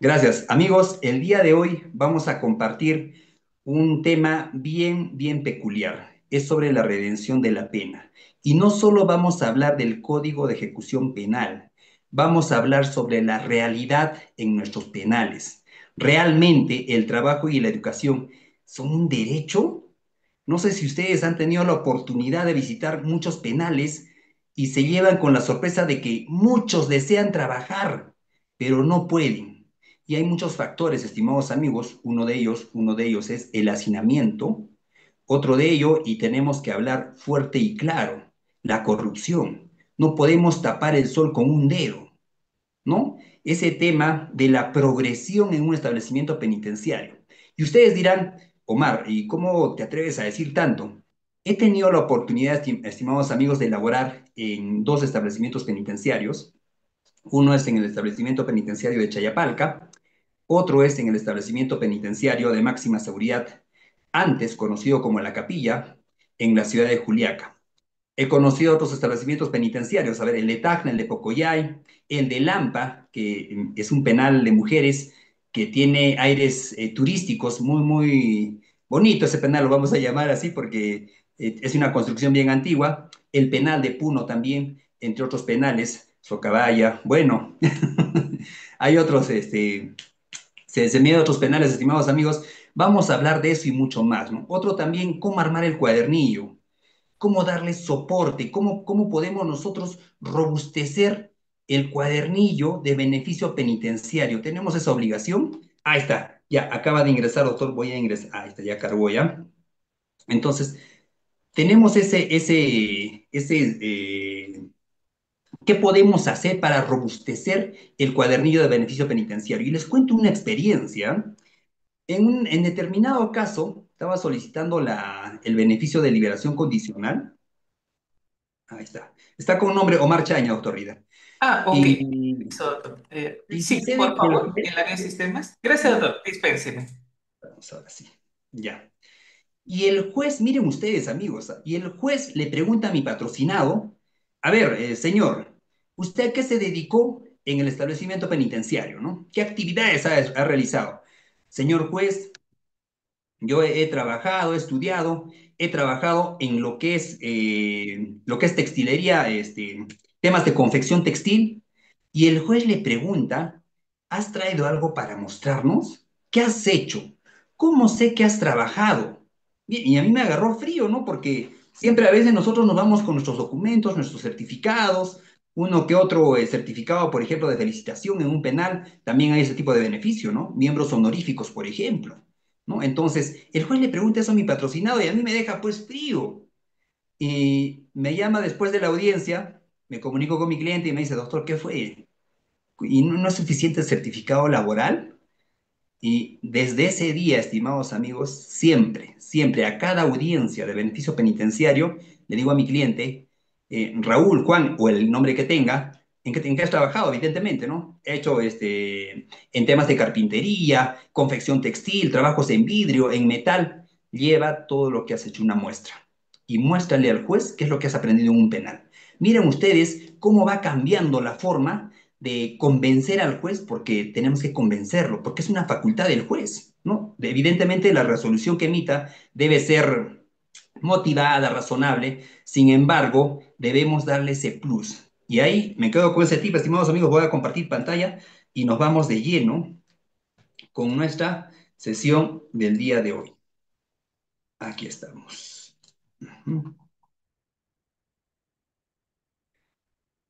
Gracias. Amigos, el día de hoy vamos a compartir un tema bien peculiar. Es sobre la redención de la pena. Y no solo vamos a hablar del Código de Ejecución Penal, vamos a hablar sobre la realidad en nuestros penales. ¿Realmente el trabajo y la educación son un derecho? No sé si ustedes han tenido la oportunidad de visitar muchos penales y se llevan con la sorpresa de que muchos desean trabajar, pero no pueden. Y hay muchos factores, estimados amigos. Uno de ellos es el hacinamiento. Otro de ello, y tenemos que hablar fuerte y claro, la corrupción. No podemos tapar el sol con un dedo, ¿no? Ese tema de la progresión en un establecimiento penitenciario. Y ustedes dirán, Omar, ¿y cómo te atreves a decir tanto? He tenido la oportunidad, estimados amigos, de elaborar en dos establecimientos penitenciarios. Uno es en el establecimiento penitenciario de Chayapalca, otro es en el establecimiento penitenciario de máxima seguridad, antes conocido como La Capilla, en la ciudad de Juliaca. He conocido otros establecimientos penitenciarios, a ver, el de Tacna, el de Pocoyay, el de Lampa, que es un penal de mujeres que tiene aires turísticos muy bonito, ese penal lo vamos a llamar así porque es una construcción bien antigua, el penal de Puno también, entre otros penales, Socabaya, bueno, hay otros, se mide otros penales, estimados amigos, vamos a hablar de eso y mucho más, ¿no? Otro también, cómo armar el cuadernillo, cómo darle soporte, cómo podemos nosotros robustecer el cuadernillo de beneficio penitenciario. ¿Tenemos esa obligación? Ahí está, ya acaba de ingresar, doctor, voy a ingresar. Ahí está, ya cargó ya. Entonces, tenemos ¿qué podemos hacer para robustecer el cuadernillo de beneficio penitenciario? Y les cuento una experiencia. En determinado caso, estaba solicitando el beneficio de liberación condicional. Ahí está. Está con un nombre Omar Chaña, doctor Rida. Ok. Y, Eso, doctor. y Sí, sucede por que el favor, juez... en la área de sistemas. Gracias, Ya, doctor. Dispénseme. vamos ahora sí. Ya. Y el juez, miren ustedes, amigos, y el juez le pregunta a mi patrocinado, a ver, señor, ¿usted a qué se dedicó en el establecimiento penitenciario, no? ¿Qué actividades ha realizado? Señor juez, yo he trabajado, he estudiado, he trabajado en lo que es textilería, temas de confección textil, y el juez le pregunta, ¿has traído algo para mostrarnos? ¿Qué has hecho? ¿Cómo sé que has trabajado? Y a mí me agarró frío, ¿no? Porque siempre a veces nosotros nos vamos con nuestros documentos, nuestros certificados, uno que otro certificado, por ejemplo, de felicitación en un penal, también hay ese tipo de beneficio, ¿no? Miembros honoríficos, por ejemplo. ¿No? Entonces, el juez le pregunta eso a mi patrocinado y a mí me deja pues frío. Y me llama después de la audiencia, me comunico con mi cliente y me dice, doctor, ¿qué fue? ¿Y no es suficiente el certificado laboral? Y desde ese día, estimados amigos, siempre, a cada audiencia de beneficio penitenciario, le digo a mi cliente, Raúl, Juan, o el nombre que tenga, ¿en qué has trabajado? Evidentemente, ¿no? He hecho en temas de carpintería, confección textil, trabajos en vidrio, en metal. Lleva todo lo que has hecho una muestra y muéstrale al juez qué es lo que has aprendido en un penal. Miren ustedes cómo va cambiando la forma de convencer al juez porque tenemos que convencerlo, porque es una facultad del juez, ¿no? Evidentemente la resolución que emita debe ser motivada, razonable, sin embargo, debemos darle ese plus. Y ahí me quedo con ese tip, estimados amigos, voy a compartir pantalla y nos vamos de lleno con nuestra sesión del día de hoy. Aquí estamos. Ujú.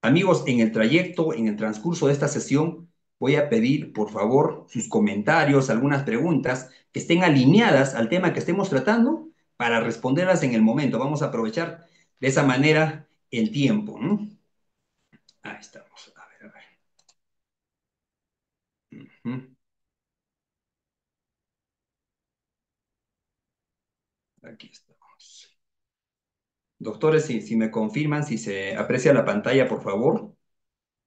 Amigos, en el trayecto, en el transcurso de esta sesión, voy a pedir, por favor, sus comentarios, algunas preguntas que estén alineadas al tema que estemos tratando para responderlas en el momento. Vamos a aprovechar de esa manera el tiempo, ¿no? Ahí estamos. A ver, a ver. Ujú. Aquí estamos. Doctores, si me confirman, si se aprecia la pantalla, por favor.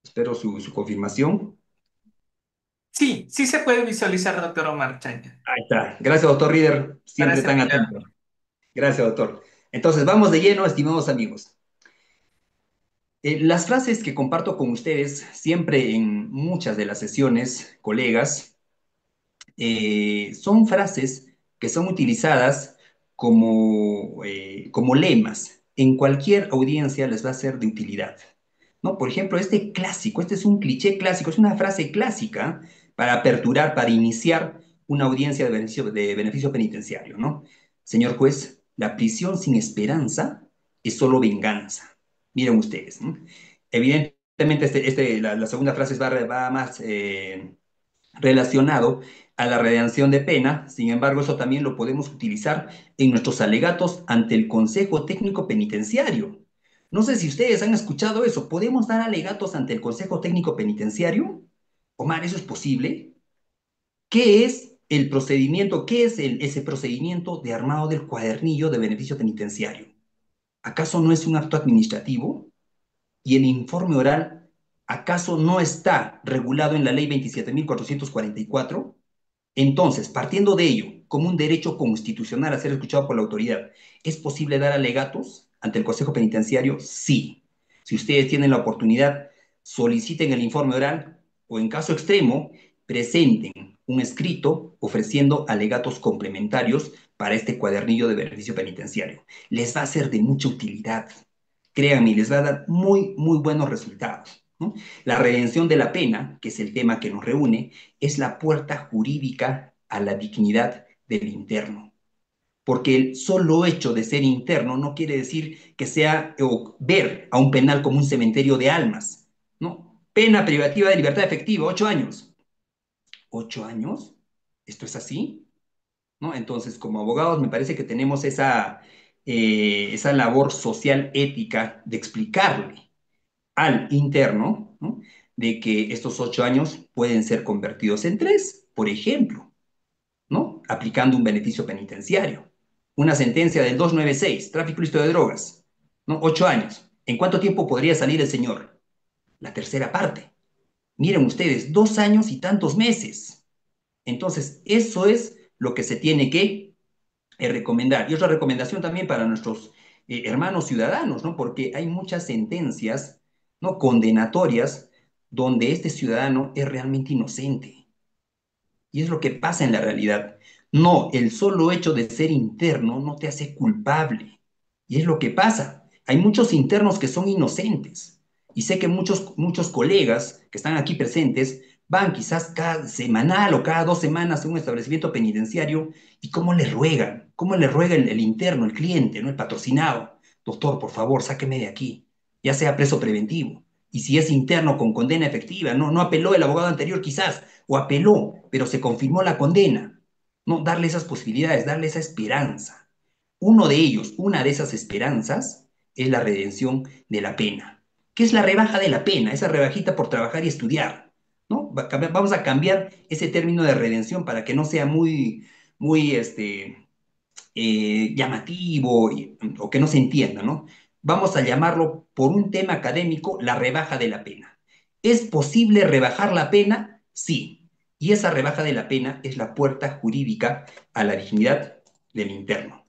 Espero su confirmación. Sí, sí se puede visualizar, doctor Omar Chaña. Ahí está. Gracias, doctor Reader. Para Siempre tan servirle. atento. Gracias, doctor. Entonces, vamos de lleno, estimados amigos. Las frases que comparto con ustedes siempre en muchas de las sesiones, colegas, son frases que son utilizadas como lemas. En cualquier audiencia les va a ser de utilidad, ¿no? Por ejemplo, este clásico, este es un cliché clásico, es una frase clásica para aperturar, para iniciar una audiencia de beneficio penitenciario, ¿no? Señor juez, la prisión sin esperanza es solo venganza. Miren ustedes, ¿no? Evidentemente, la segunda frase va más relacionado a la redención de pena. Sin embargo, eso también lo podemos utilizar en nuestros alegatos ante el Consejo Técnico Penitenciario. No sé si ustedes han escuchado eso. ¿Podemos dar alegatos ante el Consejo Técnico Penitenciario? Omar, ¿eso es posible? ¿Qué es el procedimiento? ¿Qué es ese procedimiento de armado del cuadernillo de beneficio penitenciario? ¿Acaso no es un acto administrativo? ¿Y el informe oral, acaso no está regulado en la ley 27.444? Entonces, partiendo de ello, como un derecho constitucional a ser escuchado por la autoridad, ¿es posible dar alegatos ante el Consejo Penitenciario? Sí. Si ustedes tienen la oportunidad, soliciten el informe oral o, en caso extremo, presenten un escrito ofreciendo alegatos complementarios para este cuadernillo de beneficio penitenciario. Les va a ser de mucha utilidad. Créanme, les va a dar muy, muy buenos resultados, ¿no? La redención de la pena, que es el tema que nos reúne, es la puerta jurídica a la dignidad del interno. Porque el solo hecho de ser interno no quiere decir que sea o ver a un penal como un cementerio de almas, ¿no? Pena privativa de libertad efectiva, 8 años. ¿8 años? ¿Esto es así? ¿No? Entonces, como abogados, me parece que tenemos esa labor social ética de explicarle al interno, ¿no? De que estos 8 años pueden ser convertidos en 3, por ejemplo, ¿no? Aplicando un beneficio penitenciario. Una sentencia del 296, tráfico ilícito de drogas, ¿no? 8 años. ¿En cuánto tiempo podría salir el señor? La tercera parte. Miren ustedes, 2 años y tantos meses. Entonces, eso es lo que se tiene que recomendar. Y otra recomendación también para nuestros hermanos ciudadanos, ¿no? Porque hay muchas sentencias, ¿no? Condenatorias donde este ciudadano es realmente inocente. Y es lo que pasa en la realidad. No, el solo hecho de ser interno no te hace culpable. Y es lo que pasa. Hay muchos internos que son inocentes. Y sé que muchos colegas que están aquí presentes van quizás cada semanal o cada 2 semanas a un establecimiento penitenciario y cómo le ruega el interno, el cliente, ¿no? El patrocinado. Doctor, por favor, sáqueme de aquí, ya sea preso preventivo. Y si es interno con condena efectiva, no apeló el abogado anterior quizás, o apeló, pero se confirmó la condena. No, darle esas posibilidades, darle esa esperanza. Uno de ellos, una de esas esperanzas, es la redención de la pena. ¿Qué es la rebaja de la pena? Esa rebajita por trabajar y estudiar, ¿no? Vamos a cambiar ese término de redención para que no sea muy llamativo o que no se entienda, ¿no? Vamos a llamarlo por un tema académico la rebaja de la pena. ¿Es posible rebajar la pena? Sí. Y esa rebaja de la pena es la puerta jurídica a la dignidad del interno.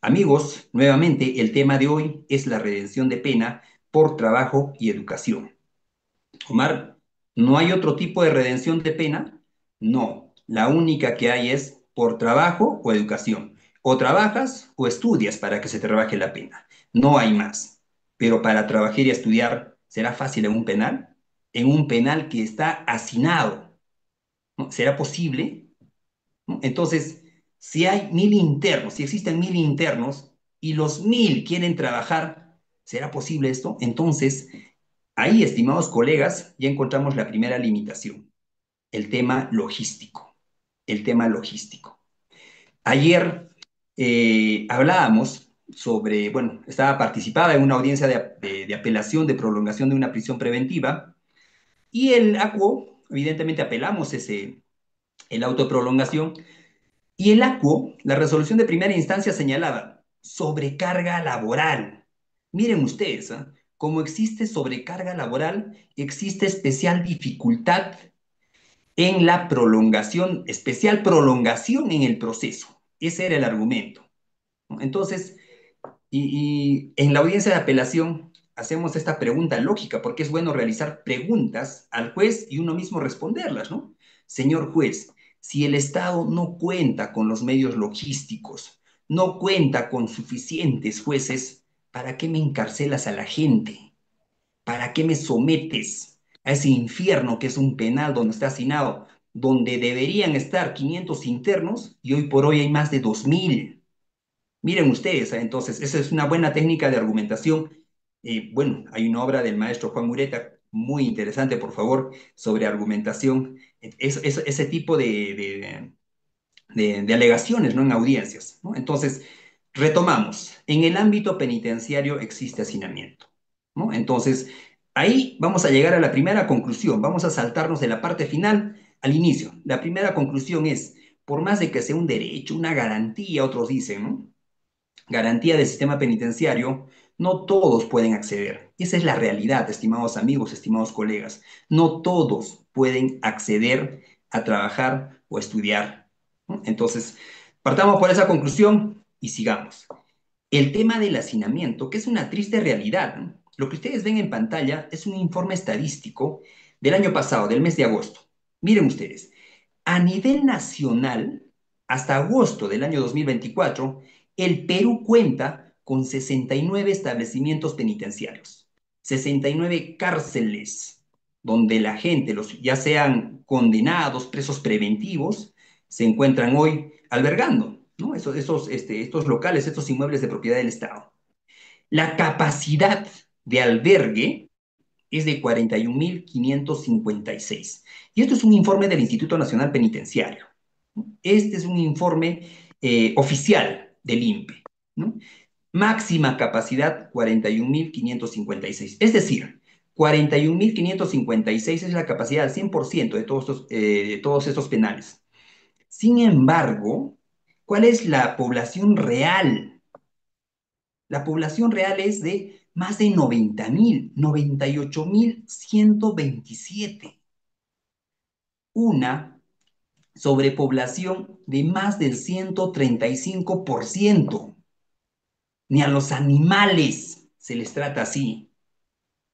Amigos, nuevamente el tema de hoy es la redención de pena por trabajo y educación. Omar, ¿no hay otro tipo de redención de pena? No, la única que hay es por trabajo o educación. O trabajas o estudias para que se te rebaje la pena. No hay más. Pero para trabajar y estudiar, ¿será fácil en un penal? En un penal que está hacinado, ¿no? ¿Será posible? ¿No? Entonces, si hay 1.000 internos, si existen 1.000 internos y los 1.000 quieren trabajar, ¿será posible esto? Entonces, ahí, estimados colegas, ya encontramos la primera limitación, el tema logístico. El tema logístico. Ayer hablábamos sobre, bueno, estaba participada en una audiencia de apelación de prolongación de una prisión preventiva y el ACUO, evidentemente apelamos el auto de prolongación, y el ACUO, la resolución de primera instancia señalaba sobrecarga laboral. Miren ustedes, ¿ah? Como existe sobrecarga laboral, existe especial dificultad en la prolongación, especial prolongación en el proceso. Ese era el argumento, ¿no? Entonces, y en la audiencia de apelación hacemos esta pregunta lógica, porque es bueno realizar preguntas al juez y uno mismo responderlas, ¿no? Señor juez, si el Estado no cuenta con los medios logísticos, no cuenta con suficientes jueces, ¿para qué me encarcelas a la gente? ¿Para qué me sometes a ese infierno que es un penal donde está hacinado, donde deberían estar 500 internos y hoy por hoy hay más de 2000? Miren ustedes, entonces, esa es una buena técnica de argumentación. Bueno, hay una obra del maestro Juan Mureta muy interesante, por favor, sobre argumentación. Ese tipo de alegaciones, ¿no? En audiencias, ¿no? Entonces, retomamos. En el ámbito penitenciario existe hacinamiento, ¿no? Entonces, ahí vamos a llegar a la primera conclusión. Vamos a saltarnos de la parte final al inicio. La primera conclusión es, por más de que sea un derecho, una garantía, otros dicen, ¿no? Garantía del sistema penitenciario, no todos pueden acceder. Esa es la realidad, estimados amigos, estimados colegas. No todos pueden acceder a trabajar o estudiar, ¿no? Entonces, partamos por esa conclusión y sigamos. El tema del hacinamiento, que es una triste realidad, ¿no? Lo que ustedes ven en pantalla es un informe estadístico del año pasado, del mes de agosto. Miren ustedes, a nivel nacional, hasta agosto del año 2024, el Perú cuenta con 69 establecimientos penitenciarios, 69 cárceles, donde la gente, ya sean condenados, presos preventivos, se encuentran hoy albergando, ¿no? Estos locales, estos inmuebles de propiedad del Estado. La capacidad de albergue es de 41.556. Y esto es un informe del Instituto Nacional Penitenciario. Este es un informe oficial del INPE, ¿no? Máxima capacidad 41.556. Es decir, 41.556 es la capacidad al 100% de todos estos penales. Sin embargo, ¿cuál es la población real? La población real es de más de 90.000, 98.127. Una sobrepoblación de más del 135%. Ni a los animales se les trata así.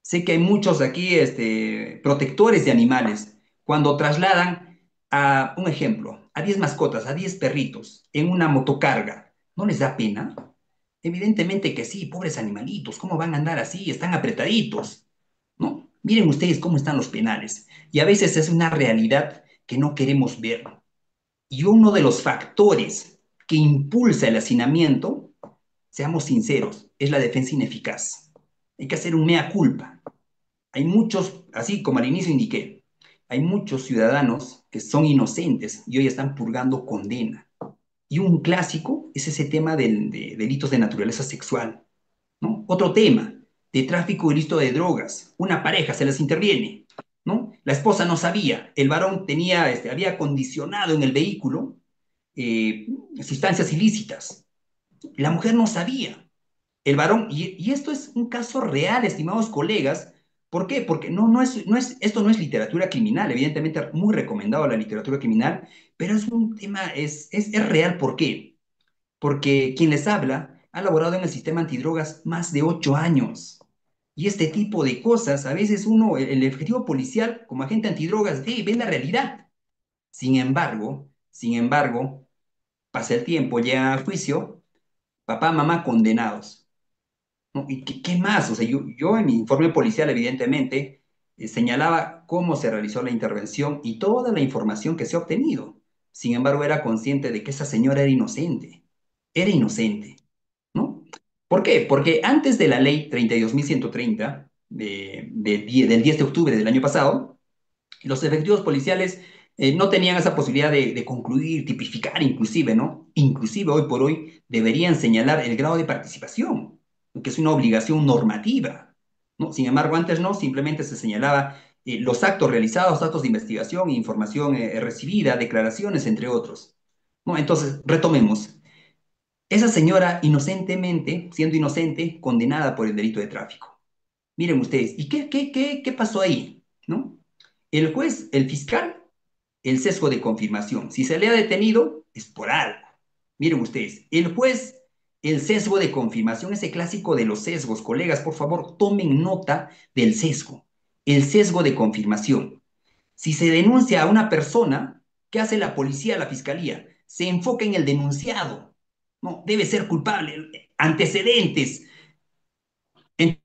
Sé que hay muchos aquí protectores de animales. Cuando trasladan a, un ejemplo, a 10 mascotas, a 10 perritos en una motocarga, ¿no les da pena? Evidentemente que sí, pobres animalitos, ¿cómo van a andar así? Están apretaditos, ¿no? Miren ustedes cómo están los penales. Y a veces es una realidad que no queremos ver. Y uno de los factores que impulsa el hacinamiento, seamos sinceros, es la defensa ineficaz. Hay que hacer un mea culpa. Hay muchos, así como al inicio indiqué, hay muchos ciudadanos que son inocentes y hoy están purgando condena. Y un clásico es ese tema de delitos de naturaleza sexual, ¿no? Otro tema, de tráfico ilícito de drogas. Una pareja se les interviene, ¿no? La esposa no sabía, el varón había condicionado en el vehículo eh, sustancias ilícitas. La mujer no sabía. El varón, y esto es un caso real, estimados colegas. ¿Por qué? Porque esto no es literatura criminal, evidentemente muy recomendado la literatura criminal, pero es un tema, es real. ¿Por qué? Porque quien les habla ha laborado en el sistema antidrogas más de 8 años. Y este tipo de cosas, a veces uno, el objetivo policial como agente antidrogas, ve la realidad. Sin embargo, pasa el tiempo, llega a juicio, papá, mamá condenados, ¿no? ¿Y qué más? O sea, yo en mi informe policial, evidentemente, señalaba cómo se realizó la intervención y toda la información que se ha obtenido. Sin embargo, era consciente de que esa señora era inocente, ¿no? ¿Por qué? Porque antes de la ley 32.130 del 10 de octubre del año pasado, los efectivos policiales no tenían esa posibilidad de concluir, tipificar inclusive, ¿no? Inclusive hoy por hoy deberían señalar el grado de participación, que es una obligación normativa, ¿no? Sin embargo, antes no, simplemente se señalaba los actos realizados, actos de investigación, información recibida, declaraciones, entre otros, ¿no? Entonces, retomemos. Esa señora inocentemente, siendo inocente, condenada por el delito de tráfico. Miren ustedes, ¿y qué pasó ahí? ¿No? El juez, el fiscal, el sesgo de confirmación. Si se le ha detenido, es por algo. Miren ustedes, el juez, el sesgo de confirmación, ese clásico de los sesgos. Colegas, por favor, tomen nota del sesgo. El sesgo de confirmación. Si se denuncia a una persona, ¿Qué hace la policía, la fiscalía? Se enfoca en el denunciado. No, debe ser culpable. Antecedentes, en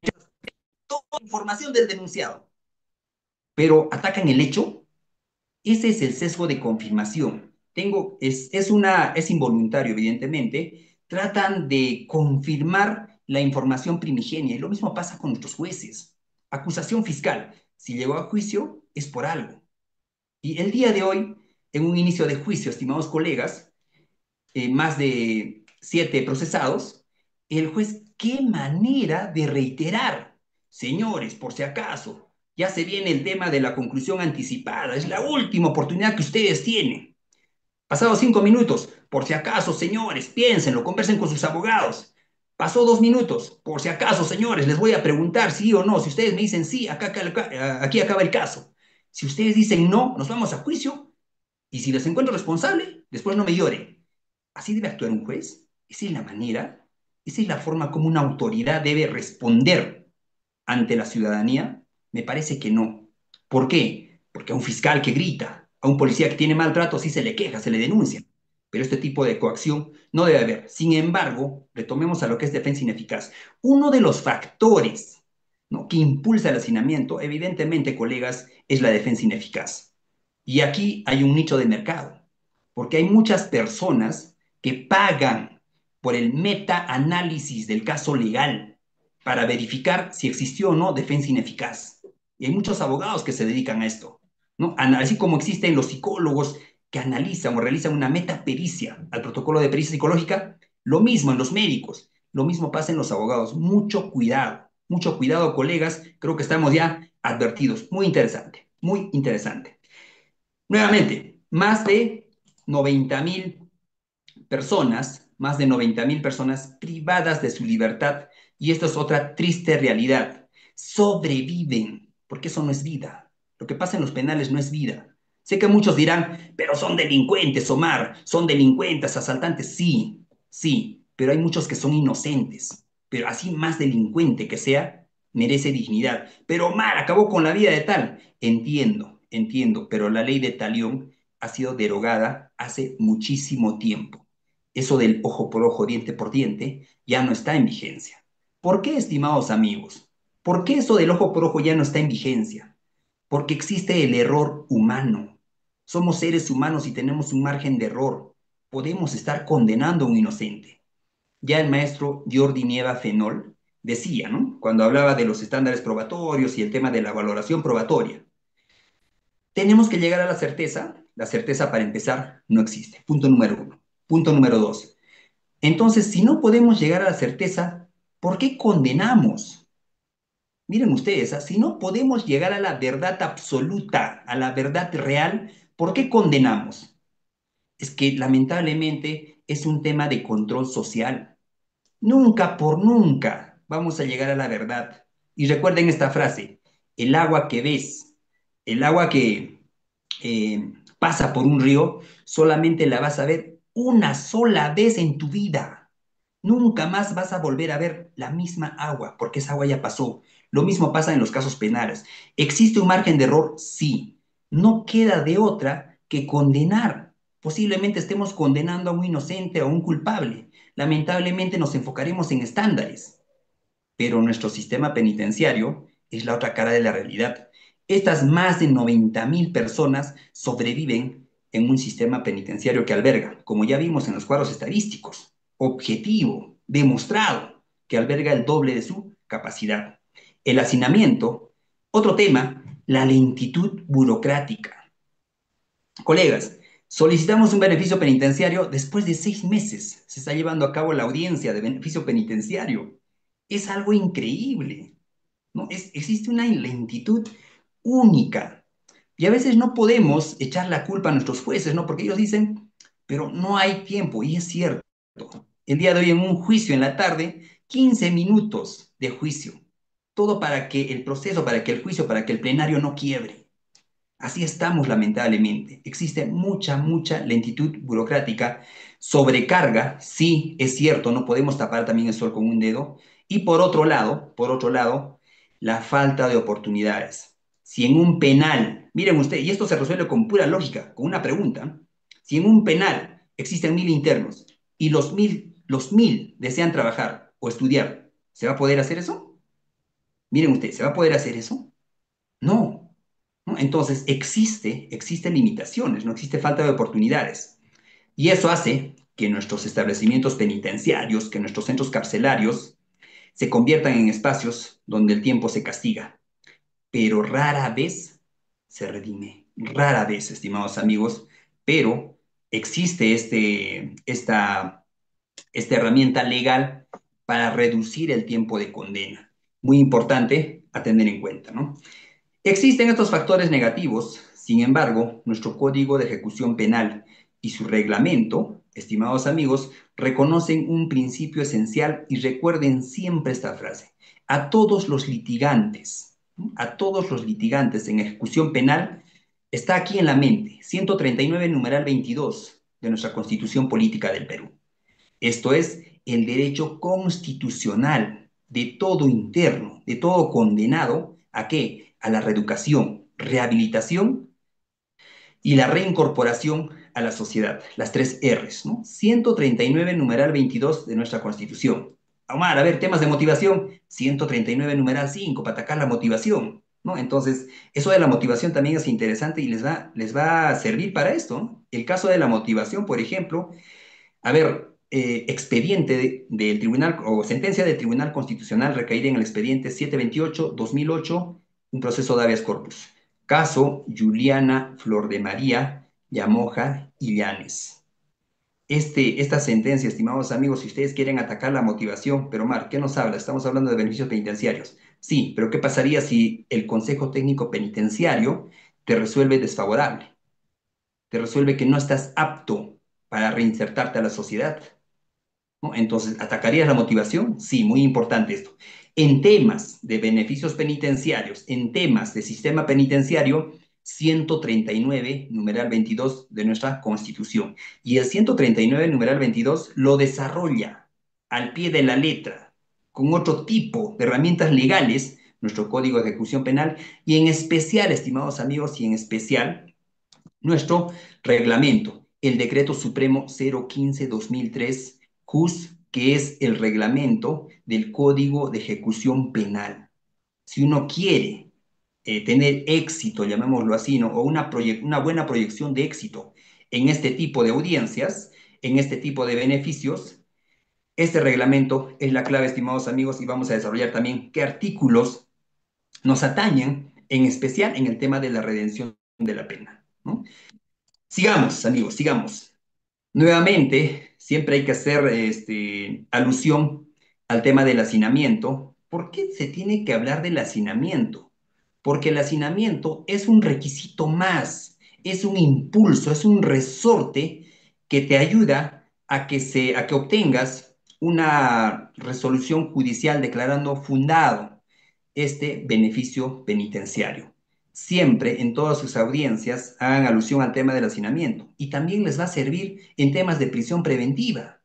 toda información del denunciado. Pero atacan el hecho. Ese es el sesgo de confirmación. Es involuntario, evidentemente. Tratan de confirmar la información primigenia y lo mismo pasa con nuestros jueces. Acusación fiscal. Si llegó a juicio, es por algo. Y el día de hoy, en un inicio de juicio, estimados colegas, más de 7 procesados, el juez, qué manera de reiterar, señores, por si acaso, ya se viene el tema de la conclusión anticipada, es la última oportunidad que ustedes tienen. Pasados 5 minutos, por si acaso, señores, piénsenlo, conversen con sus abogados. Pasó 2 minutos, por si acaso, señores, les voy a preguntar sí o no. Si ustedes me dicen sí, aquí acaba el caso. Si ustedes dicen no, nos vamos a juicio y si les encuentro responsable, después no me lloren. ¿Así debe actuar un juez? ¿Esa es la manera? ¿Esa es la forma como una autoridad debe responder ante la ciudadanía? Me parece que no. ¿Por qué? Porque a un fiscal que grita, a un policía que tiene maltrato, sí se le queja, se le denuncia. Pero este tipo de coacción no debe haber. Sin embargo, retomemos a lo que es defensa ineficaz. Uno de los factores, ¿no?, que impulsa el hacinamiento, evidentemente, colegas, es la defensa ineficaz. Y aquí hay un nicho de mercado, porque hay muchas personas que pagan por el meta-análisis del caso legal para verificar si existió o no defensa ineficaz. Y hay muchos abogados que se dedican a esto, ¿no? Así como existen los psicólogos que analizan o realizan una metapericia al protocolo de pericia psicológica, lo mismo en los médicos, lo mismo pasa en los abogados. Mucho cuidado, colegas, creo que estamos ya advertidos. Muy interesante. Nuevamente, más de 90.000 personas privadas de su libertad, y esto es otra triste realidad. Sobreviven, porque eso no es vida. Lo que pasa en los penales no es vida. Sé que muchos dirán, pero son delincuentes, Omar, son delincuentes, asaltantes. Sí, sí, pero hay muchos que son inocentes. Pero así más delincuente que sea, merece dignidad. Pero Omar acabó con la vida de tal. Entiendo, pero la ley de Talión ha sido derogada hace muchísimo tiempo. Eso del ojo por ojo, diente por diente, ya no está en vigencia. ¿Por qué, estimados amigos? ¿Por qué eso del ojo por ojo ya no está en vigencia? Porque existe el error humano. Somos seres humanos y tenemos un margen de error. Podemos estar condenando a un inocente. Ya el maestro Jordi Nieva Fenol decía, ¿no?, cuando hablaba de los estándares probatorios y el tema de la valoración probatoria, tenemos que llegar a la certeza. La certeza, para empezar, no existe. Punto número uno. Punto número dos. Entonces, si no podemos llegar a la certeza, ¿por qué condenamos? Miren ustedes, si no podemos llegar a la verdad absoluta, a la verdad real, ¿por qué condenamos? Es que lamentablemente es un tema de control social. Nunca por nunca vamos a llegar a la verdad. Y recuerden esta frase: el agua que ves, el agua que pasa por un río, solamente la vas a ver una sola vez en tu vida. Nunca más vas a volver a ver la misma agua, porque esa agua ya pasó. Lo mismo pasa en los casos penales. ¿Existe un margen de error? Sí. No queda de otra que condenar. Posiblemente estemos condenando a un inocente o a un culpable. Lamentablemente nos enfocaremos en estándares, pero nuestro sistema penitenciario es la otra cara de la realidad. Estas más de 90.000 personas sobreviven en un sistema penitenciario que alberga, como ya vimos en los cuadros estadísticos, objetivo, demostrado, que alberga el doble de su capacidad. El hacinamiento, otro tema, la lentitud burocrática. Colegas, solicitamos un beneficio penitenciario después de 6 meses. Se está llevando a cabo la audiencia de beneficio penitenciario. Es algo increíble, ¿no? Existe una lentitud única. Y a veces no podemos echar la culpa a nuestros jueces, ¿no? Porque ellos dicen, pero no hay tiempo. Y es cierto. El día de hoy en un juicio en la tarde, 15 minutos de juicio. Todo para que el proceso, para que el juicio, para que el plenario no quiebre. Así estamos, lamentablemente. Existe mucha lentitud burocrática, sobrecarga, sí, es cierto, no podemos tapar también el sol con un dedo. Y por otro lado, la falta de oportunidades. Si en un penal, miren usted, y esto se resuelve con pura lógica, con una pregunta, si en un penal existen 1.000 internos y los mil desean trabajar o estudiar, ¿se va a poder hacer eso? Miren usted, ¿se va a poder hacer eso? No, ¿no? Entonces, existen limitaciones, no existe falta de oportunidades. Y eso hace que nuestros establecimientos penitenciarios, que nuestros centros carcelarios se conviertan en espacios donde el tiempo se castiga, pero rara vez se redime. Rara vez, estimados amigos, pero existe esta herramienta legal para reducir el tiempo de condena. Muy importante a tener en cuenta, ¿no? Existen estos factores negativos, sin embargo, nuestro Código de Ejecución Penal y su reglamento, estimados amigos, reconocen un principio esencial y recuerden siempre esta frase. A todos los litigantes, ¿no? A todos los litigantes en ejecución penal, está aquí en la mente, 139 numeral 22 de nuestra Constitución Política del Perú. Esto es el derecho constitucional de todo interno, de todo condenado, ¿a qué? A la reeducación, rehabilitación y la reincorporación a la sociedad, las tres R's, ¿no? 139 numeral 22 de nuestra Constitución. Omar, a ver, temas de motivación, 139 numeral 5 para atacar la motivación, ¿no? Entonces, eso de la motivación también es interesante y les va a servir para esto, ¿no? El caso de la motivación, por ejemplo, a ver, expediente del tribunal o sentencia del Tribunal Constitucional recaída en el expediente 728-2008, un proceso de habeas corpus. Caso Juliana Flor de María Llamoja Illanes. Esta sentencia, estimados amigos, si ustedes quieren atacar la motivación, pero Mar, ¿qué nos habla? Estamos hablando de beneficios penitenciarios. Sí, pero ¿qué pasaría si el Consejo Técnico Penitenciario te resuelve desfavorable? Te resuelve que no estás apto para reinsertarte a la sociedad, ¿no? Entonces, ¿atacarías la motivación? Sí, muy importante esto. En temas de beneficios penitenciarios, en temas de sistema penitenciario, 139, numeral 22 de nuestra Constitución. Y el 139, numeral 22, lo desarrolla al pie de la letra, con otro tipo de herramientas legales, nuestro Código de Ejecución Penal, y en especial, estimados amigos, y en especial, nuestro reglamento, el Decreto Supremo 015-2003, JUS, que es el reglamento del Código de Ejecución Penal. Si uno quiere tener éxito, llamémoslo así, ¿no? O una buena proyección de éxito en este tipo de audiencias, en este tipo de beneficios, este reglamento es la clave, estimados amigos, y vamos a desarrollar también qué artículos nos atañen, en especial en el tema de la redención de la pena, ¿no? Sigamos, amigos, sigamos. Nuevamente, siempre hay que hacer alusión al tema del hacinamiento. ¿Por qué se tiene que hablar del hacinamiento? Porque el hacinamiento es un requisito más, es un impulso, es un resorte que te ayuda a que obtengas una resolución judicial declarando fundado este beneficio penitenciario. Siempre en todas sus audiencias hagan alusión al tema del hacinamiento y también les va a servir en temas de prisión preventiva,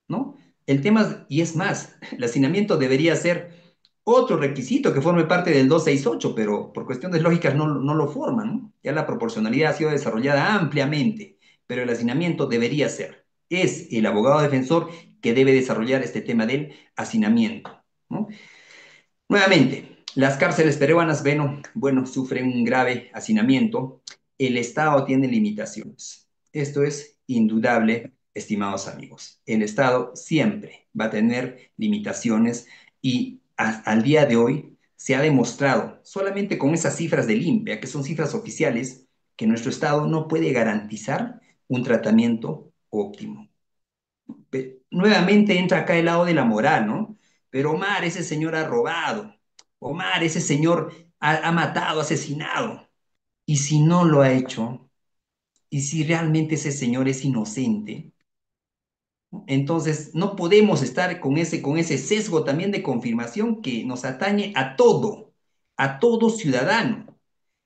¿no? El tema, y es más, el hacinamiento debería ser otro requisito que forme parte del 268, pero por cuestiones lógicas no lo forman, ¿no? Ya la proporcionalidad ha sido desarrollada ampliamente, pero el hacinamiento debería ser. Es el abogado defensor que debe desarrollar este tema del hacinamiento, ¿no? Nuevamente, las cárceles peruanas, bueno, sufren un grave hacinamiento. El Estado tiene limitaciones. Esto es indudable, estimados amigos. El Estado siempre va a tener limitaciones y al día de hoy se ha demostrado, solamente con esas cifras del INPEA, que son cifras oficiales, que nuestro Estado no puede garantizar un tratamiento óptimo. Nuevamente entra acá el lado de la moral, ¿no? Pero Omar, ese señor ha robado. Omar, ese señor ha matado, asesinado. Y si no lo ha hecho, y si realmente ese señor es inocente, ¿no? Entonces no podemos estar con ese sesgo también de confirmación que nos atañe a todo ciudadano.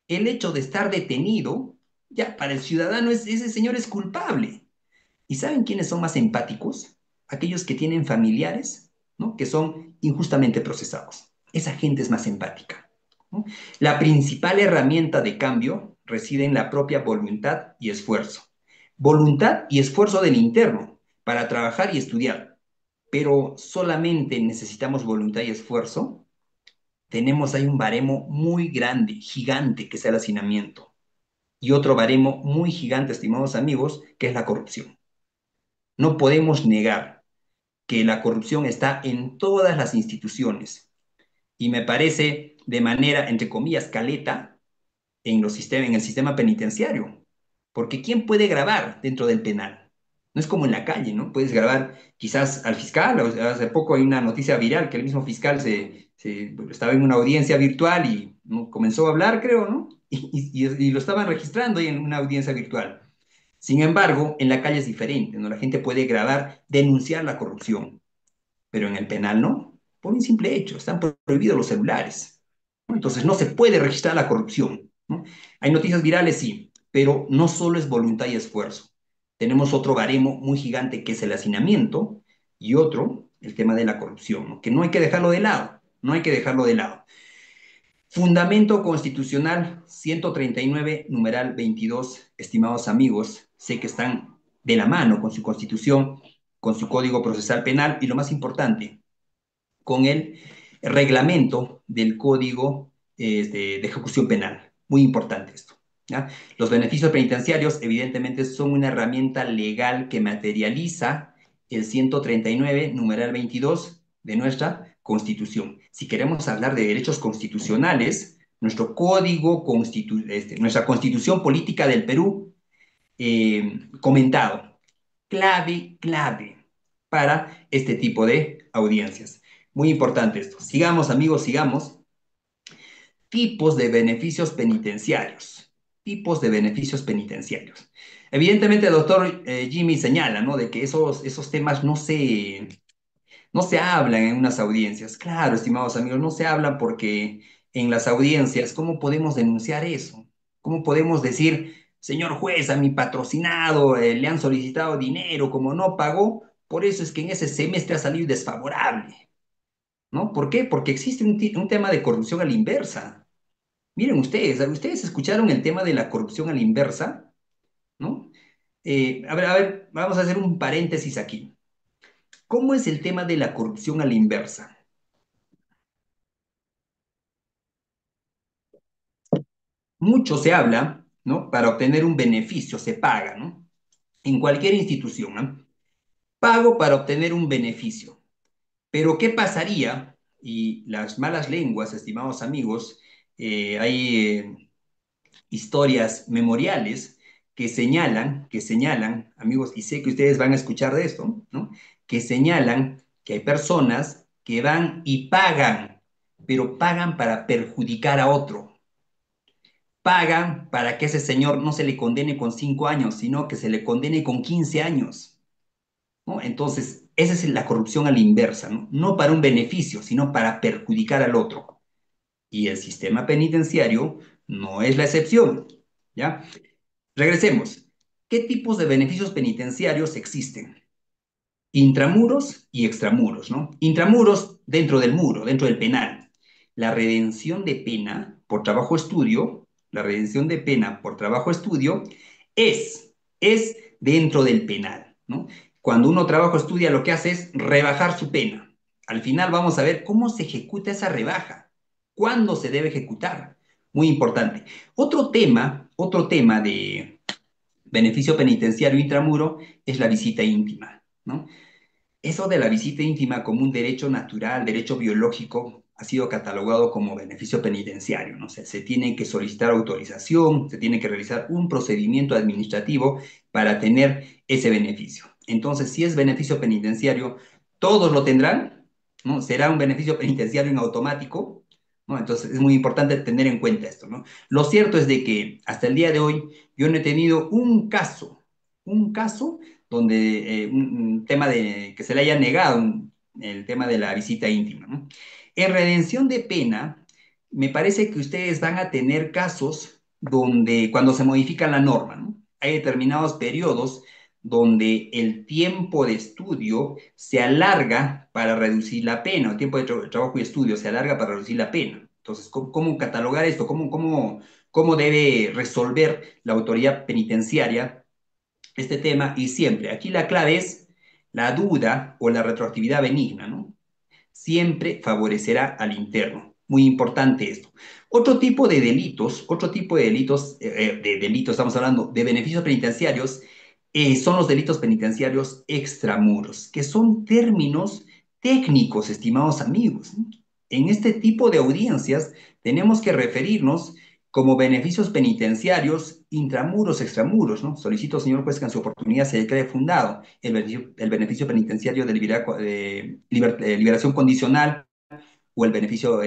El hecho de estar detenido, ya para el ciudadano ese señor es culpable. ¿Y saben quiénes son más empáticos? Aquellos que tienen familiares, ¿no? Que son injustamente procesados. Esa gente es más empática. ¿no? La principal herramienta de cambio reside en la propia voluntad y esfuerzo. Voluntad y esfuerzo del interno para trabajar y estudiar. Pero solamente necesitamos voluntad y esfuerzo. Tenemos ahí un baremo muy grande, gigante, que es el hacinamiento. Y otro baremo muy gigante, estimados amigos, que es la corrupción. No podemos negar que la corrupción está en todas las instituciones y me parece de manera, entre comillas, caleta en el sistema penitenciario. Porque ¿quién puede grabar dentro del penal? No es como en la calle, ¿no? Puedes grabar quizás al fiscal. Hace poco hay una noticia viral que el mismo fiscal estaba en una audiencia virtual y, ¿no?, comenzó a hablar, creo, ¿no? Y lo estaban registrando ahí en una audiencia virtual. Sin embargo, en la calle es diferente, ¿no? La gente puede grabar, denunciar la corrupción, pero en el penal no, por un simple hecho, están prohibidos los celulares, ¿no? Entonces no se puede registrar la corrupción, ¿no? Hay noticias virales, sí, pero no solo es voluntad y esfuerzo. Tenemos otro baremo muy gigante que es el hacinamiento y otro, el tema de la corrupción, ¿no?, que no hay que dejarlo de lado, no hay que dejarlo de lado. Fundamento Constitucional 139, numeral 22, estimados amigos, sé que están de la mano con su Constitución, con su Código Procesal Penal y lo más importante, con el reglamento del Código de Ejecución Penal. Muy importante esto, ¿ya? Los beneficios penitenciarios, evidentemente, son una herramienta legal que materializa el 139, numeral 22 de nuestra Constitución. Si queremos hablar de derechos constitucionales, nuestro nuestra Constitución Política del Perú, comentado, clave para este tipo de audiencias. Muy importante esto. Sigamos, amigos, sigamos. Tipos de beneficios penitenciarios. Tipos de beneficios penitenciarios. Evidentemente, el doctor Jimmy señala, ¿no?, de que esos temas no se hablan en unas audiencias. Claro, estimados amigos, no se hablan porque en las audiencias, ¿cómo podemos denunciar eso? ¿Cómo podemos decir, señor juez, a mi patrocinado le han solicitado dinero, como no pagó, por eso es que en ese semestre ha salido desfavorable, ¿no? ¿Por qué? Porque existe un tema de corrupción a la inversa. Miren ustedes escucharon el tema de la corrupción a la inversa, ¿no? A ver, vamos a hacer un paréntesis aquí. ¿Cómo es el tema de la corrupción a la inversa? Mucho se habla, ¿no? Para obtener un beneficio, se paga, ¿no? En cualquier institución, ¿no? Pago para obtener un beneficio. Pero ¿qué pasaría? Y las malas lenguas, estimados amigos, hay historias memoriales que señalan, amigos, y sé que ustedes van a escuchar de esto, ¿no? Que señalan que hay personas que van y pagan, pero pagan para perjudicar a otro. Pagan para que ese señor no se le condene con 5 años, sino que se le condene con 15 años, ¿no? Entonces, esa es la corrupción a la inversa, ¿no? No para un beneficio, sino para perjudicar al otro. Y el sistema penitenciario no es la excepción, ¿ya? Regresemos. ¿Qué tipos de beneficios penitenciarios existen? Intramuros y extramuros, ¿no? Intramuros, dentro del muro, dentro del penal. La redención de pena por trabajo-estudio, la redención de pena por trabajo-estudio es dentro del penal, ¿no? Cuando uno trabajo-estudia, lo que hace es rebajar su pena. Al final vamos a ver cómo se ejecuta esa rebaja, cuándo se debe ejecutar. Muy importante. Otro tema de beneficio penitenciario intramuro es la visita íntima, ¿no? Eso de la visita íntima como un derecho natural, derecho biológico, ha sido catalogado como beneficio penitenciario, ¿no? O sea, se tiene que solicitar autorización, se tiene que realizar un procedimiento administrativo para tener ese beneficio. Entonces, si es beneficio penitenciario, todos lo tendrán, ¿no? Será un beneficio penitenciario en automático, ¿no? Entonces, es muy importante tener en cuenta esto, ¿no? Lo cierto es de que hasta el día de hoy yo no he tenido un caso donde un tema de que se le haya negado el tema de la visita íntima, ¿no? En redención de pena, me parece que ustedes van a tener casos donde cuando se modifica la norma, ¿no? Hay determinados periodos donde el tiempo de estudio se alarga para reducir la pena, el tiempo de trabajo y estudio se alarga para reducir la pena. Entonces, ¿cómo catalogar esto? ¿Cómo debe resolver la autoridad penitenciaria este tema? Y siempre, aquí la clave es la duda o la retroactividad benigna, ¿no? Siempre favorecerá al interno. Muy importante esto. Otro tipo de delitos, estamos hablando de beneficios penitenciarios, son los delitos penitenciarios extramuros, que son términos técnicos, estimados amigos, ¿no? En este tipo de audiencias tenemos que referirnos como beneficios penitenciarios intramuros, extramuros, ¿no? Solicito, señor juez, que en su oportunidad se declare fundado el beneficio penitenciario de liberación condicional o el beneficio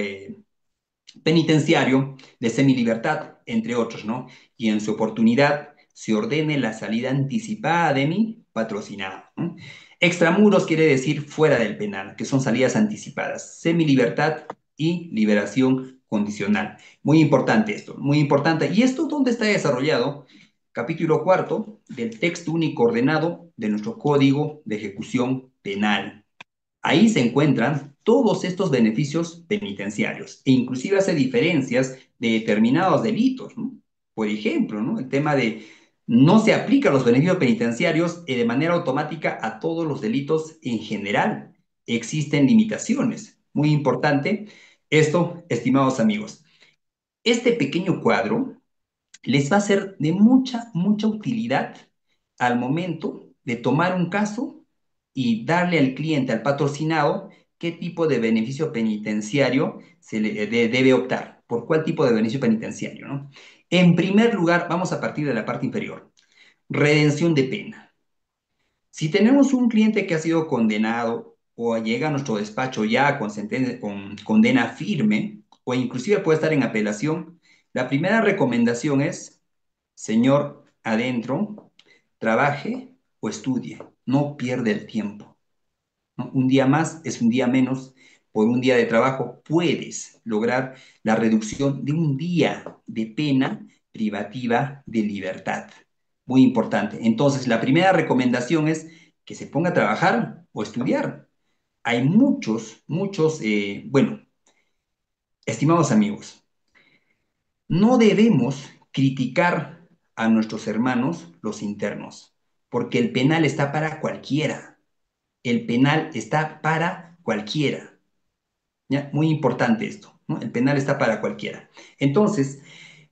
penitenciario de semilibertad, entre otros, ¿no? Y en su oportunidad se ordene la salida anticipada de mi patrocinado, ¿no? Extramuros quiere decir fuera del penal, que son salidas anticipadas, semilibertad y liberación condicional. Muy importante esto, muy importante. ¿Y esto dónde está desarrollado? Capítulo cuarto del texto único ordenado de nuestro Código de Ejecución Penal. Ahí se encuentran todos estos beneficios penitenciarios e inclusive hace diferencias de determinados delitos, ¿no? Por ejemplo, ¿no? El tema de no se aplican los beneficios penitenciarios de manera automática a todos los delitos en general. Existen limitaciones. Muy importante esto, estimados amigos. Este pequeño cuadro les va a ser de mucha, mucha utilidad al momento de tomar un caso y darle al cliente, al patrocinado, qué tipo de beneficio penitenciario debe optar, por cuál tipo de beneficio penitenciario, ¿no? En primer lugar, vamos a partir de la parte inferior, redención de pena. Si tenemos un cliente que ha sido condenado o llega a nuestro despacho ya con condena firme o inclusive puede estar en apelación, la primera recomendación es, señor, adentro, trabaje o estudie, no pierde el tiempo, ¿no? Un día más es un día menos. Por un día de trabajo puedes lograr la reducción de un día de pena privativa de libertad. Muy importante. Entonces, la primera recomendación es que se ponga a trabajar o estudiar. Hay bueno, estimados amigos, no debemos criticar a nuestros hermanos los internos, porque el penal está para cualquiera. El penal está para cualquiera. ¿Ya? Muy importante esto, ¿no? El penal está para cualquiera. Entonces,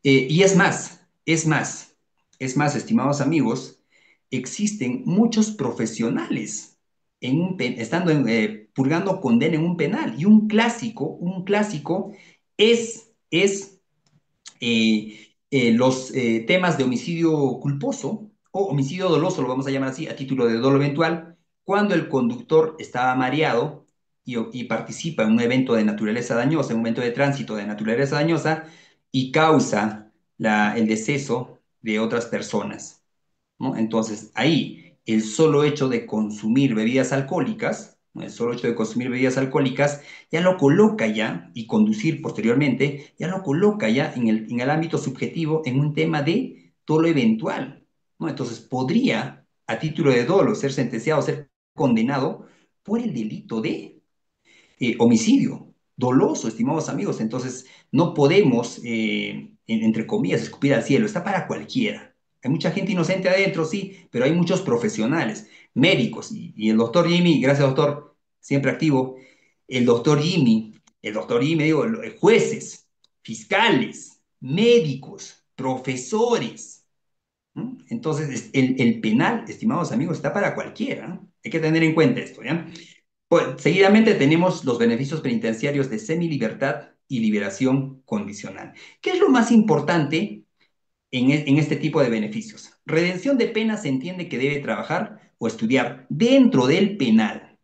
y es más, estimados amigos, existen muchos profesionales purgando condena en un penal. Y un clásico es los temas de homicidio culposo o homicidio doloso, lo vamos a llamar así, a título de dolo eventual, cuando el conductor estaba mareado y participa en un evento de naturaleza dañosa, en un evento de tránsito de naturaleza dañosa y causa el deceso de otras personas, ¿no? Entonces, ahí, el solo hecho de consumir bebidas alcohólicas, ¿no? El solo hecho de consumir bebidas alcohólicas, ya lo coloca ya, y conducir posteriormente, ya lo coloca ya en el ámbito subjetivo en un tema de dolo eventual, ¿no? Entonces, podría, a título de dolo, ser sentenciado, ser condenado por el delito de homicidio doloso, estimados amigos. Entonces, no podemos, entre comillas, escupir al cielo. Está para cualquiera. Hay mucha gente inocente adentro, sí, pero hay muchos profesionales, médicos. Y el doctor Jimmy, gracias doctor, siempre activo, el doctor Jimmy, digo, jueces, fiscales, médicos, profesores, ¿no? Entonces, el penal, estimados amigos, está para cualquiera, ¿no? Hay que tener en cuenta esto, ¿ya? Pues, seguidamente tenemos los beneficios penitenciarios de semilibertad y liberación condicional. ¿Qué es lo más importante en este tipo de beneficios? Redención de pena se entiende que debe trabajar o estudiar dentro del penal,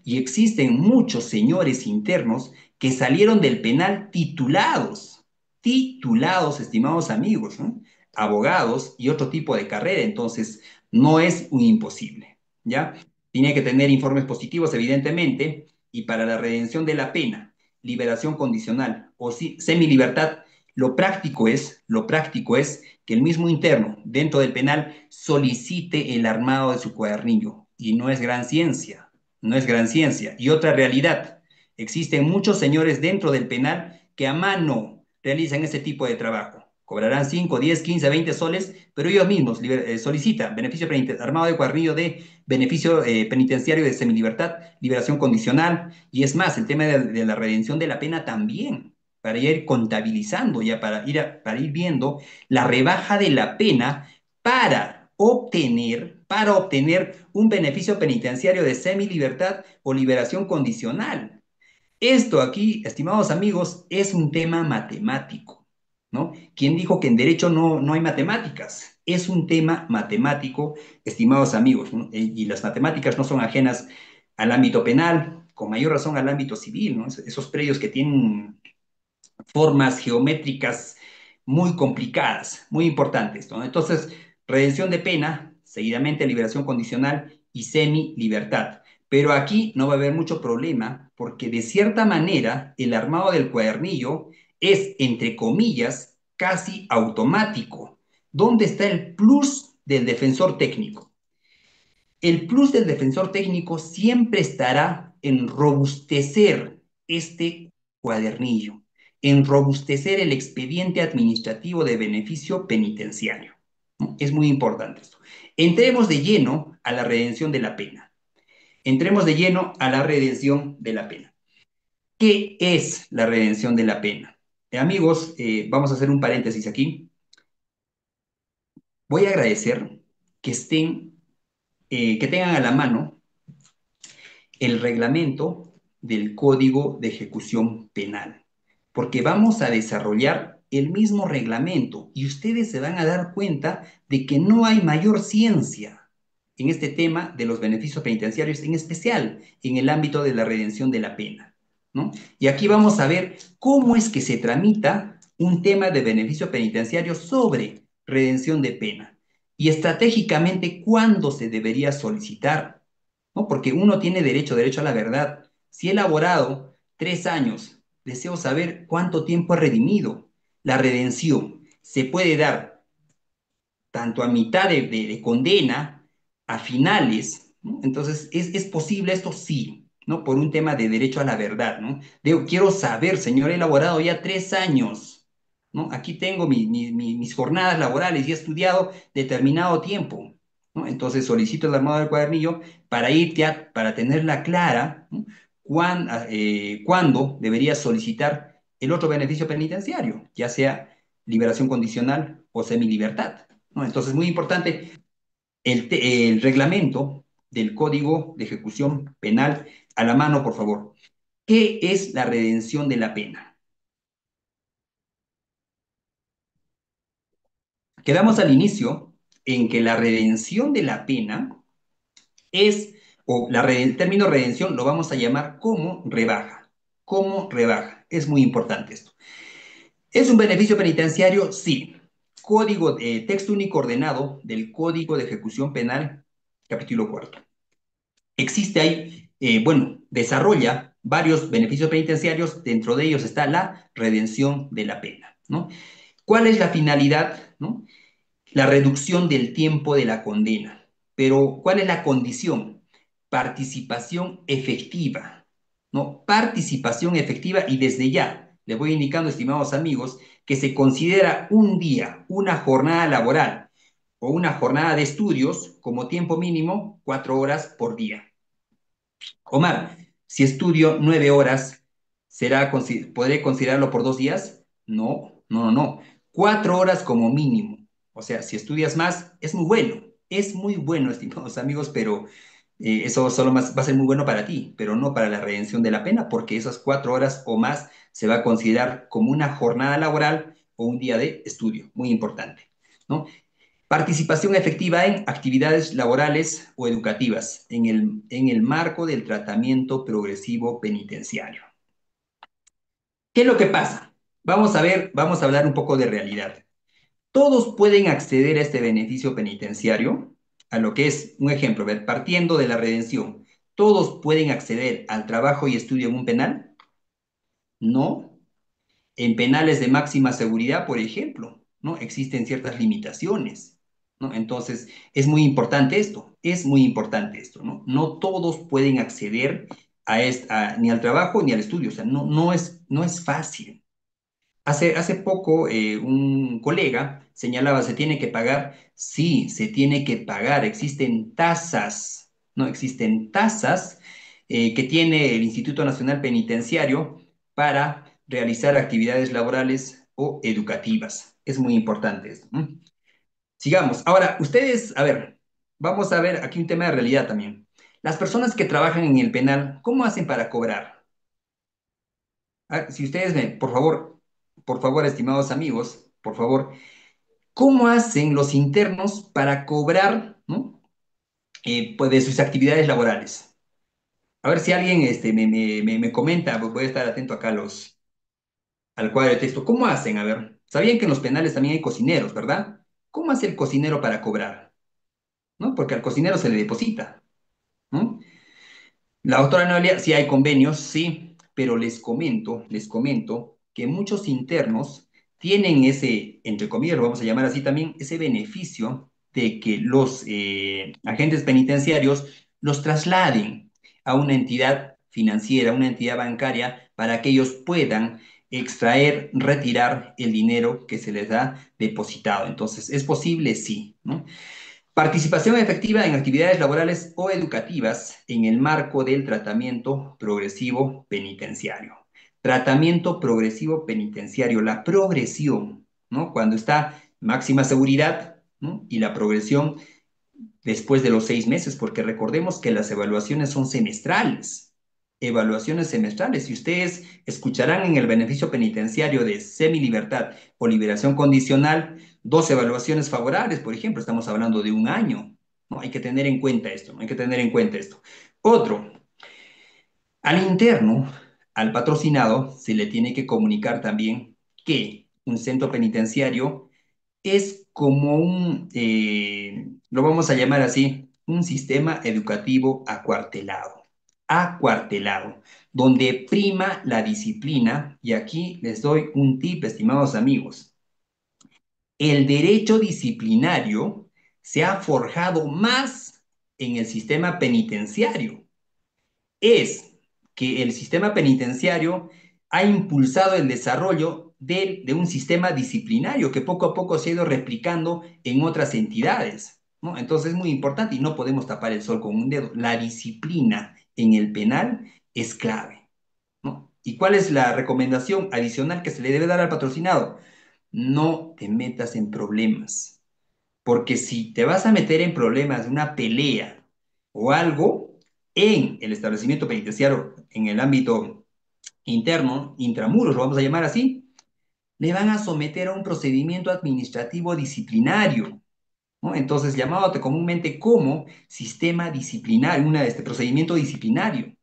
y existen muchos señores internos que salieron del penal titulados, estimados amigos, ¿no? Abogados y otro tipo de carrera, entonces no es un imposible, ¿ya? Tiene que tener informes positivos, evidentemente, y para la redención de la pena, liberación condicional o semilibertad, lo práctico es que el mismo interno dentro del penal solicite el armado de su cuadernillo. Y no es gran ciencia, no es gran ciencia. Y otra realidad, Existen muchos señores dentro del penal que a mano realizan ese tipo de trabajo. Cobrarán 5, 10, 15, 20 soles, pero ellos mismos solicitan beneficio armado de cuadernillo de beneficio penitenciario de semilibertad, liberación condicional, y es más, el tema de la redención de la pena también, para ir contabilizando, ya para ir viendo la rebaja de la pena para obtener un beneficio penitenciario de semilibertad o liberación condicional. Esto aquí, estimados amigos, es un tema matemático, ¿no? ¿Quién dijo que en derecho no hay matemáticas? Es un tema matemático, estimados amigos, ¿no? Y las matemáticas no son ajenas al ámbito penal, con mayor razón al ámbito civil, ¿no? Esos predios que tienen formas geométricas muy complicadas, muy importantes, ¿no? Entonces, redención de pena, seguidamente liberación condicional y semi-libertad. Pero aquí no va a haber mucho problema porque de cierta manera el armado del cuadernillo es, entre comillas, casi automático. ¿Dónde está el plus del defensor técnico? El plus del defensor técnico siempre estará en robustecer este cuadernillo, en robustecer el expediente administrativo de beneficio penitenciario, ¿no? Es muy importante esto. Entremos de lleno a la redención de la pena. Entremos de lleno a la redención de la pena. ¿Qué es la redención de la pena? Amigos, vamos a hacer un paréntesis aquí. Voy a agradecer que tengan a la mano el reglamento del Código de Ejecución Penal, porque vamos a desarrollar el mismo reglamento y ustedes se van a dar cuenta de que no hay mayor ciencia en este tema de los beneficios penitenciarios, en especial en el ámbito de la redención de la pena, ¿no? Y aquí vamos a ver cómo es que se tramita un tema de beneficio penitenciario sobre redención de pena y estratégicamente cuándo se debería solicitar, ¿no? Porque uno tiene derecho a la verdad. Si he elaborado 3 años, deseo saber cuánto tiempo he redimido. La redención se puede dar tanto a mitad de condena, a finales, ¿no? Entonces, ¿es posible esto? Sí, ¿no? Por un tema de derecho a la verdad, ¿no? Digo, quiero saber, señor, he elaborado ya 3 años, ¿no? Aquí tengo mis jornadas laborales y he estudiado determinado tiempo, ¿no? Entonces solicito el armado del cuadernillo para ir ya, para tenerla clara, ¿no? Cuándo debería solicitar el otro beneficio penitenciario, ya sea liberación condicional o semilibertad, ¿no? Entonces, muy importante el reglamento del Código de Ejecución Penal a la mano, por favor. ¿Qué es la redención de la pena? Quedamos al inicio en que la redención de la pena es, el término redención lo vamos a llamar como rebaja. Como rebaja. Es muy importante esto. ¿Es un beneficio penitenciario? Sí. Texto único ordenado del Código de Ejecución Penal, capítulo cuarto. Existe ahí, bueno, desarrolla varios beneficios penitenciarios, dentro de ellos está la redención de la pena, ¿no? ¿Cuál es la finalidad, no? La reducción del tiempo de la condena. Pero, ¿cuál es la condición? Participación efectiva, ¿no? Participación efectiva y desde ya, les voy indicando, estimados amigos, que se considera un día, una jornada laboral o una jornada de estudios como tiempo mínimo 4 horas por día. Omar, si estudio 9 horas, ¿podré considerarlo por 2 días? No, no, no, no. 4 horas como mínimo. O sea, si estudias más, es muy bueno, estimados amigos, pero eso solo más, va a ser muy bueno para ti, pero no para la redención de la pena, porque esas 4 horas o más se va a considerar como una jornada laboral o un día de estudio, muy importante, ¿no? Participación efectiva en actividades laborales o educativas en el marco del tratamiento progresivo penitenciario. ¿Qué es lo que pasa? Vamos a ver, vamos a hablar un poco de realidad. Todos pueden acceder a este beneficio penitenciario, a lo que es un ejemplo, partiendo de la redención. ¿Todos pueden acceder al trabajo y estudio en un penal? No. En penales de máxima seguridad, por ejemplo, ¿no? Existen ciertas limitaciones, ¿no? Entonces, es muy importante esto, ¿no? No todos pueden acceder ni al trabajo ni al estudio. O sea, no es fácil. Hace poco un colega señalaba, ¿se tiene que pagar? Sí, se tiene que pagar. Existen tasas, ¿no? Existen tasas que tiene el Instituto Nacional Penitenciario para realizar actividades laborales o educativas. Es muy importante esto, ¿no? Sigamos. Ahora, ustedes, a ver, vamos a ver aquí un tema de realidad también. Las personas que trabajan en el penal, ¿cómo hacen para cobrar? Si ustedes me, por favor, estimados amigos, por favor, ¿cómo hacen los internos para cobrar, ¿no? Pues de sus actividades laborales? A ver si alguien me comenta, pues voy a estar atento acá al cuadro de texto. ¿Cómo hacen? A ver, sabían que en los penales también hay cocineros, ¿verdad? ¿Cómo hace el cocinero para cobrar? ¿No? Porque al cocinero se le deposita, ¿no? La doctora Noelia, sí hay convenios, sí, pero les comento que muchos internos tienen ese, entre comillas, lo vamos a llamar así también, ese beneficio de que los agentes penitenciarios los trasladen a una entidad financiera, una entidad bancaria, para que ellos puedan extraer, retirar el dinero que se les da depositado. Entonces, ¿es posible? Sí, ¿no? Participación efectiva en actividades laborales o educativas en el marco del tratamiento progresivo penitenciario. Tratamiento progresivo penitenciario, la progresión, ¿no? Cuando está máxima seguridad, ¿no? Y la progresión después de los 6 meses, porque recordemos que las evaluaciones son semestrales, evaluaciones semestrales. Si ustedes escucharán en el beneficio penitenciario de semilibertad o liberación condicional, 2 evaluaciones favorables, por ejemplo, estamos hablando de un año. ¿No? Hay que tener en cuenta esto, ¿no? Hay que tener en cuenta esto. Otro, al interno, al patrocinado, se le tiene que comunicar también que un centro penitenciario es como lo vamos a llamar así, un sistema educativo acuartelado, acuartelado, donde prima la disciplina, y aquí les doy un tip, estimados amigos. El derecho disciplinario se ha forjado más en el sistema penitenciario. Es que el sistema penitenciario ha impulsado el desarrollo de un sistema disciplinario que poco a poco se ha ido replicando en otras entidades, ¿no? Entonces es muy importante y no podemos tapar el sol con un dedo. La disciplina en el penal es clave, ¿no? ¿Y cuál es la recomendación adicional que se le debe dar al patrocinado? No te metas en problemas. Porque si te vas a meter en problemas de una pelea o algo en el establecimiento penitenciario, en el ámbito interno, intramuros, lo vamos a llamar así, le van a someter a un procedimiento administrativo disciplinario, ¿no? Entonces, llamado comúnmente como sistema disciplinario, este procedimiento disciplinario.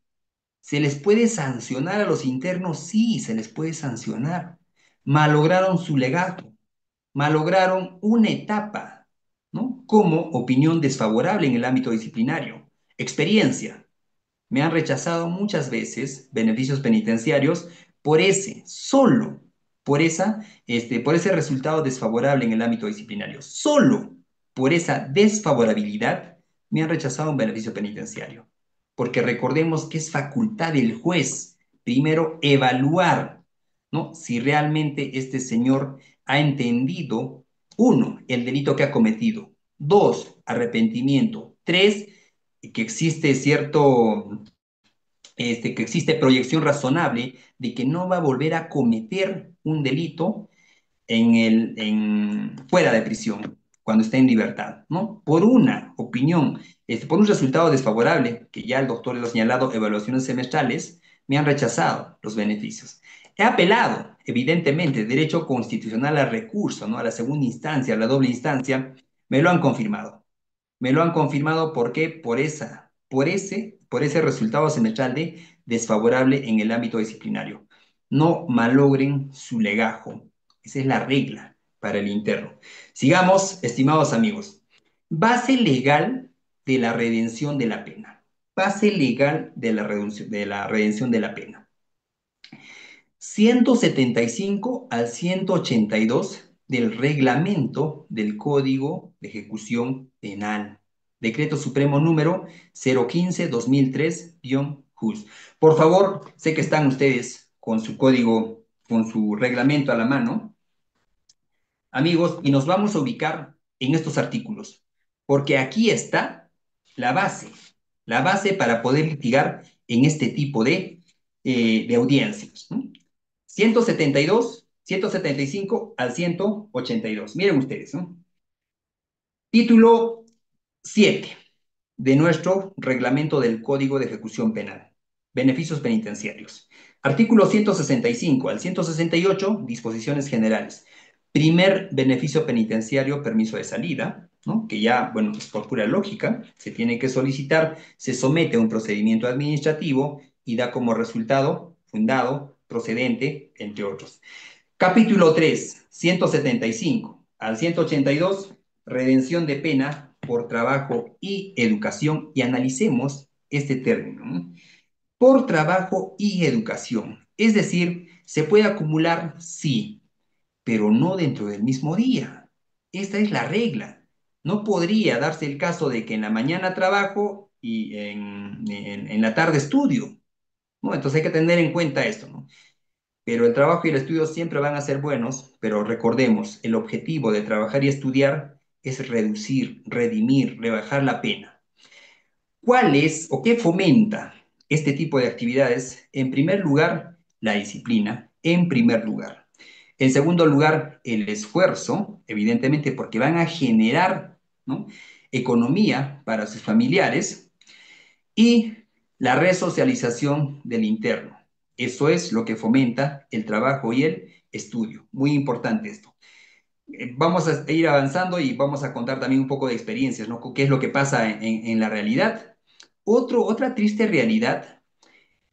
¿Se les puede sancionar a los internos? Sí, se les puede sancionar. Malograron su legato, malograron una etapa, ¿no? Como opinión desfavorable en el ámbito disciplinario. Experiencia. Me han rechazado muchas veces beneficios penitenciarios por solo por ese resultado desfavorable en el ámbito disciplinario. Solo por esa desfavorabilidad me han rechazado un beneficio penitenciario. Porque recordemos que es facultad del juez primero evaluar, ¿no? Si realmente este señor ha entendido, uno, el delito que ha cometido, dos, arrepentimiento, tres, que existe que existe proyección razonable de que no va a volver a cometer un delito fuera de prisión, cuando esté en libertad, ¿no? Por una opinión, por un resultado desfavorable, que ya el doctor lo ha señalado, evaluaciones semestrales, me han rechazado los beneficios. He apelado, evidentemente, derecho constitucional al recurso, ¿no? A la segunda instancia, a la doble instancia, me lo han confirmado. Me lo han confirmado, ¿por qué? Por ese resultado semestral de desfavorable en el ámbito disciplinario. No malogren su legajo. Esa es la regla para el interno. Sigamos, estimados amigos. Base legal de la redención de la pena. Base legal de la redención de la pena. 175 al 182 del reglamento del Código de Ejecución Penal. Decreto Supremo número 015-2003-J. jus. Por favor, sé que están ustedes con su código, con su reglamento a la mano, amigos, y nos vamos a ubicar en estos artículos, porque aquí está la base para poder litigar en este tipo de audiencias, ¿no? 172, 175 al 182. Miren ustedes, ¿no? Título 7 de nuestro reglamento del Código de Ejecución Penal. Beneficios penitenciarios. Artículo 165 al 168, disposiciones generales. Primer beneficio penitenciario, permiso de salida, ¿no? Que ya, bueno, es por pura lógica, se tiene que solicitar, se somete a un procedimiento administrativo y da como resultado fundado, procedente, entre otros. Capítulo 3, 175 al 182, redención de pena por trabajo y educación, y analicemos este término, ¿no? Por trabajo y educación. Es decir, se puede acumular, sí, pero no dentro del mismo día. Esta es la regla. No podría darse el caso de que en la mañana trabajo y en la tarde estudio, ¿no? Entonces hay que tener en cuenta esto, ¿no? Pero el trabajo y el estudio siempre van a ser buenos, pero recordemos, el objetivo de trabajar y estudiar es reducir, redimir, rebajar la pena. ¿Cuál es o qué fomenta este tipo de actividades? En primer lugar, la disciplina, en primer lugar. En segundo lugar, el esfuerzo, evidentemente porque van a generar, ¿no?, economía para sus familiares, y la resocialización del interno. Eso es lo que fomenta el trabajo y el estudio. Muy importante esto. Vamos a ir avanzando y vamos a contar también un poco de experiencias, ¿no? ¿Qué es lo que pasa en la realidad? Otra triste realidad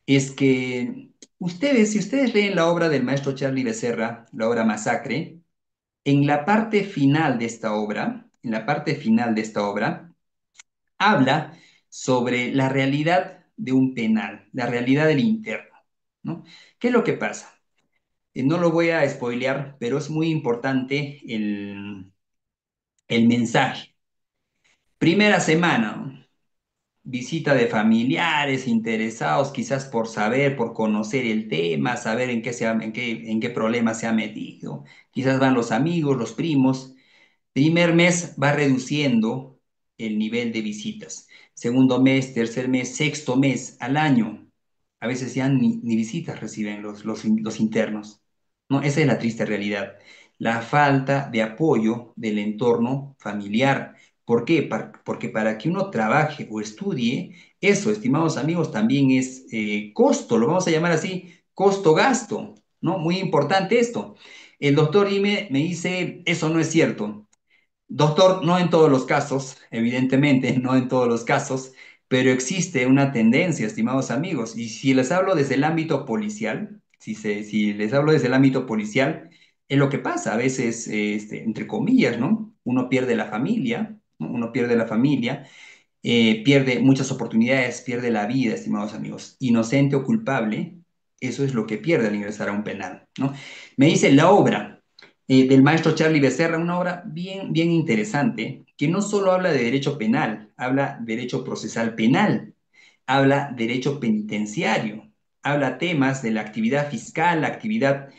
es que ustedes, si ustedes leen la obra del maestro Charlie Becerra, la obra Masacre, en la parte final de esta obra, en la parte final de esta obra, habla sobre la realidad de un penal, la realidad del interno, ¿no? ¿Qué es lo que pasa? No lo voy a spoilear, pero es muy importante el mensaje. Primera semana, ¿no? Visita de familiares interesados, quizás por saber, por conocer el tema, saber en qué problema se ha metido. Quizás van los amigos, los primos. Primer mes va reduciendo el nivel de visitas. Segundo mes, tercer mes, sexto mes, al año. A veces ya ni visitas reciben los internos, ¿no? Esa es la triste realidad. La falta de apoyo del entorno familiar. ¿Por qué? Porque para que uno trabaje o estudie, eso, estimados amigos, también es costo, lo vamos a llamar así, costo-gasto, ¿no? Muy importante esto. El doctor Ime me dice, eso no es cierto. Doctor, no en todos los casos, evidentemente, no en todos los casos, pero existe una tendencia, estimados amigos, y si les hablo desde el ámbito policial, si les hablo desde el ámbito policial, es lo que pasa, a veces, entre comillas, ¿no? Uno pierde la familia, ¿no? Uno pierde la familia, pierde muchas oportunidades, pierde la vida, estimados amigos. Inocente o culpable, eso es lo que pierde al ingresar a un penal, ¿no? Me dice la obra del maestro Charlie Becerra, una obra bien, bien interesante, que no solo habla de derecho penal, habla derecho procesal penal, habla derecho penitenciario, habla temas de la actividad fiscal, la actividad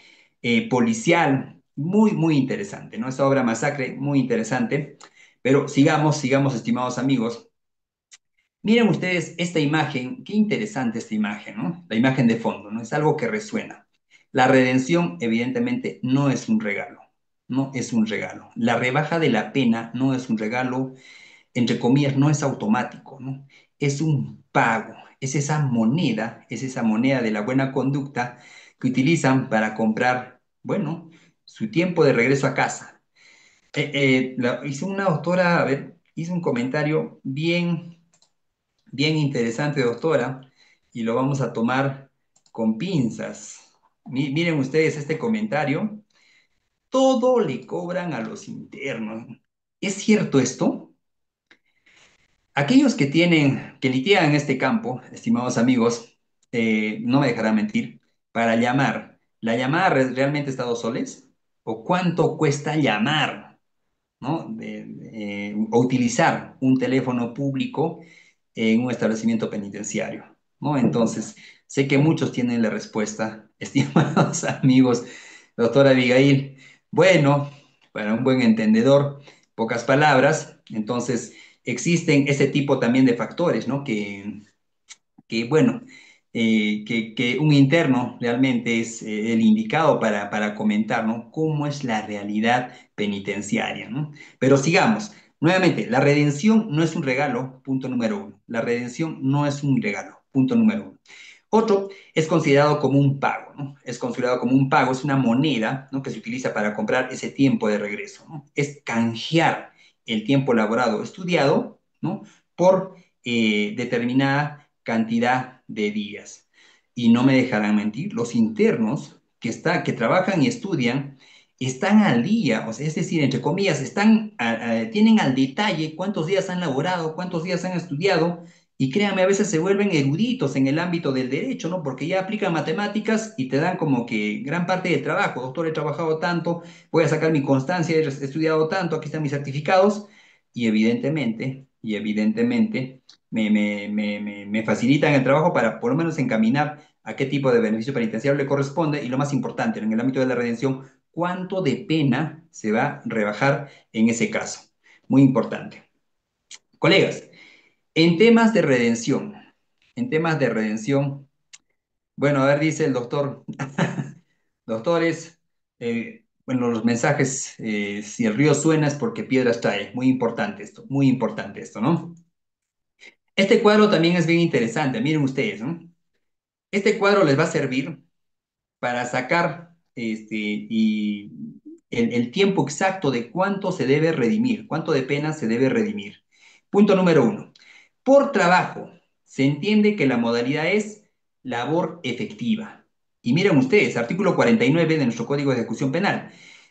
policial, muy, muy interesante, ¿no? Esta obra Masacre, muy interesante. Pero sigamos, estimados amigos. Miren ustedes esta imagen, qué interesante esta imagen, ¿no? La imagen de fondo, ¿no? Es algo que resuena. La redención, evidentemente, no es un regalo, no es un regalo. La rebaja de la pena no es un regalo, entre comillas, no es automático, ¿no? Es un pago, es esa moneda de la buena conducta que utilizan para comprar, bueno, su tiempo de regreso a casa. Hizo una autora, a ver, hizo un comentario bien interesante, doctora, y lo vamos a tomar con pinzas. Miren ustedes este comentario. Todo le cobran a los internos. ¿Es cierto esto? Aquellos que litigan en este campo, estimados amigos, no me dejarán mentir, para llamar, ¿la llamada realmente está a 2 soles? ¿O cuánto cuesta llamar? ¿No? O utilizar un teléfono público en un establecimiento penitenciario. ¿no? Entonces, sé que muchos tienen la respuesta, estimados amigos, doctora Abigail. Bueno, para un buen entendedor, pocas palabras, entonces existen ese tipo también de factores, ¿no? Bueno, que un interno realmente es el indicado para comentar, ¿no? Cómo es la realidad penitenciaria, ¿no? Pero sigamos. Nuevamente, la redención no es un regalo, punto número uno. La redención no es un regalo, punto número uno. Otro es considerado como un pago, ¿no? Es considerado como un pago, es una moneda, ¿no? Que se utiliza para comprar ese tiempo de regreso, ¿no? Es canjear el tiempo laborado, estudiado, ¿no? Por determinada cantidad de días. Y no me dejarán mentir, los internos que trabajan y estudian están al día, o sea, es decir, entre comillas, tienen al detalle cuántos días han laborado, cuántos días han estudiado, y créanme, a veces se vuelven eruditos en el ámbito del derecho, ¿no? Porque ya aplican matemáticas y te dan como que gran parte del trabajo. Doctor, he trabajado tanto, voy a sacar mi constancia, he estudiado tanto, aquí están mis certificados, y evidentemente, me facilitan el trabajo para por lo menos encaminar a qué tipo de beneficio penitenciario le corresponde y lo más importante, en el ámbito de la redención, cuánto de pena se va a rebajar en ese caso. Muy importante. Colegas, en temas de redención, bueno, a ver, dice el doctor, doctores, bueno, los mensajes, si el río suena es porque piedras trae. Muy importante esto, ¿no? Este cuadro también es bien interesante, miren ustedes, ¿no? Este cuadro les va a servir para sacar el tiempo exacto de cuánto se debe redimir, cuánto de pena se debe redimir. Punto número uno. Por trabajo, se entiende que la modalidad es labor efectiva. Y miren ustedes, artículo 49 de nuestro Código de Ejecución Penal.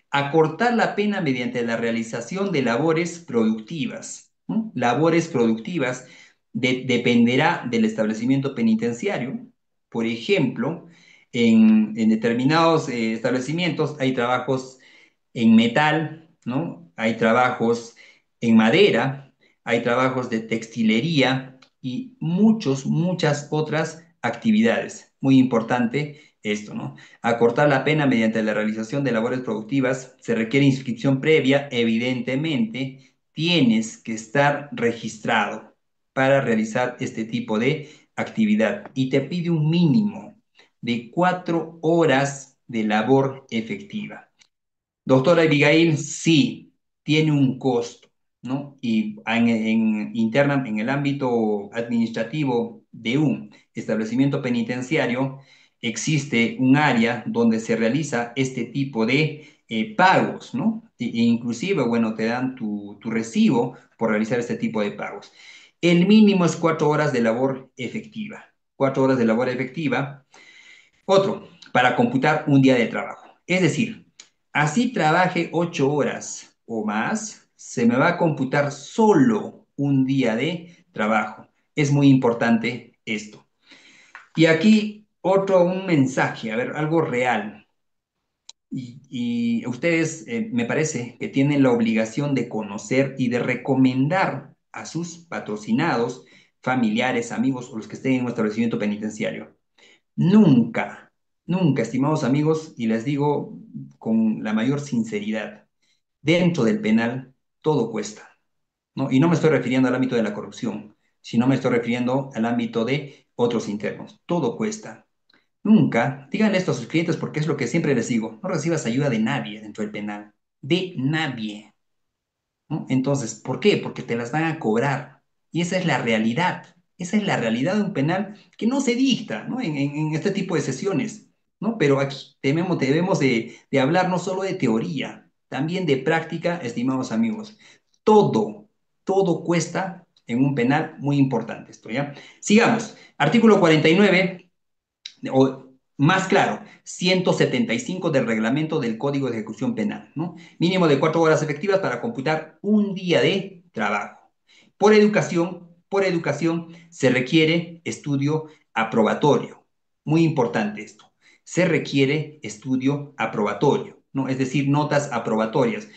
Acortar la pena mediante la realización de labores productivas. ¿No? Labores productivas dependerá del establecimiento penitenciario. Por ejemplo, en determinados establecimientos hay trabajos en metal, ¿no? Hay trabajos en madera, hay trabajos de textilería y muchas otras actividades. Muy importante esto, ¿no? Acortar la pena mediante la realización de labores productivas se requiere inscripción previa, evidentemente, tienes que estar registrado para realizar este tipo de actividad y te pide un mínimo de 4 horas de labor efectiva. Doctora Abigail, sí, tiene un costo, ¿no? Y en el ámbito administrativo de un establecimiento penitenciario, existe un área donde se realiza este tipo de pagos, ¿no? Inclusive, bueno, te dan tu recibo por realizar este tipo de pagos. El mínimo es 4 horas de labor efectiva. 4 horas de labor efectiva. Otro, para computar un día de trabajo. Es decir, así trabaje 8 horas o más, se me va a computar solo un día de trabajo. Es muy importante esto. Y aquí un mensaje, a ver, algo real. Y ustedes, me parece que tienen la obligación de conocer y de recomendar a sus patrocinados, familiares, amigos o los que estén en un establecimiento penitenciario. Nunca, nunca, estimados amigos, y les digo con la mayor sinceridad, dentro del penal todo cuesta, ¿no? Y no me estoy refiriendo al ámbito de la corrupción, sino me estoy refiriendo al ámbito de otros internos. Todo cuesta. Nunca, díganle esto a sus clientes porque es lo que siempre les digo, no recibas ayuda de nadie dentro del penal, de nadie. ¿No? Entonces, ¿por qué? Porque te las van a cobrar. Y esa es la realidad. Esa es la realidad de un penal que no se dicta, ¿no? En este tipo de sesiones, ¿no? Pero aquí debemos de hablar no solo de teoría, también de práctica, estimados amigos. Todo, todo cuesta en un penal muy importante esto, ¿ya? Sigamos. Artículo 49 o más claro, 175 del reglamento del Código de Ejecución Penal, ¿no? Mínimo de 4 horas efectivas para computar un día de trabajo. Por educación se requiere estudio aprobatorio. Muy importante esto. Se requiere estudio aprobatorio, ¿no? Es decir, notas aprobatorias.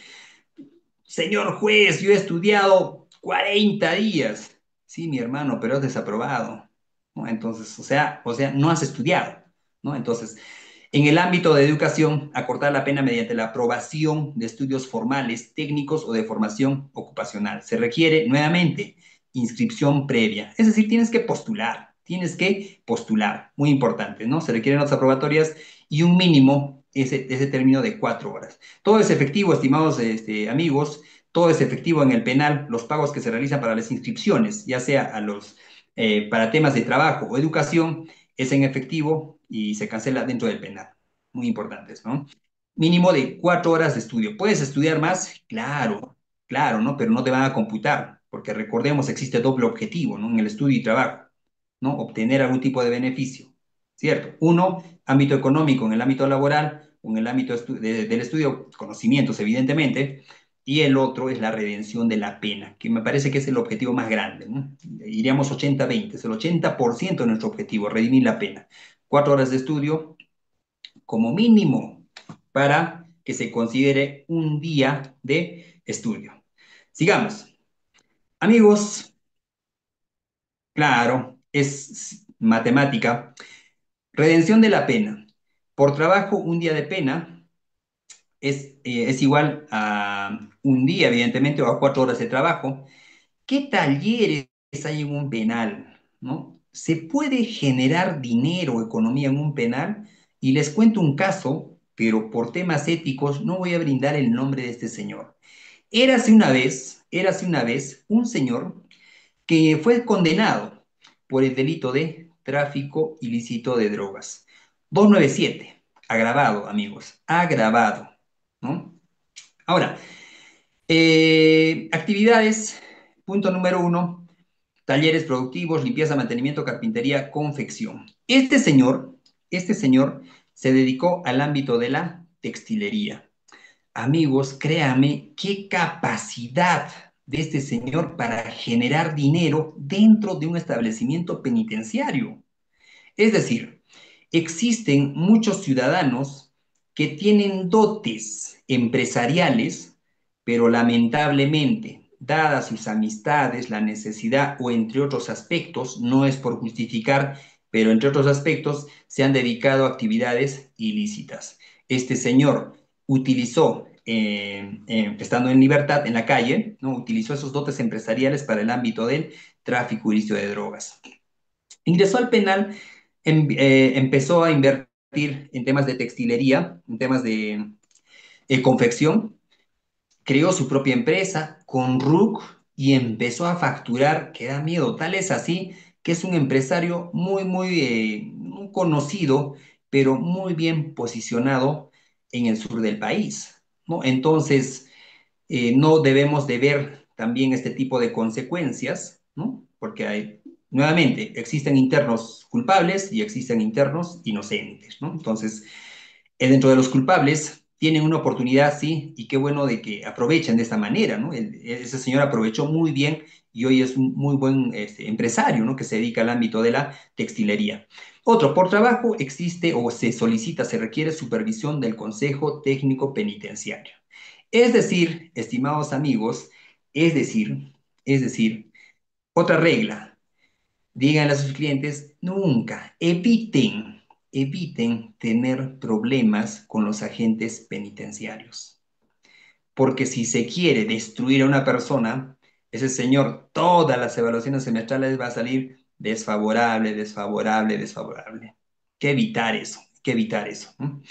Señor juez, yo he estudiado 40 días. Sí, mi hermano, pero es desaprobado. ¿no? Entonces, o sea, no has estudiado, ¿no? Entonces, en el ámbito de educación, acortar la pena mediante la aprobación de estudios formales, técnicos o de formación ocupacional. Se requiere, nuevamente, inscripción previa. Es decir, tienes que postular, muy importante, ¿no? Se requieren notas aprobatorias y un mínimo, ese término de 4 horas. Todo es efectivo, estimados amigos, todo es efectivo en el penal, los pagos que se realizan para las inscripciones, ya sea para temas de trabajo o educación, es en efectivo y se cancela dentro del penal. Muy importantes, ¿no? Mínimo de 4 horas de estudio. ¿Puedes estudiar más? Claro, claro, ¿no? Pero no te van a computar, porque recordemos, existe doble objetivo, ¿no? En el estudio y trabajo, ¿no? Obtener algún tipo de beneficio, ¿cierto? Uno, ámbito económico, en el ámbito laboral, o en el ámbito del estudio, conocimientos, evidentemente, y el otro es la redención de la pena, que me parece que es el objetivo más grande, ¿no? Iríamos 80-20, es el 80% de nuestro objetivo, redimir la pena. 4 horas de estudio como mínimo para que se considere un día de estudio. Sigamos. Amigos, claro, es matemática. Redención de la pena. Por trabajo, un día de pena es igual a un día, evidentemente, o a 4 horas de trabajo. ¿Qué talleres hay en un penal? ¿No? ¿Se puede generar dinero o economía en un penal? Y les cuento un caso, pero por temas éticos no voy a brindar el nombre de este señor. Érase una vez un señor que fue condenado por el delito de tráfico ilícito de drogas. 297, agravado, amigos, agravado, ¿no? Ahora, actividades, punto número uno, talleres productivos, limpieza, mantenimiento, carpintería, confección. Este señor se dedicó al ámbito de la textilería. Amigos, créame, qué capacidad de este señor para generar dinero dentro de un establecimiento penitenciario. Es decir, existen muchos ciudadanos que tienen dotes empresariales, pero lamentablemente, dadas sus amistades, la necesidad o entre otros aspectos, no es por justificar, pero entre otros aspectos, se han dedicado a actividades ilícitas. Este señor utilizó, estando en libertad en la calle, ¿no? Utilizó esos dotes empresariales para el ámbito del tráfico ilícito de drogas. Ingresó al penal, empezó a invertir en temas de textilería, en temas de confección, creó su propia empresa con RUC y empezó a facturar, que da miedo, tal es así que es un empresario muy, muy conocido, pero muy bien posicionado en el sur del país, ¿no? Entonces, no debemos de ver también este tipo de consecuencias, ¿no? Porque nuevamente, existen internos culpables y existen internos inocentes, ¿no? Entonces, dentro de los culpables tienen una oportunidad, sí, y qué bueno de que aprovechen de esta manera, ¿no? Ese señor aprovechó muy bien y hoy es un muy buen empresario, ¿no? Que se dedica al ámbito de la textilería. Otro, por trabajo existe o se solicita, se requiere supervisión del Consejo Técnico Penitenciario. Es decir, estimados amigos, es decir, otra regla, díganle a sus clientes, nunca, eviten tener problemas con los agentes penitenciarios. Porque si se quiere destruir a una persona, ese señor, todas las evaluaciones semestrales va a salir desfavorable, desfavorable, desfavorable. Hay que evitar eso, hay que evitar eso. ¿No?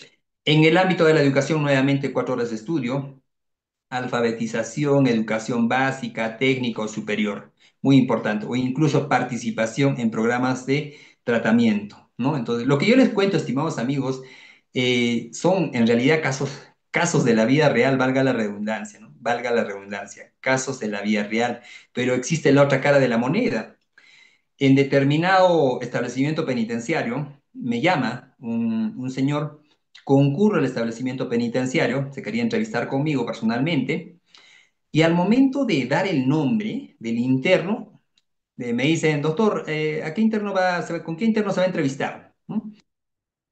En el ámbito de la educación, nuevamente 4 horas de estudio, alfabetización, educación básica, técnica o superior, muy importante, o incluso participación en programas de tratamiento, ¿no? Entonces, lo que yo les cuento, estimados amigos, son en realidad casos de la vida real, valga la redundancia, ¿no? Valga la redundancia, casos de la vida real, pero existe la otra cara de la moneda. En determinado establecimiento penitenciario, me llama un señor, concurre al establecimiento penitenciario, se quería entrevistar conmigo personalmente, y al momento de dar el nombre del interno, me dicen, doctor, ¿a qué interno con qué interno se va a entrevistar? ¿No?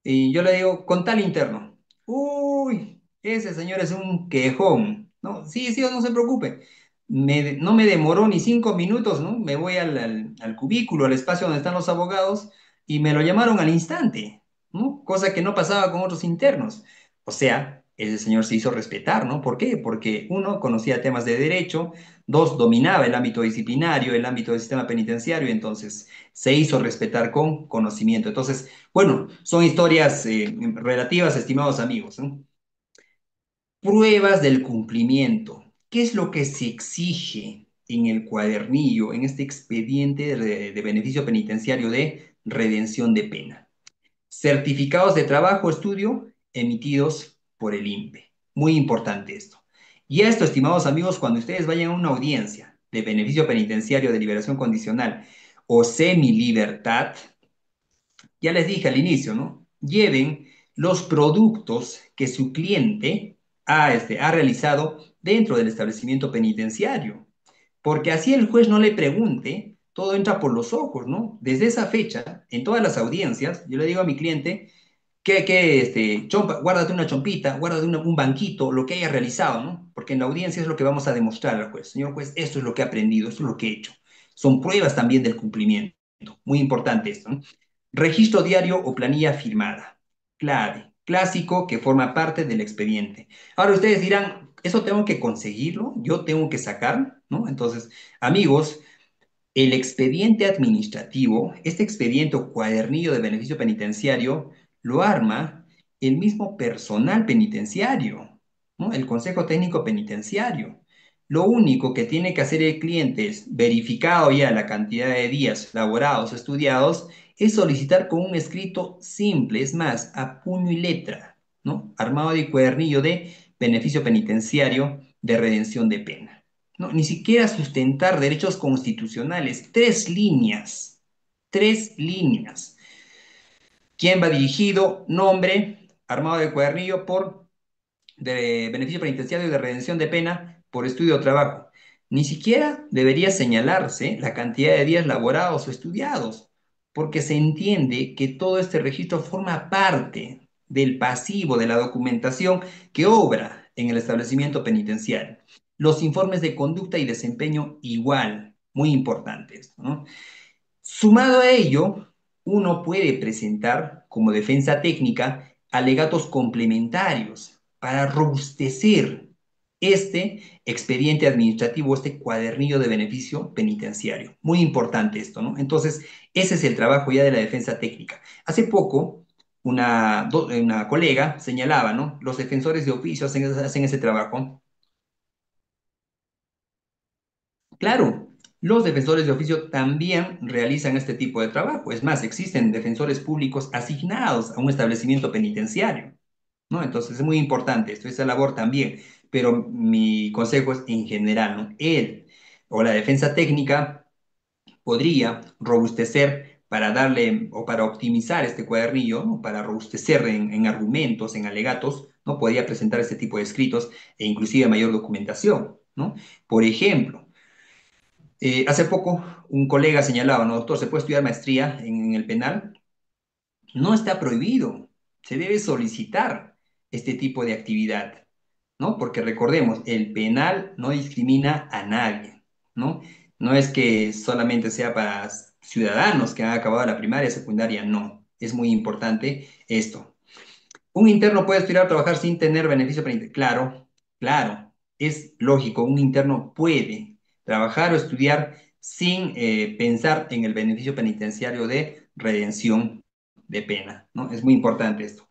Y yo le digo, con tal interno. Uy, ese señor es un quejón. No, sí, sí, no se preocupe. no me demoró ni 5 minutos, ¿no? Me voy al cubículo, al espacio donde están los abogados, y me lo llamaron al instante, ¿no? Cosa que no pasaba con otros internos. O sea, ese señor se hizo respetar, ¿no? ¿Por qué? Porque uno conocía temas de derecho, dos, dominaba el ámbito disciplinario, el ámbito del sistema penitenciario, entonces se hizo respetar con conocimiento. Entonces, bueno, son historias relativas, estimados amigos, ¿no? Pruebas del cumplimiento. ¿Qué es lo que se exige en el cuadernillo, en este expediente de beneficio penitenciario de redención de pena? Certificados de trabajo, estudio, emitidos por el INPE. Muy importante esto. Y esto, estimados amigos, cuando ustedes vayan a una audiencia de beneficio penitenciario de liberación condicional o semilibertad, ya les dije al inicio, ¿no? Lleven los productos que su cliente ha realizado dentro del establecimiento penitenciario, porque así el juez no le pregunte, todo entra por los ojos, ¿no? Desde esa fecha, en todas las audiencias, yo le digo a mi cliente chompa, guárdate una chompita, guárdate un banquito, lo que haya realizado, ¿no? Porque en la audiencia es lo que vamos a demostrar al juez. Señor juez, esto es lo que he aprendido, esto es lo que he hecho. Son pruebas también del cumplimiento. Muy importante esto, ¿no? Registro diario o planilla firmada. Clave, clásico que forma parte del expediente. Ahora ustedes dirán, ¿eso tengo que conseguirlo? ¿Yo tengo que sacar? ¿No? Entonces, amigos, el expediente administrativo, este expediente o cuadernillo de beneficio penitenciario, lo arma el mismo personal penitenciario, ¿no? El Consejo Técnico Penitenciario. Lo único que tiene que hacer el cliente es, verificado ya la cantidad de días laborados o estudiados, es solicitar con un escrito simple, es más, a puño y letra, ¿no? Armado de cuadernillo de beneficio penitenciario de redención de pena. No, ni siquiera sustentar derechos constitucionales. 3 líneas. 3 líneas. ¿Quién va dirigido? Nombre, armado de cuadernillo por de beneficio penitenciario de redención de pena por estudio o trabajo. Ni siquiera debería señalarse la cantidad de días laborados o estudiados, porque se entiende que todo este registro forma parte del pasivo de la documentación que obra en el establecimiento penitenciario. Los informes de conducta y desempeño igual, muy importantes, ¿no? Sumado a ello, uno puede presentar como defensa técnica alegatos complementarios para robustecer este expediente administrativo, este cuadernillo de beneficio penitenciario. Muy importante esto, ¿no? Entonces, ese es el trabajo ya de la defensa técnica. Hace poco, una colega señalaba, ¿no? Los defensores de oficio hacen ese trabajo. Claro, los defensores de oficio también realizan este tipo de trabajo. Es más, existen defensores públicos asignados a un establecimiento penitenciario, ¿no? Entonces es muy importante esto, esa labor también. Pero mi consejo es en general, ¿no? Él o la defensa técnica podría robustecer para darle o para optimizar este cuadernillo, ¿no? Para robustecer en argumentos, en alegatos, ¿no? Podría presentar este tipo de escritos e inclusive mayor documentación, ¿no? Por ejemplo, hace poco un colega señalaba, ¿no, doctor? ¿Se puede estudiar maestría en el penal? No está prohibido. Se debe solicitar este tipo de actividad, ¿no? Porque recordemos, el penal no discrimina a nadie, ¿no? No es que solamente sea para ciudadanos que han acabado la primaria, secundaria, no. Es muy importante esto. ¿Un interno puede aspirar a trabajar sin tener beneficio penitenciario? Claro, claro, es lógico, un interno puede trabajar o estudiar sin pensar en el beneficio penitenciario de redención de pena, ¿no? Es muy importante esto.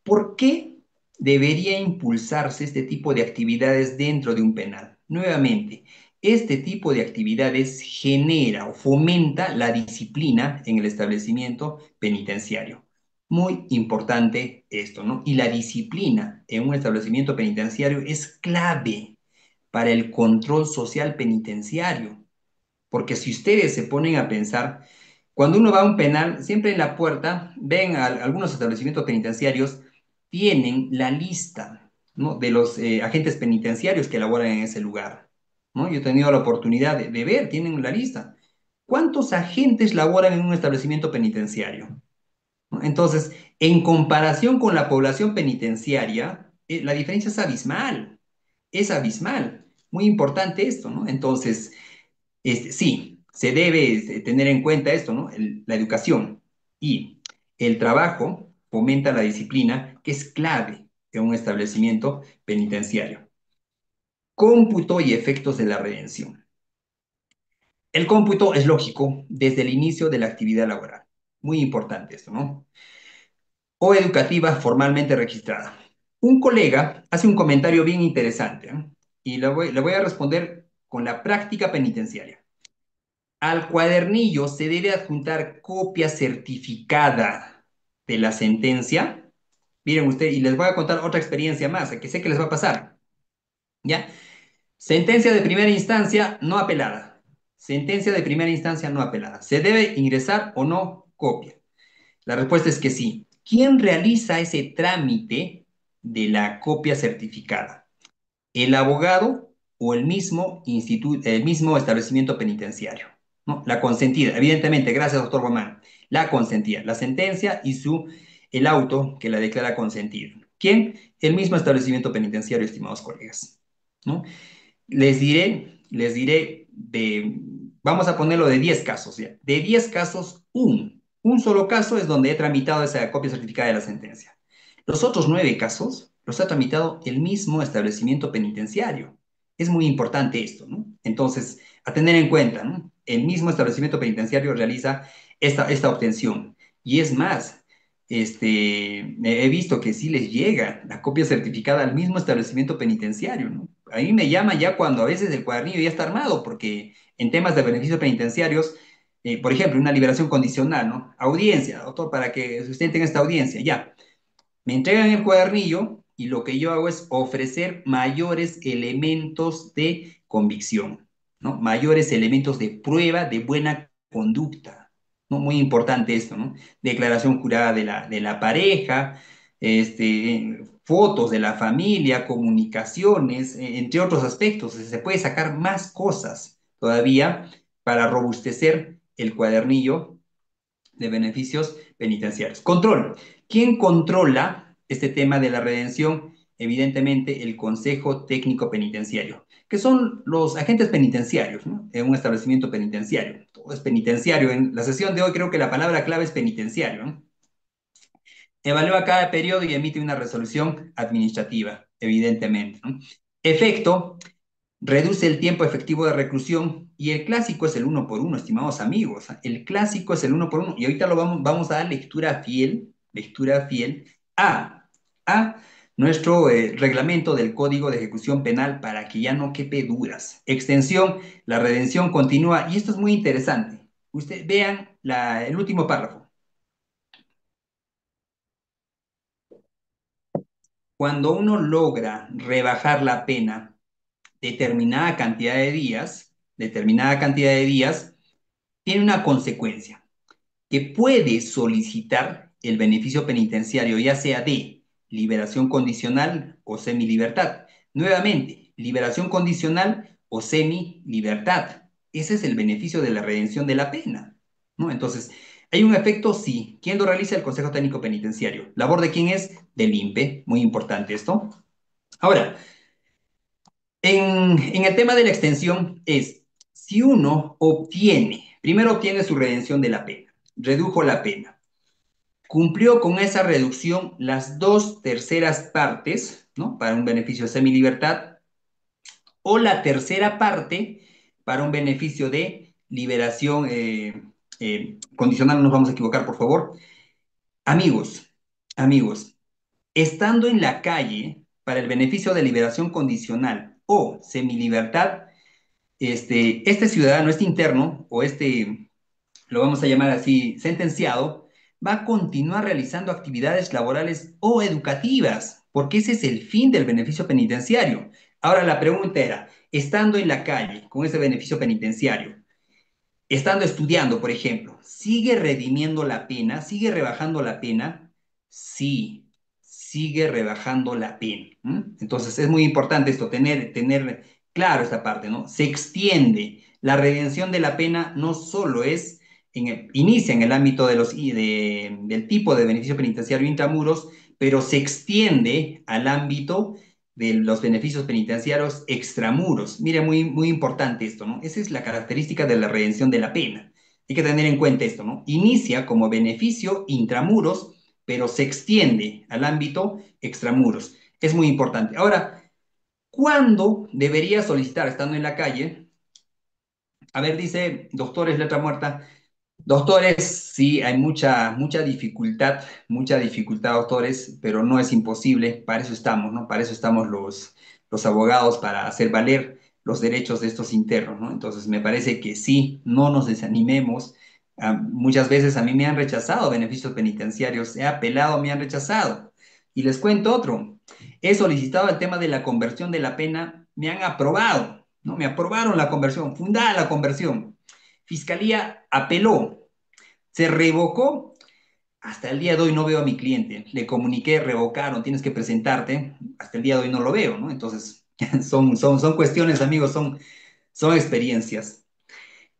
¿Por qué debería impulsarse este tipo de actividades dentro de un penal? Nuevamente, este tipo de actividades genera o fomenta la disciplina en el establecimiento penitenciario. Muy importante esto, ¿no? Y la disciplina en un establecimiento penitenciario es clave para el control social penitenciario. Porque si ustedes se ponen a pensar, cuando uno va a un penal, siempre en la puerta ven a algunos establecimientos penitenciarios, tienen la lista, ¿no? De los agentes penitenciarios que laboran en ese lugar, ¿no? Yo he tenido la oportunidad de ver, tienen la lista. ¿Cuántos agentes laboran en un establecimiento penitenciario? ¿No? Entonces, en comparación con la población penitenciaria, la diferencia es abismal, es abismal. Muy importante esto, ¿no? Entonces, sí, se debe tener en cuenta esto, ¿no? La educación y el trabajo fomenta la disciplina, que es clave en un establecimiento penitenciario. Cómputo y efectos de la redención. El cómputo es lógico desde el inicio de la actividad laboral. Muy importante esto, ¿no? O educativa formalmente registrada. Un colega hace un comentario bien interesante, ¿eh? Y le voy a responder con la práctica penitenciaria. Al cuadernillo se debe adjuntar copia certificada de la sentencia. Miren usted, y les voy a contar otra experiencia más, que sé que les va a pasar. ¿Ya? Sentencia de primera instancia no apelada. Sentencia de primera instancia no apelada. ¿Se debe ingresar o no copia? La respuesta es que sí. ¿Quién realiza ese trámite de la copia certificada? ¿El abogado o el mismo establecimiento penitenciario? ¿No? La consentida, evidentemente, gracias, doctor Guamán. La consentida, la sentencia y el auto que la declara consentida. ¿Quién? El mismo establecimiento penitenciario, estimados colegas. ¿No? Les diré vamos a ponerlo de 10 casos ya. De 10 casos, un solo caso es donde he tramitado esa copia certificada de la sentencia. Los otros 9 casos los ha tramitado el mismo establecimiento penitenciario. Es muy importante esto, ¿no? Entonces, a tener en cuenta, ¿no? El mismo establecimiento penitenciario realiza esta obtención. Y es más, he visto que sí les llega la copia certificada al mismo establecimiento penitenciario, ¿no? A mí me llama ya cuando a veces el cuadernillo ya está armado, porque en temas de beneficios penitenciarios, por ejemplo, una liberación condicional, ¿no? Audiencia, doctor, para que sustenten esta audiencia, ya. Me entregan el cuadernillo y lo que yo hago es ofrecer mayores elementos de convicción, ¿no? Mayores elementos de prueba de buena conducta, ¿no? Muy importante esto, ¿no? Declaración jurada de la pareja, fotos de la familia, comunicaciones, entre otros aspectos. Se puede sacar más cosas todavía para robustecer el cuadernillo de beneficios penitenciarios. Control. ¿Quién controla este tema de la redención? Evidentemente, el Consejo Técnico Penitenciario, que son los agentes penitenciarios, ¿no? En un establecimiento penitenciario. Todo es penitenciario. En la sesión de hoy creo que la palabra clave es penitenciario, ¿no? Evalúa cada periodo y emite una resolución administrativa, evidentemente, ¿no? Efecto, reduce el tiempo efectivo de reclusión y el clásico es el uno por uno, estimados amigos. El clásico es el uno por uno y ahorita vamos a dar lectura fiel a nuestro reglamento del Código de Ejecución Penal para que ya no quepe dudas. Extensión, la redención continúa y esto es muy interesante. Ustedes vean el último párrafo. Cuando uno logra rebajar la pena determinada cantidad de días, tiene una consecuencia, que puede solicitar el beneficio penitenciario, ya sea de liberación condicional o semilibertad. Nuevamente, liberación condicional o semilibertad. Ese es el beneficio de la redención de la pena, ¿no? Entonces, ¿hay un efecto? Sí. ¿Quién lo realiza? El Consejo Técnico Penitenciario. ¿Labor de quién es? Del INPE. Muy importante esto. Ahora, en el tema de la extensión es, si uno primero obtiene su redención de la pena, redujo la pena, cumplió con esa reducción las 2/3 partes, ¿no? Para un beneficio de semilibertad, o la tercera parte para un beneficio de liberación condicional, no nos vamos a equivocar, por favor. Amigos, amigos, estando en la calle para el beneficio de liberación condicional o semilibertad, este ciudadano, este interno, o lo vamos a llamar así, sentenciado, va a continuar realizando actividades laborales o educativas, porque ese es el fin del beneficio penitenciario. Ahora la pregunta era, estando en la calle con ese beneficio penitenciario, estando estudiando, por ejemplo, ¿sigue redimiendo la pena? ¿Sigue rebajando la pena? Sí, sigue rebajando la pena. Entonces es muy importante esto, tener claro esta parte, ¿no? Se extiende. La redención de la pena no solo inicia en el ámbito del tipo de beneficio penitenciario intramuros, pero se extiende al ámbito de los beneficios penitenciarios extramuros. Mire, muy, muy importante esto, ¿no? Esa es la característica de la redención de la pena. Hay que tener en cuenta esto, ¿no? Inicia como beneficio intramuros, pero se extiende al ámbito extramuros. Es muy importante. Ahora, ¿cuándo debería solicitar, estando en la calle? A ver, dice, doctores, letra muerta. Doctores, sí, hay mucha dificultad, doctores, pero no es imposible, para eso estamos, ¿no? Para eso estamos los abogados, para hacer valer los derechos de estos internos, ¿no? Entonces, me parece que sí, no nos desanimemos. Muchas veces a mí me han rechazado beneficios penitenciarios, he apelado, me han rechazado. Y les cuento otro, he solicitado el tema de la conversión de la pena, me han aprobado, ¿no? Me aprobaron la conversión, fundada la conversión. Fiscalía apeló, se revocó. Hasta el día de hoy no veo a mi cliente. Le comuniqué, revocaron, tienes que presentarte. Hasta el día de hoy no lo veo, ¿no? Entonces, son cuestiones, amigos, son experiencias.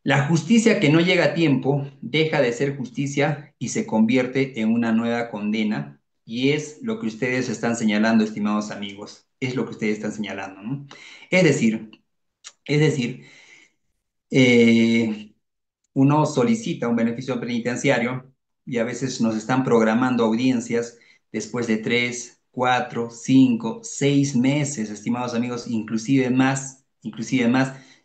La justicia que no llega a tiempo deja de ser justicia y se convierte en una nueva condena. Y es lo que ustedes están señalando, estimados amigos. Es lo que ustedes están señalando, ¿no? Es decir, es decir, eh, uno solicita un beneficio penitenciario y a veces nos están programando audiencias después de 3, 4, 5, 6 meses, estimados amigos, inclusive más,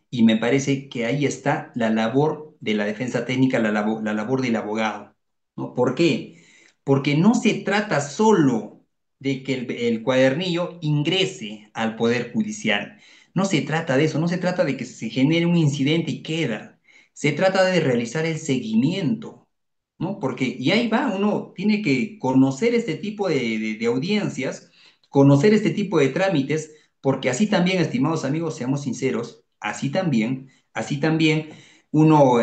y me parece que ahí está la labor de la defensa técnica, la labor del abogado, ¿no? ¿Por qué? Porque no se trata solo de que el cuadernillo ingrese al Poder Judicial. No se trata de eso, no se trata de que se genere un incidente y queda. Se trata de realizar el seguimiento, ¿no? Porque, y ahí va, uno tiene que conocer este tipo de audiencias, conocer este tipo de trámites, porque así también, estimados amigos, seamos sinceros, así también, uno,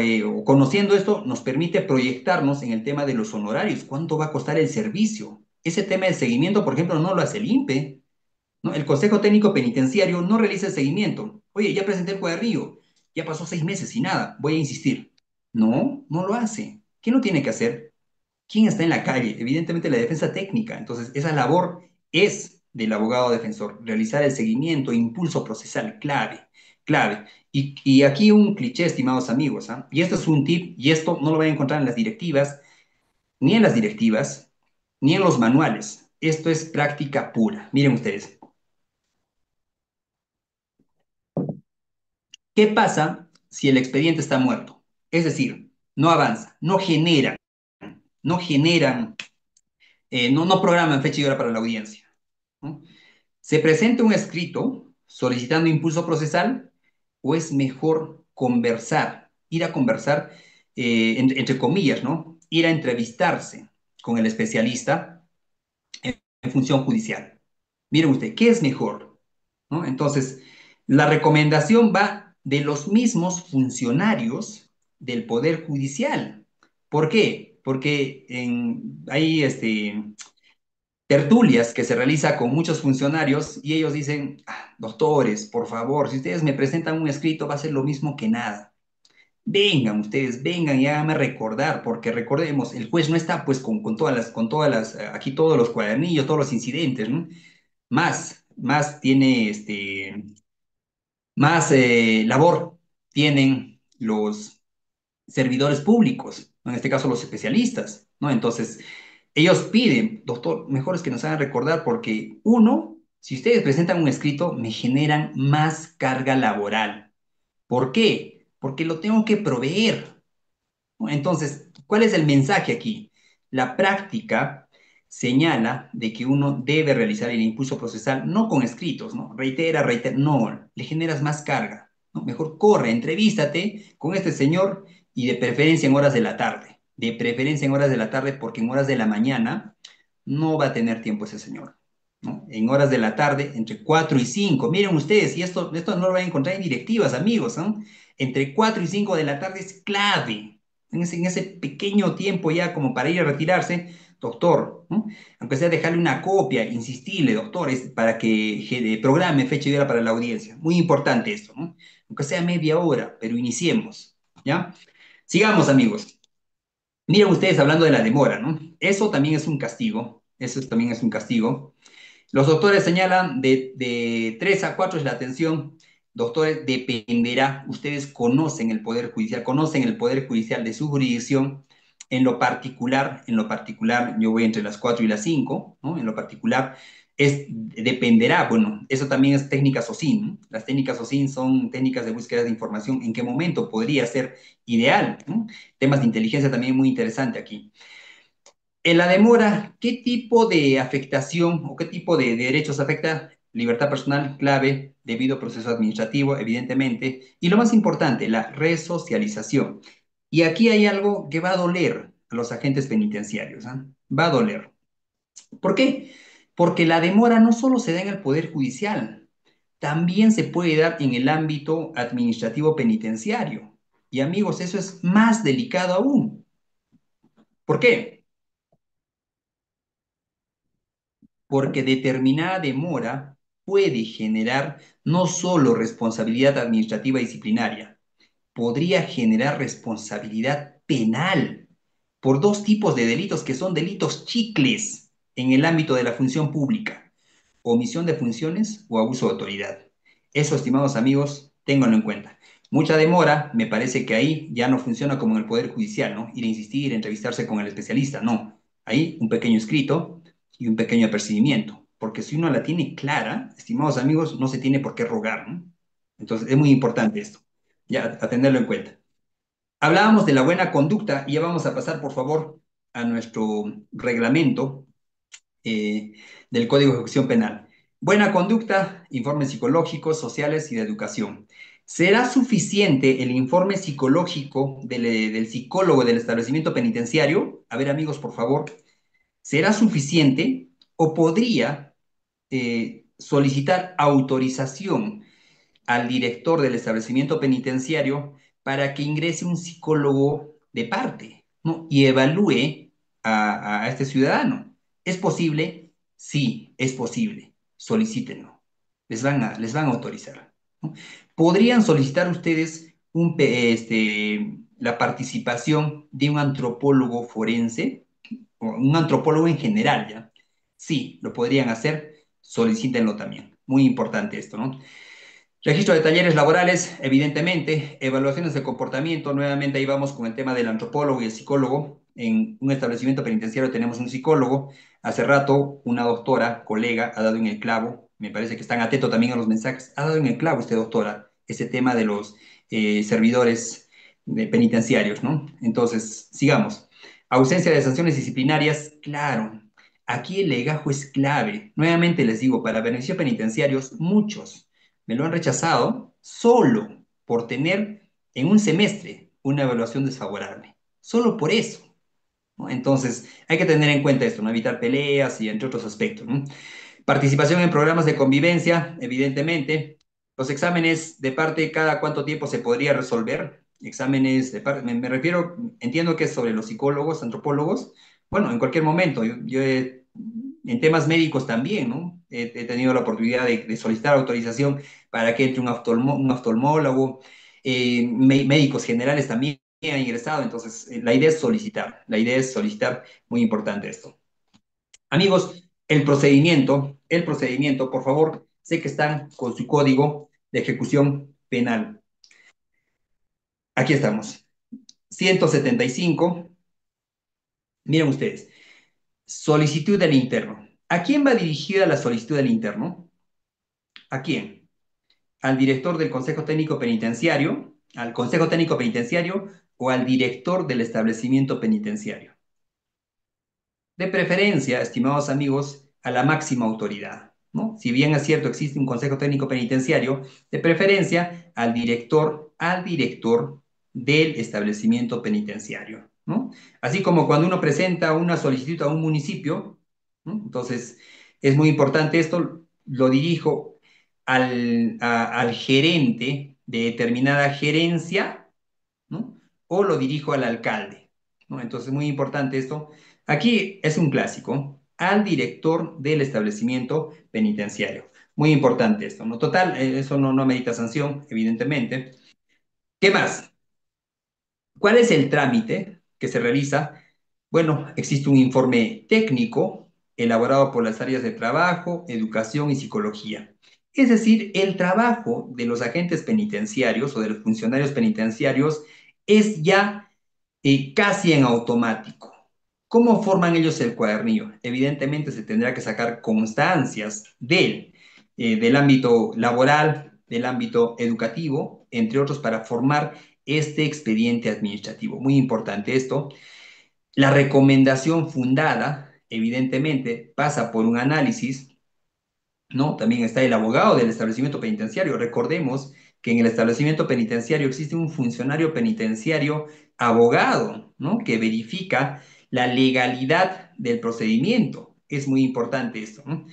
conociendo esto, nos permite proyectarnos en el tema de los honorarios. ¿Cuánto va a costar el servicio? Ese tema del seguimiento, por ejemplo, no lo hace el INPE, ¿no? El Consejo Técnico Penitenciario no realiza el seguimiento. Oye, ya presenté el cuadernillo, ya pasó 6 meses y nada, voy a insistir. No, no lo hace. ¿Quién lo tiene que hacer? ¿Quién está en la calle? Evidentemente la defensa técnica. Entonces, esa labor es del abogado defensor, realizar el seguimiento, impulso procesal, clave. Y aquí un cliché, estimados amigos, ¿ah? Y esto es un tip, y esto no lo van a encontrar en las directivas, ni en las directivas, ni en los manuales. Esto es práctica pura. Miren ustedes. ¿Qué pasa si el expediente está muerto? Es decir, no avanza, no generan, no programan fecha y hora para la audiencia, ¿no? ¿Se presenta un escrito solicitando impulso procesal o es mejor conversar, ir a conversar, entre comillas, ¿no? Ir a entrevistarse con el especialista en función judicial? Miren usted, ¿qué es mejor? ¿No? Entonces, la recomendación va de los mismos funcionarios del Poder Judicial. ¿Por qué? Porque hay tertulias que se realiza con muchos funcionarios y ellos dicen, "Ah, doctores, por favor, si ustedes me presentan un escrito va a ser lo mismo que nada. Vengan ustedes, vengan y háganme recordar, porque recordemos, el juez no está pues aquí todos los cuadernillos, todos los incidentes, ¿no? Más tiene más labor tienen los servidores públicos, ¿no? En este caso los especialistas, ¿no? Entonces, ellos piden, doctor, mejor es que nos hagan recordar porque uno, si ustedes presentan un escrito, me generan más carga laboral. ¿Por qué? Porque lo tengo que proveer. Entonces, ¿cuál es el mensaje aquí? La práctica señala de que uno debe realizar el impulso procesal no con escritos, ¿no? Reitera, no, le generas más carga, ¿no? Mejor corre, entrevístate con este señor y de preferencia en horas de la tarde, de preferencia en horas de la tarde porque en horas de la mañana no va a tener tiempo ese señor, ¿no? En horas de la tarde, entre 4 y 5. Miren ustedes, y esto no lo van a encontrar en directivas, amigos, ¿no? Entre 4 y 5 de la tarde es clave en ese pequeño tiempo ya como para ir a retirarse, doctor, ¿no? Aunque sea dejarle una copia, insistirle, doctor, para que programe fecha y hora para la audiencia. Muy importante esto, ¿no? Aunque sea media hora, pero iniciemos, ¿ya? Sigamos, amigos. Miren ustedes hablando de la demora, ¿no? Eso también es un castigo, eso también es un castigo. Los doctores señalan de 3 a 4 es la atención. Doctores, dependerá. Ustedes conocen el Poder Judicial, conocen el Poder Judicial de su jurisdicción. En lo particular, yo voy entre las 4 y las 5, ¿no? En lo particular, dependerá, bueno, eso también es técnicas OSIN, ¿no? Las técnicas OSIN son técnicas de búsqueda de información. ¿En qué momento podría ser ideal, ¿no? Temas de inteligencia también muy interesante aquí. En la demora, ¿qué tipo de afectación o qué tipo de derechos afecta? Libertad personal, clave, debido proceso administrativo, evidentemente. Y lo más importante, la resocialización. Y aquí hay algo que va a doler a los agentes penitenciarios, ¿ah? Va a doler. ¿Por qué? Porque la demora no solo se da en el Poder Judicial, también se puede dar en el ámbito administrativo penitenciario. Y amigos, eso es más delicado aún. ¿Por qué? Porque determinada demora puede generar no solo responsabilidad administrativa disciplinaria, podría generar responsabilidad penal por dos tipos de delitos que son delitos chicles en el ámbito de la función pública: omisión de funciones o abuso de autoridad. Eso, estimados amigos, ténganlo en cuenta. Mucha demora, me parece que ahí ya no funciona como en el Poder Judicial, ¿no? Ir a insistir, entrevistarse con el especialista, no. Ahí un pequeño escrito y un pequeño apercibimiento, porque si uno la tiene clara, estimados amigos, no se tiene por qué rogar, ¿no? Entonces, es muy importante esto, ya, a tenerlo en cuenta. Hablábamos de la buena conducta y ya vamos a pasar, por favor, a nuestro reglamento eh, del Código de Ejecución Penal. Buena conducta, informes psicológicos, sociales y de educación. ¿Será suficiente el informe psicológico del psicólogo del establecimiento penitenciario? A ver, amigos, por favor. ¿Será suficiente o podría solicitar autorización al director del establecimiento penitenciario para que ingrese un psicólogo de parte, ¿no? Y evalúe a este ciudadano? ¿Es posible? Sí, es posible. Solicítenlo. Les van a autorizar, ¿no? ¿Podrían solicitar ustedes la participación de un antropólogo forense o un antropólogo en general, ya? Sí, lo podrían hacer. Solicítenlo también. Muy importante esto, ¿no? Registro de talleres laborales, evidentemente. Evaluaciones de comportamiento, nuevamente ahí vamos con el tema del antropólogo y el psicólogo. En un establecimiento penitenciario tenemos un psicólogo. Hace rato una doctora, colega, ha dado en el clavo. Me parece que están atentos también a los mensajes. Ha dado en el clavo doctora ese tema de los servidores penitenciarios, ¿no? Entonces, sigamos. Ausencia de sanciones disciplinarias, claro. Aquí el legajo es clave. Nuevamente les digo, para beneficios penitenciarios, muchos me lo han rechazado solo por tener en un semestre una evaluación desfavorable. Solo por eso, ¿no? Entonces, hay que tener en cuenta esto, no evitar peleas y entre otros aspectos, ¿no? Participación en programas de convivencia, evidentemente. Los exámenes de parte, ¿cada cuánto tiempo se podría resolver? Exámenes de parte, me refiero, entiendo que es sobre los psicólogos, antropólogos. Bueno, en cualquier momento. En temas médicos también, ¿no? He tenido la oportunidad de solicitar autorización para que entre un oftalmólogo. Médicos generales también han ingresado. Entonces, la idea es solicitar, muy importante esto. Amigos, el procedimiento, por favor, sé que están con su código de ejecución penal. Aquí estamos. 175. Miren ustedes. Solicitud del interno. ¿A quién va dirigida la solicitud del interno? ¿A quién? ¿Al director del Consejo Técnico Penitenciario? ¿Al Consejo Técnico Penitenciario o al director del establecimiento penitenciario? De preferencia, estimados amigos, a la máxima autoridad, ¿no? Si bien es cierto, existe un consejo técnico penitenciario, de preferencia al director del establecimiento penitenciario, ¿no? Así como cuando uno presenta una solicitud a un municipio, ¿no? Entonces, es muy importante esto, lo dirijo al gerente de determinada gerencia, ¿no? O lo dirijo al alcalde, ¿no? Entonces, muy importante esto. Aquí es un clásico, al director del establecimiento penitenciario. Muy importante esto, ¿no? Total, eso no amerita sanción, evidentemente. ¿Qué más? ¿Cuál es el trámite que se realiza? Bueno, existe un informe técnico, elaborado por las áreas de trabajo, educación y psicología. Es decir, el trabajo de los agentes penitenciarios o de los funcionarios penitenciarios es ya casi en automático. ¿Cómo forman ellos el cuadernillo? Evidentemente se tendrá que sacar constancias del ámbito laboral, del ámbito educativo, entre otros, para formar este expediente administrativo. Muy importante esto. La recomendación fundada, evidentemente, pasa por un análisis, ¿no? También está el abogado del establecimiento penitenciario. Recordemos que en el establecimiento penitenciario existe un funcionario penitenciario abogado, ¿no? Que verifica la legalidad del procedimiento. Es muy importante esto, ¿no?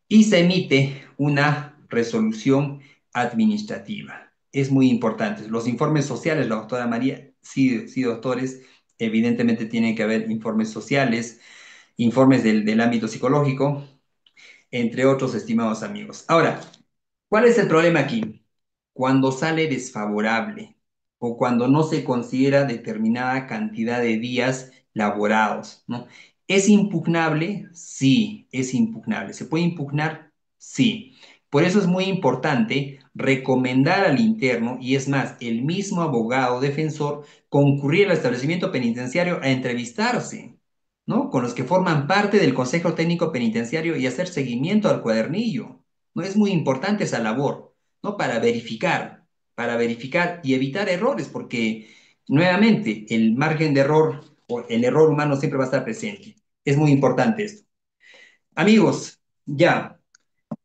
Y se emite una resolución administrativa. Es muy importante. Los informes sociales, la doctora María, sí, sí, doctores, evidentemente tienen que haber informes sociales, informes del ámbito psicológico, entre otros, estimados amigos. Ahora, ¿cuál es el problema aquí? Cuando sale desfavorable o cuando no se considera determinada cantidad de días laborados, ¿no? ¿Es impugnable? Sí, es impugnable. ¿Se puede impugnar? Sí. Por eso es muy importante recomendar al interno, y es más, el mismo abogado defensor, concurrir al establecimiento penitenciario a entrevistarse, ¿no? Con los que forman parte del Consejo Técnico Penitenciario y hacer seguimiento al cuadernillo. ¿No? Es muy importante esa labor, ¿no? Para verificar y evitar errores, porque nuevamente el margen de error o el error humano siempre va a estar presente. Es muy importante esto. Amigos, ya,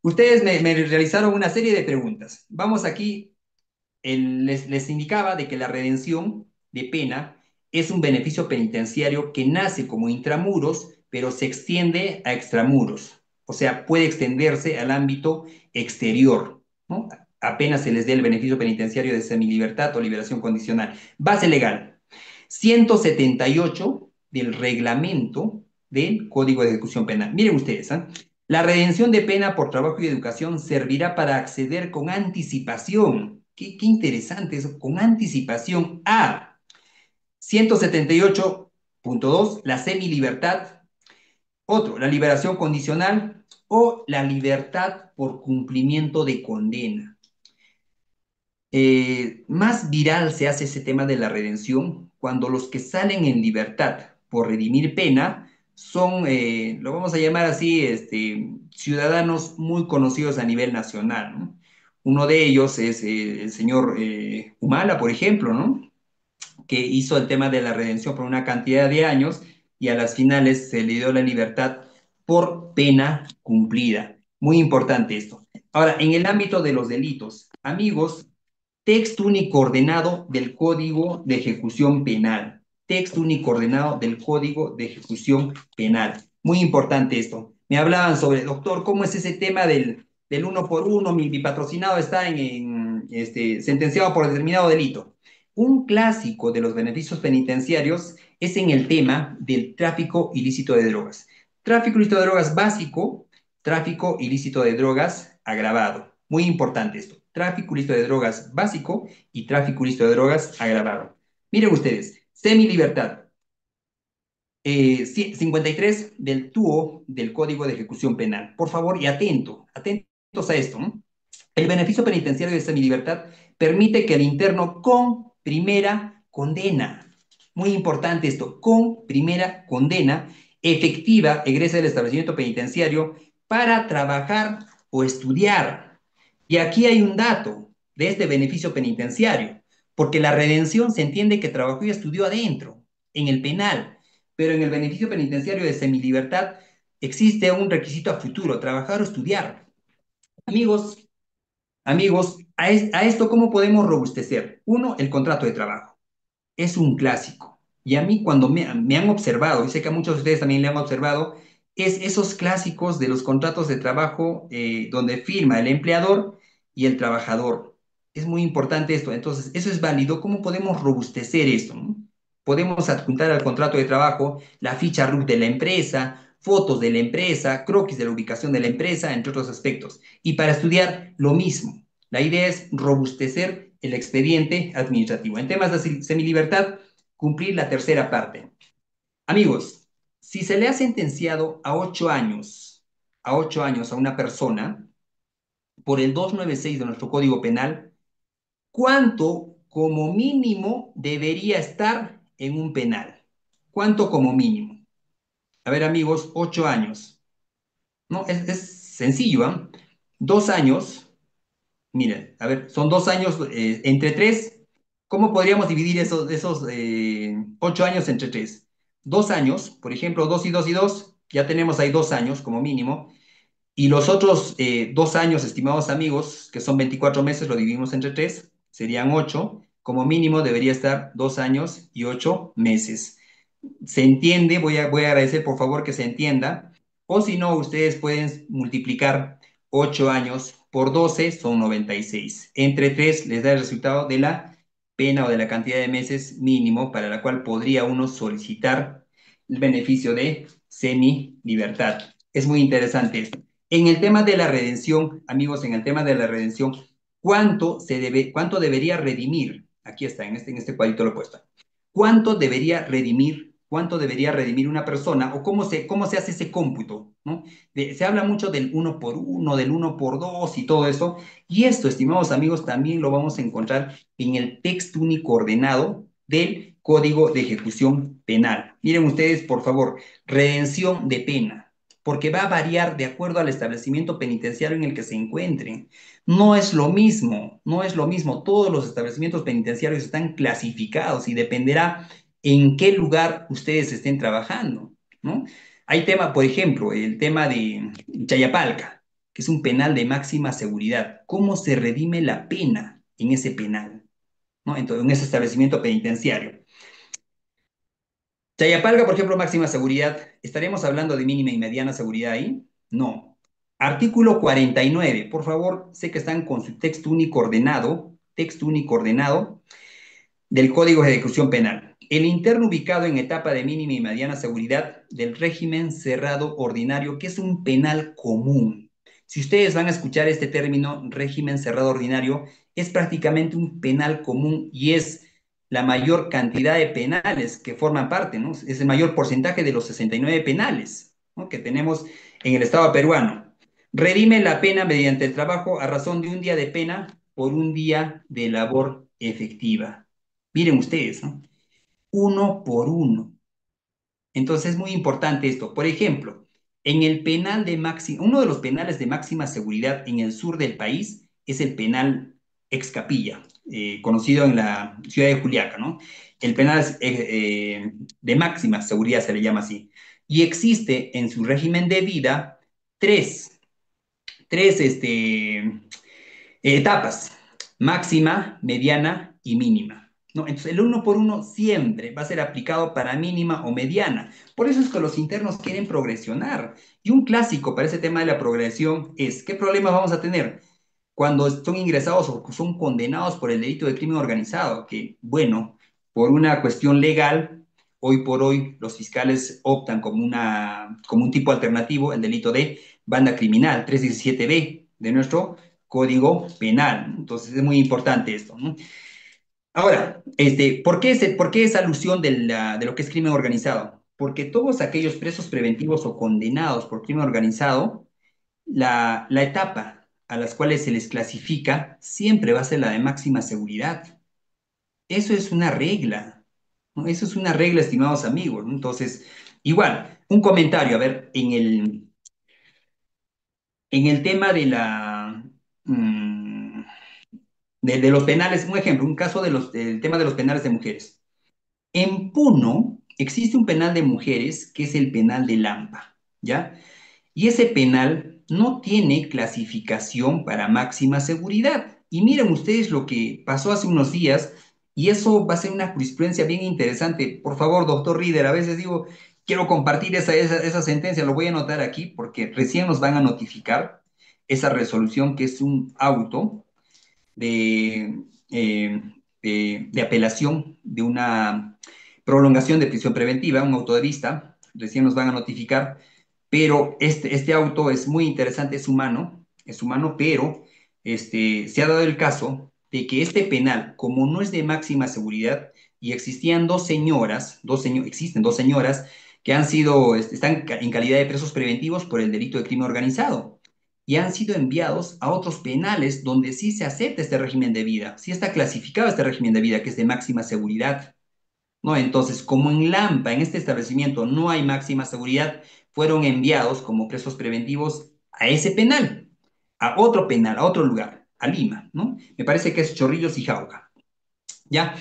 ustedes me realizaron una serie de preguntas. Vamos aquí, les indicaba de que la redención de pena es un beneficio penitenciario que nace como intramuros, pero se extiende a extramuros. O sea, puede extenderse al ámbito exterior, ¿no? Apenas se les dé el beneficio penitenciario de semilibertad o liberación condicional. Base legal: 178 del reglamento del Código de Ejecución Penal. Miren ustedes, ¿eh? La redención de pena por trabajo y educación servirá para acceder con anticipación. Qué interesante eso, con anticipación a 178.2, la semilibertad, otro, la liberación condicional o la libertad por cumplimiento de condena. Más viral se hace ese tema de la redención cuando los que salen en libertad por redimir pena son, lo vamos a llamar así, ciudadanos muy conocidos a nivel nacional, ¿no? Uno de ellos es el señor Humala, por ejemplo, ¿no? Que hizo el tema de la redención por una cantidad de años y a las finales se le dio la libertad por pena cumplida. Muy importante esto. Ahora, en el ámbito de los delitos, amigos, texto único ordenado del Código de Ejecución Penal. Texto único ordenado del Código de Ejecución Penal. Muy importante esto. Me hablaban sobre, doctor, ¿cómo es ese tema del uno por uno? Mi patrocinado está sentenciado por determinado delito. Un clásico de los beneficios penitenciarios es en el tema del tráfico ilícito de drogas. Tráfico ilícito de drogas básico, tráfico ilícito de drogas agravado. Muy importante esto. Tráfico ilícito de drogas básico y tráfico ilícito de drogas agravado. Miren ustedes, semilibertad. 53 del TUO del Código de Ejecución Penal. Por favor, y atentos a esto, ¿no? El beneficio penitenciario de semilibertad permite que el interno con primera condena, muy importante esto, con primera condena efectiva egrese del establecimiento penitenciario para trabajar o estudiar. Y aquí hay un dato de este beneficio penitenciario, porque la redención se entiende que trabajó y estudió adentro, en el penal, pero en el beneficio penitenciario de semilibertad existe un requisito a futuro: trabajar o estudiar. Amigos, Amigos, a esto, ¿cómo podemos robustecer? Uno, el contrato de trabajo. Es un clásico. Y a mí, cuando me han observado, y sé que a muchos de ustedes también le han observado, es esos clásicos de los contratos de trabajo donde firma el empleador y el trabajador. Es muy importante esto. Entonces, eso es válido. ¿Cómo podemos robustecer esto, no? Podemos adjuntar al contrato de trabajo la ficha RUC de la empresa, fotos de la empresa, croquis de la ubicación de la empresa, entre otros aspectos. Y para estudiar, lo mismo. La idea es robustecer el expediente administrativo. En temas de semilibertad, cumplir la tercera parte. Amigos, si se le ha sentenciado a 8 años a una persona por el 296 de nuestro Código Penal, ¿cuánto como mínimo debería estar en un penal? ¿Cuánto como mínimo? A ver, amigos, 8 años. No, es sencillo, ¿ah? 2 años. Miren, a ver, son 2 años entre tres. ¿Cómo podríamos dividir esos 8 años entre tres? 2 años, por ejemplo, 2 y 2 y 2, ya tenemos ahí 2 años como mínimo. Y los otros 2 años, estimados amigos, que son 24 meses, lo dividimos entre tres, serían 8. Como mínimo debería estar 2 años y 8 meses. ¿Se entiende? Voy a agradecer por favor que se entienda. O si no, ustedes pueden multiplicar 8 años por 12, son 96. Entre 3 les da el resultado de la pena o de la cantidad de meses mínimo para la cual podría uno solicitar el beneficio de semi-libertad. Es muy interesante esto. En el tema de la redención, amigos, en el tema de la redención, ¿cuánto debería redimir? Aquí está, en este cuadrito lo he puesto. ¿Cuánto debería redimir una persona o cómo se hace ese cómputo? ¿No? Se habla mucho del uno por uno, del uno por dos y todo eso. Y esto, estimados amigos, también lo vamos a encontrar en el texto único ordenado del Código de Ejecución Penal. Miren ustedes, por favor, redención de pena, porque va a variar de acuerdo al establecimiento penitenciario en el que se encuentren. No es lo mismo, no es lo mismo. Todos los establecimientos penitenciarios están clasificados y dependerá en qué lugar ustedes estén trabajando, ¿no? Hay tema, por ejemplo, el tema de Chayapalca, que es un penal de máxima seguridad. ¿Cómo se redime la pena en ese penal, ¿no? Entonces, en ese establecimiento penitenciario. Chayapalca, por ejemplo, máxima seguridad. ¿Estaremos hablando de mínima y mediana seguridad ahí? No. Artículo 49. Por favor, sé que están con su texto único ordenado del Código de Ejecución Penal. El interno ubicado en etapa de mínima y mediana seguridad del régimen cerrado ordinario, que es un penal común. Si ustedes van a escuchar este término, régimen cerrado ordinario, es prácticamente un penal común y es la mayor cantidad de penales que forman parte, ¿no? Es el mayor porcentaje de los 69 penales, ¿no?, que tenemos en el Estado peruano. Redime la pena mediante el trabajo a razón de un día de pena por un día de labor efectiva. Miren ustedes, ¿no? Uno por uno. Entonces es muy importante esto. Por ejemplo, uno de los penales de máxima seguridad en el sur del país es el penal Ex Capilla, conocido en la ciudad de Juliaca, ¿no? El penal de máxima seguridad se le llama así. Y existe en su régimen de vida tres etapas: máxima, mediana y mínima, ¿no? Entonces, el uno por uno siempre va a ser aplicado para mínima o mediana. Por eso es que los internos quieren progresionar. Y un clásico para ese tema de la progresión es: ¿qué problemas vamos a tener cuando son ingresados o son condenados por el delito de crimen organizado? Que, bueno, por una cuestión legal, hoy por hoy los fiscales optan como un tipo alternativo el delito de banda criminal, 317B de nuestro Código Penal. Entonces es muy importante esto, ¿no? Ahora, ¿por qué esa alusión de lo que es crimen organizado? Porque todos aquellos presos preventivos o condenados por crimen organizado, la etapa a las cuales se les clasifica siempre va a ser la de máxima seguridad. Eso es una regla, ¿no? Eso es una regla, estimados amigos, ¿no? Entonces, igual, un comentario, a ver, en el tema mm, de los penales, un ejemplo, un caso del tema de los penales de mujeres. En Puno existe un penal de mujeres que es el penal de Lampa, ¿ya? Y ese penal no tiene clasificación para máxima seguridad. Y miren ustedes lo que pasó hace unos días, y eso va a ser una jurisprudencia bien interesante. Por favor, doctor Rieder, a veces digo, quiero compartir esa sentencia, lo voy a anotar aquí porque recién nos van a notificar esa resolución, que es un auto de, eh, de apelación de una prolongación de prisión preventiva, un auto de vista, recién nos van a notificar, pero este auto es muy interesante, es humano, pero se ha dado el caso de que este penal, como no es de máxima seguridad, y existían existen dos señoras que han sido, están en calidad de presos preventivos por el delito de crimen organizado y han sido enviados a otros penales donde sí se acepta este régimen de vida, sí está clasificado este régimen de vida que es de máxima seguridad, ¿no? Entonces, como en Lampa, en este establecimiento, no hay máxima seguridad, fueron enviados como presos preventivos a ese penal, a otro penal, a otro lugar, a Lima, ¿no? Me parece que es Chorrillos y Jauja, ¿ya?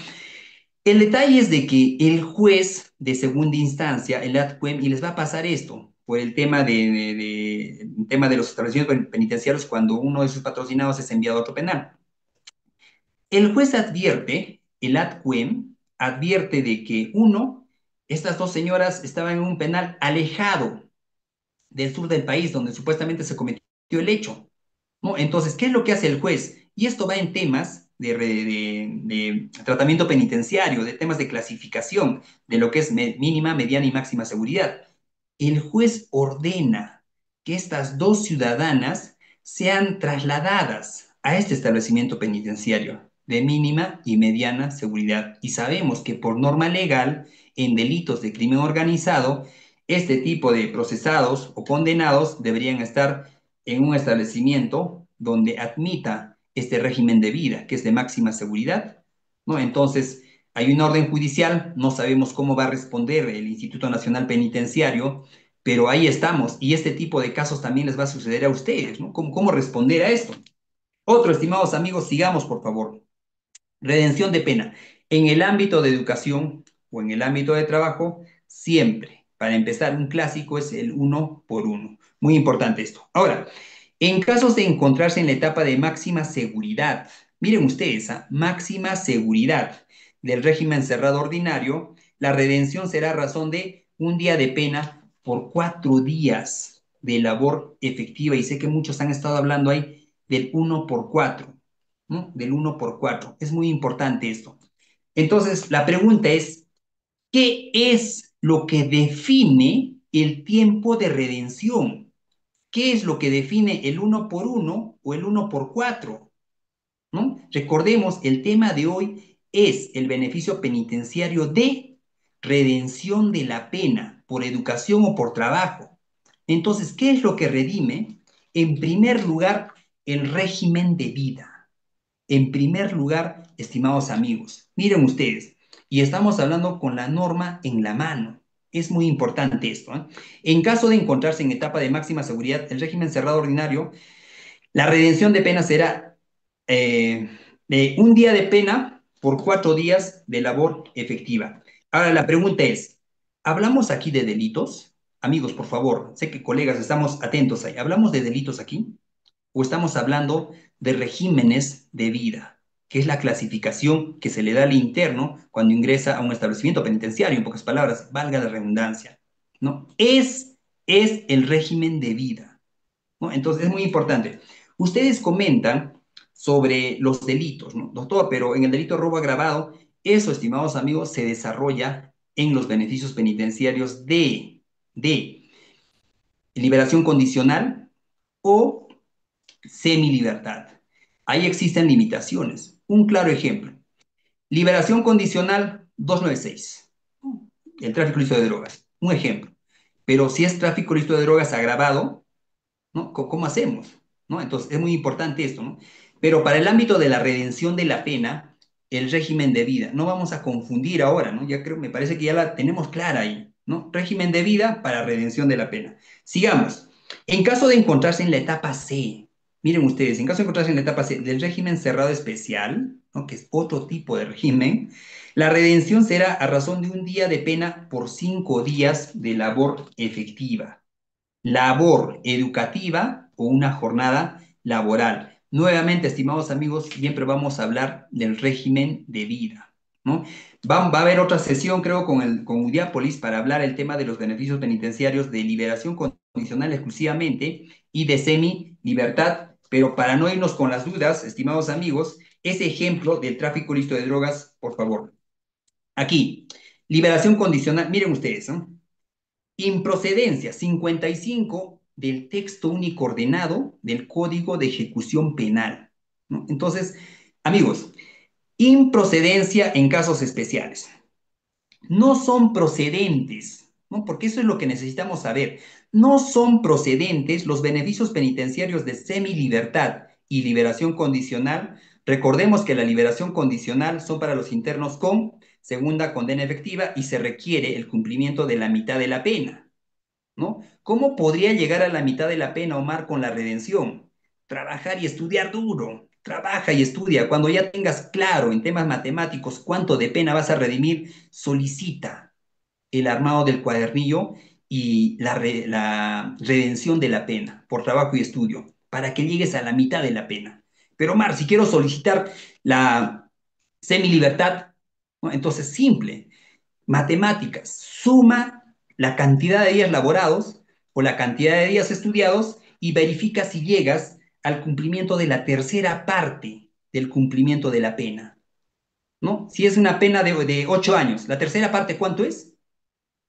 El detalle es de que el juez de segunda instancia, el ADCUEM, y les va a pasar esto, por el tema el tema de los establecimientos penitenciarios cuando uno de sus patrocinados es enviado a otro penal. El juez advierte, el ADCUEM, advierte de que, uno, estas dos señoras estaban en un penal alejado del sur del país, donde supuestamente se cometió el hecho, ¿no? Entonces, ¿qué es lo que hace el juez? Y esto va en temas de tratamiento penitenciario, de temas de clasificación, de lo que es mínima, mediana y máxima seguridad. El juez ordena que estas dos ciudadanas sean trasladadas a este establecimiento penitenciario de mínima y mediana seguridad. Y sabemos que por norma legal, en delitos de crimen organizado, este tipo de procesados o condenados deberían estar en un establecimiento donde admita este régimen de vida, que es de máxima seguridad, ¿no? Entonces, hay una orden judicial, no sabemos cómo va a responder el Instituto Nacional Penitenciario, pero ahí estamos, y este tipo de casos también les va a suceder a ustedes, ¿no? ¿Cómo responder a esto? Otro, estimados amigos, sigamos, por favor. Redención de pena. En el ámbito de educación o en el ámbito de trabajo, siempre, para empezar, un clásico es el uno por uno. Muy importante esto. Ahora, en casos de encontrarse en la etapa de máxima seguridad, miren ustedes, ¿ah? Máxima seguridad del régimen cerrado ordinario, la redención será a razón de un día de pena por 4 días de labor efectiva. Y sé que muchos han estado hablando ahí del uno por cuatro, ¿no? Del uno por cuatro. Es muy importante esto. Entonces, la pregunta es, ¿qué es lo que define el tiempo de redención? ¿Qué es lo que define el uno por uno o el uno por cuatro? ¿No? Recordemos, el tema de hoy es el beneficio penitenciario de redención de la pena por educación o por trabajo. Entonces, ¿qué es lo que redime? En primer lugar, el régimen de vida. En primer lugar, estimados amigos, miren ustedes, y estamos hablando con la norma en la mano. Es muy importante esto, ¿eh? En caso de encontrarse en etapa de máxima seguridad, el régimen cerrado ordinario, la redención de pena será eh, de un día de pena por 4 días de labor efectiva. Ahora, la pregunta es, ¿hablamos aquí de delitos? Amigos, por favor, sé que colegas estamos atentos ahí. ¿Hablamos de delitos aquí? ¿O estamos hablando de regímenes de vida, que es la clasificación que se le da al interno cuando ingresa a un establecimiento penitenciario? En pocas palabras, valga la redundancia, ¿no? Es el régimen de vida, ¿no? Entonces es muy importante. Ustedes comentan sobre los delitos, ¿no? Doctor, pero en el delito de robo agravado, eso, estimados amigos, se desarrolla en los beneficios penitenciarios de liberación condicional o semilibertad. Ahí existen limitaciones. Un claro ejemplo. Liberación condicional 296. El tráfico ilícito de drogas. Un ejemplo. Pero si es tráfico ilícito de drogas agravado, ¿no? ¿Cómo hacemos? ¿No? Entonces, es muy importante esto, ¿no? Pero para el ámbito de la redención de la pena, el régimen de vida, no vamos a confundir ahora, ¿no? Ya creo, me parece que ya la tenemos clara ahí, ¿no? Régimen de vida para redención de la pena. Sigamos. En caso de encontrarse en la etapa C, miren ustedes, en caso de encontrarse en la etapa C del régimen cerrado especial, ¿no? Que es otro tipo de régimen, la redención será a razón de un día de pena por 5 días de labor efectiva, labor educativa o una jornada laboral. Nuevamente, estimados amigos, siempre vamos a hablar del régimen de vida, ¿no? Va a haber otra sesión, creo, con Udiápolis para hablar el tema de los beneficios penitenciarios de liberación condicional exclusivamente y de semi-libertad, pero para no irnos con las dudas, estimados amigos, ese ejemplo del tráfico ilícito de drogas, por favor. Aquí, liberación condicional, miren ustedes, ¿no? Improcedencia 55 del texto único ordenado del Código de Ejecución Penal, ¿no? Entonces, amigos, improcedencia en casos especiales. No son procedentes ¿no? Porque eso es lo que necesitamos saber. No son procedentes los beneficios penitenciarios de semilibertad y liberación condicional. Recordemos que la liberación condicional son para los internos con segunda condena efectiva y se requiere el cumplimiento de la mitad de la pena, ¿no? ¿Cómo podría llegar a la mitad de la pena, Omar, con la redención? Trabajar y estudiar duro. Trabaja y estudia. Cuando ya tengas claro en temas matemáticos cuánto de pena vas a redimir, solicita el armado del cuadernillo y la redención de la pena por trabajo y estudio, para que llegues a la mitad de la pena. Pero Omar, si quiero solicitar la semilibertad, ¿no? Entonces simple, matemáticas, suma la cantidad de días laborados o la cantidad de días estudiados y verifica si llegas al cumplimiento de la tercera parte del cumplimiento de la pena, ¿no? Si es una pena de 8 años, ¿la tercera parte cuánto es?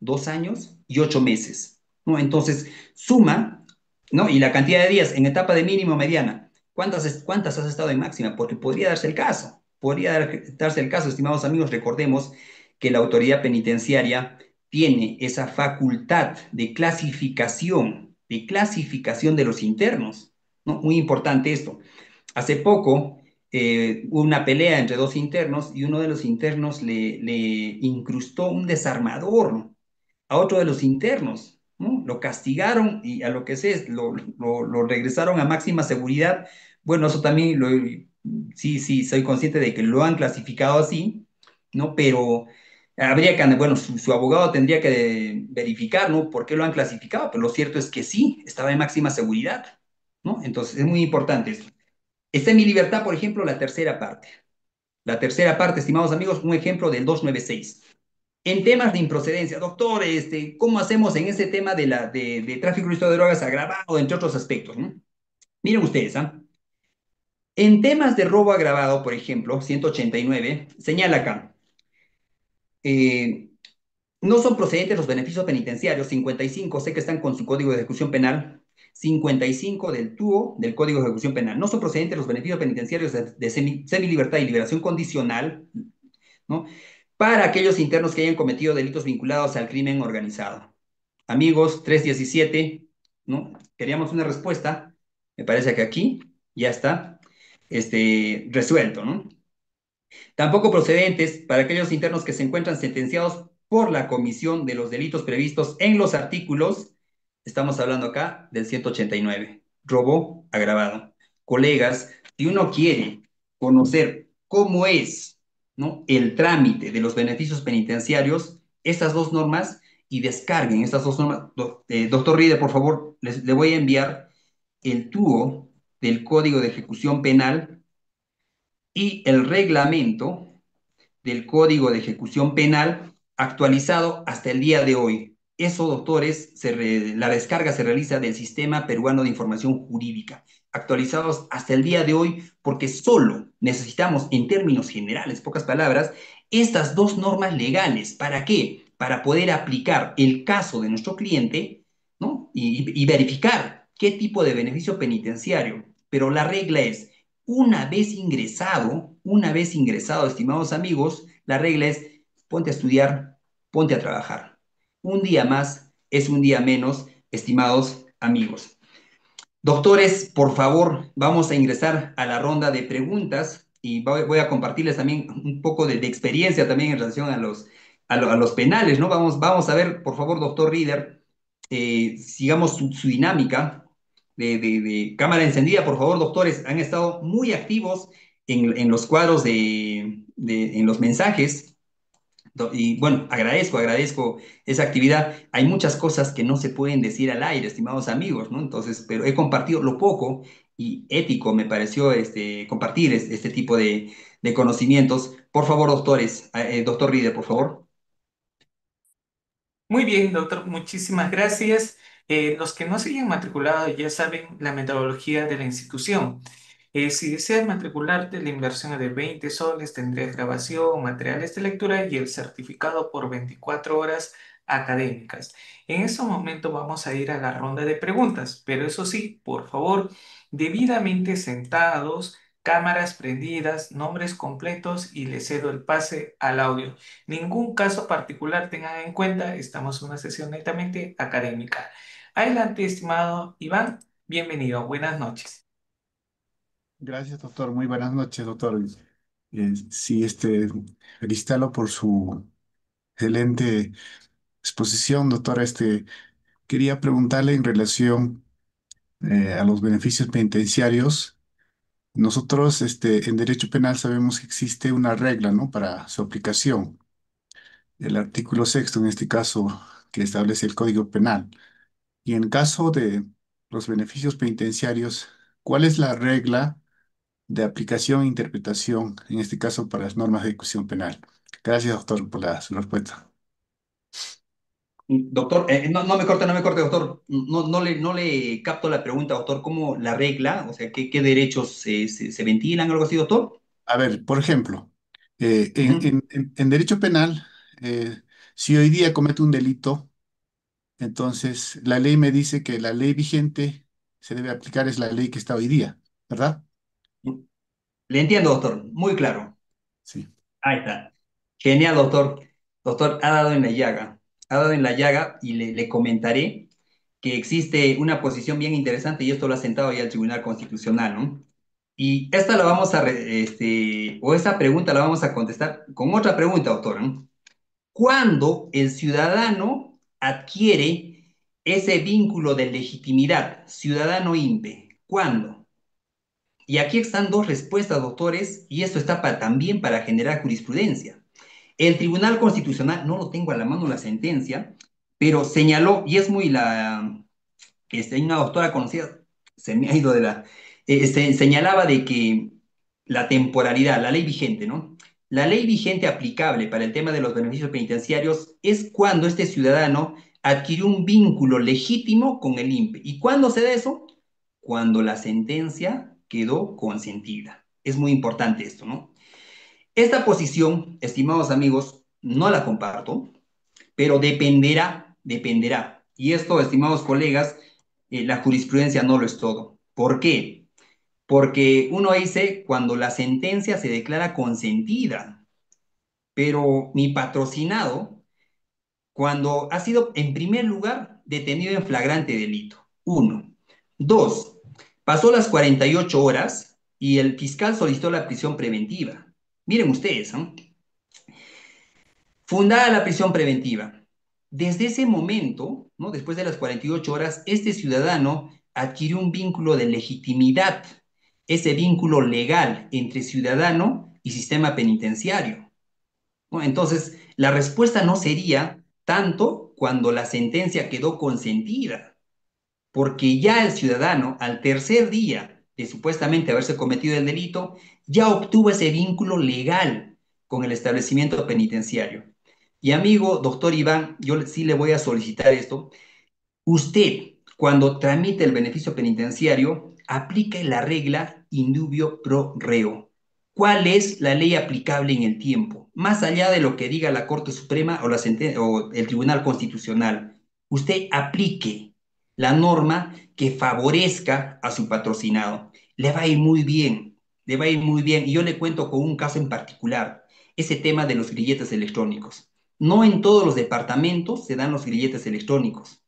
2 años y 8 meses, ¿no? Entonces, suma, ¿no? Y la cantidad de días en etapa de mínimo mediana. ¿Cuántas has estado en máxima? Porque podría darse el caso. Darse el caso, estimados amigos. Recordemos que la autoridad penitenciaria tiene esa facultad de clasificación de los internos, ¿no? Muy importante esto. Hace poco hubo una pelea entre dos internos y uno de los internos le incrustó un desarmador a otro de los internos, ¿no? Lo castigaron y a lo que sé, lo regresaron a máxima seguridad. Bueno, eso también sí, sí, soy consciente de que lo han clasificado así, ¿no? Pero habría que, bueno, su abogado tendría que verificar, ¿no? ¿Por qué lo han clasificado? Pero lo cierto es que sí, estaba en máxima seguridad, ¿no? Entonces es muy importante esto. Está en mi libertad, por ejemplo, la tercera parte. La tercera parte, estimados amigos, un ejemplo del 296. En temas de improcedencia, doctor, ¿cómo hacemos en ese tema de tráfico ilícito de drogas agravado, entre otros aspectos, ¿no? Miren ustedes, ¿ah? En temas de robo agravado, por ejemplo, 189 señala acá, eh, no son procedentes los beneficios penitenciarios, 55, sé que están con su Código de Ejecución Penal, 55 del TUO del Código de Ejecución Penal, no son procedentes los beneficios penitenciarios de semilibertad y liberación condicional, ¿no? Para aquellos internos que hayan cometido delitos vinculados al crimen organizado. Amigos, 317, ¿no? Queríamos una respuesta, me parece que aquí ya está resuelto, ¿no? Tampoco procedentes para aquellos internos que se encuentran sentenciados por la comisión de los delitos previstos en los artículos, estamos hablando acá del 189, robo agravado. Colegas, si uno quiere conocer cómo es, ¿no?, el trámite de los beneficios penitenciarios, estas dos normas, y descarguen estas dos normas. Doctor Ride, por favor, le voy a enviar el TUO del Código de Ejecución Penal y el reglamento del Código de Ejecución Penal actualizado hasta el día de hoy. Eso, doctores, la descarga se realiza del Sistema Peruano de Información Jurídica, actualizados hasta el día de hoy, porque solo necesitamos, en términos generales, pocas palabras, estas dos normas legales. ¿Para qué? Para poder aplicar el caso de nuestro cliente, ¿no? Y verificar qué tipo de beneficio penitenciario. Pero la regla es, una vez ingresado, estimados amigos, la regla es ponte a estudiar, ponte a trabajar. Un día más es un día menos, estimados amigos. Doctores, por favor, vamos a ingresar a la ronda de preguntas y voy a compartirles también un poco de experiencia también en relación a los penales, ¿no? Vamos a ver, por favor, doctor Reader, sigamos su dinámica de cámara encendida, por favor, doctores, han estado muy activos en los cuadros en los mensajes. Y bueno, agradezco esa actividad. Hay muchas cosas que no se pueden decir al aire, estimados amigos, ¿no? Entonces, pero he compartido lo poco y ético me pareció compartir este tipo de conocimientos. Por favor, doctores, doctor Ride, por favor. Muy bien, doctor, muchísimas gracias. Los que no se hayan matriculado ya saben la metodología de la institución. Si deseas matricularte, la inversión es de 20 soles, tendrías grabación, materiales de lectura y el certificado por 24 horas académicas. En este momento vamos a ir a la ronda de preguntas, pero eso sí, por favor, debidamente sentados, cámaras prendidas, nombres completos y le cedo el pase al audio. Ningún caso particular tengan en cuenta, estamos en una sesión netamente académica. Adelante, estimado Iván, bienvenido, buenas noches. Gracias, doctor. Muy buenas noches, doctor. Sí, felicitarlo por su excelente exposición, doctor. Quería preguntarle en relación a los beneficios penitenciarios. Nosotros, en derecho penal sabemos que existe una regla, ¿no? Para su aplicación. El artículo sexto, en este caso, que establece el Código Penal. Y en caso de los beneficios penitenciarios, ¿cuál es la regla de aplicación e interpretación, en este caso para las normas de ejecución penal? Gracias, doctor, por su respuesta. Doctor, no me corte, doctor. No le capto la pregunta, doctor. ¿Cómo la regla? O sea, ¿qué derechos se ventilan, algo así, doctor? A ver, por ejemplo, Ujú. en derecho penal, si hoy día cometo un delito, entonces la ley me dice que la ley vigente se debe aplicar, es la ley que está hoy día, ¿verdad? Le entiendo, doctor. Muy claro. Sí. Ahí está. Genial, doctor. Doctor, ha dado en la llaga. Ha dado en la llaga y le comentaré que existe una posición bien interesante y esto lo ha sentado ya el Tribunal Constitucional, ¿no? Y esta la vamos a, o esa pregunta la vamos a contestar con otra pregunta, doctor, ¿no? ¿Cuándo el ciudadano adquiere ese vínculo de legitimidad ciudadano-impe? ¿Cuándo? Y aquí están dos respuestas, doctores, y esto está también para generar jurisprudencia. El Tribunal Constitucional, no lo tengo a la mano la sentencia, pero señaló, y es muy hay una doctora conocida, se me ha ido de señalaba de que la temporalidad, la ley vigente, ¿no? La ley vigente aplicable para el tema de los beneficios penitenciarios es cuando este ciudadano adquirió un vínculo legítimo con el INPE. ¿Y cuándo se da eso? Cuando la sentencia quedó consentida. Es muy importante esto, ¿no? Esta posición, estimados amigos, no la comparto, pero dependerá. Y esto, estimados colegas, la jurisprudencia no lo es todo. ¿Por qué? Porque uno dice cuando la sentencia se declara consentida, pero mi patrocinado, cuando ha sido, en primer lugar, detenido en flagrante delito. Uno. Dos, pasó las 48 horas y el fiscal solicitó la prisión preventiva. Miren ustedes, ¿no? Fundada la prisión preventiva. Desde ese momento, ¿no? Después de las 48 horas, este ciudadano adquirió un vínculo de legitimidad, ese vínculo legal entre ciudadano y sistema penitenciario, ¿no? Entonces, la respuesta no sería tanto cuando la sentencia quedó consentida, porque ya el ciudadano, al tercer día de supuestamente haberse cometido el delito, ya obtuvo ese vínculo legal con el establecimiento penitenciario. Y amigo, doctor Iván, yo sí le voy a solicitar esto. Usted, cuando tramite el beneficio penitenciario, aplique la regla indubio pro reo. ¿Cuál es la ley aplicable en el tiempo? Más allá de lo que diga la Corte Suprema o el Tribunal Constitucional, usted aplique la norma que favorezca a su patrocinado. Le va a ir muy bien, le va a ir muy bien. Y yo le cuento con un caso en particular, ese tema de los grilletes electrónicos. No en todos los departamentos se dan los grilletes electrónicos,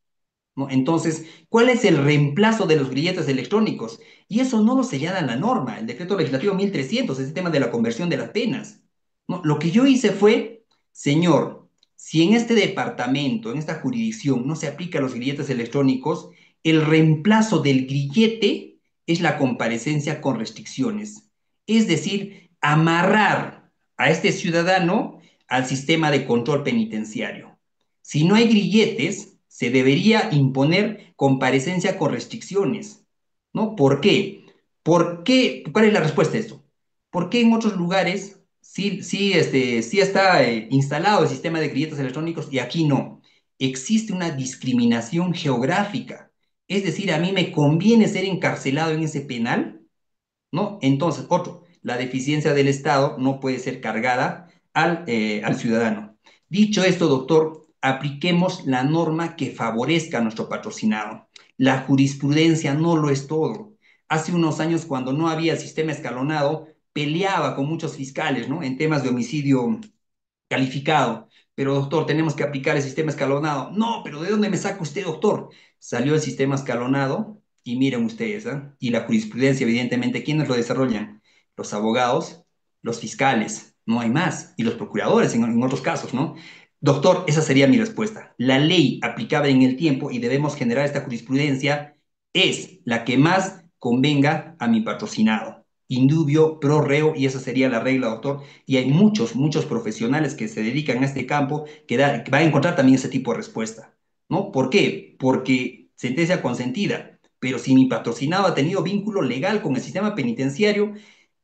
¿no? Entonces, ¿cuál es el reemplazo de los grilletes electrónicos? Y eso no lo señala la norma, el decreto legislativo 1300, ese tema de la conversión de las penas, ¿no? Lo que yo hice fue, señor, si en este departamento, en esta jurisdicción, no se aplican los grilletes electrónicos, el reemplazo del grillete es la comparecencia con restricciones. Es decir, amarrar a este ciudadano al sistema de control penitenciario. Si no hay grilletes, se debería imponer comparecencia con restricciones, ¿no? ¿Por qué? ¿Por qué? ¿Cuál es la respuesta a esto? ¿Por qué en otros lugares sí está instalado el sistema de grilletes electrónicos y aquí no? Existe una discriminación geográfica. Es decir, a mí me conviene ser encarcelado en ese penal, ¿no? Entonces, otro, la deficiencia del Estado no puede ser cargada al ciudadano. Dicho esto, doctor, apliquemos la norma que favorezca a nuestro patrocinado. La jurisprudencia no lo es todo. hace unos años cuando no había el sistema escalonado, peleaba con muchos fiscales, ¿no? En temas de homicidio calificado. Pero doctor, tenemos que aplicar el sistema escalonado. No, pero ¿de dónde me saca usted, doctor? Salió el sistema escalonado y miren ustedes, ¿ah? Y la jurisprudencia, evidentemente, ¿quiénes lo desarrollan? Los abogados, los fiscales, no hay más, y los procuradores en otros casos, ¿no? Doctor, esa sería mi respuesta. La ley aplicada en el tiempo y debemos generar esta jurisprudencia es la que más convenga a mi patrocinado. Indubio pro reo, y esa sería la regla, doctor. Y hay muchos, muchos profesionales que se dedican a este campo que van a encontrar también ese tipo de respuesta, ¿no? ¿Por qué? Porque sentencia consentida, pero si mi patrocinado ha tenido vínculo legal con el sistema penitenciario,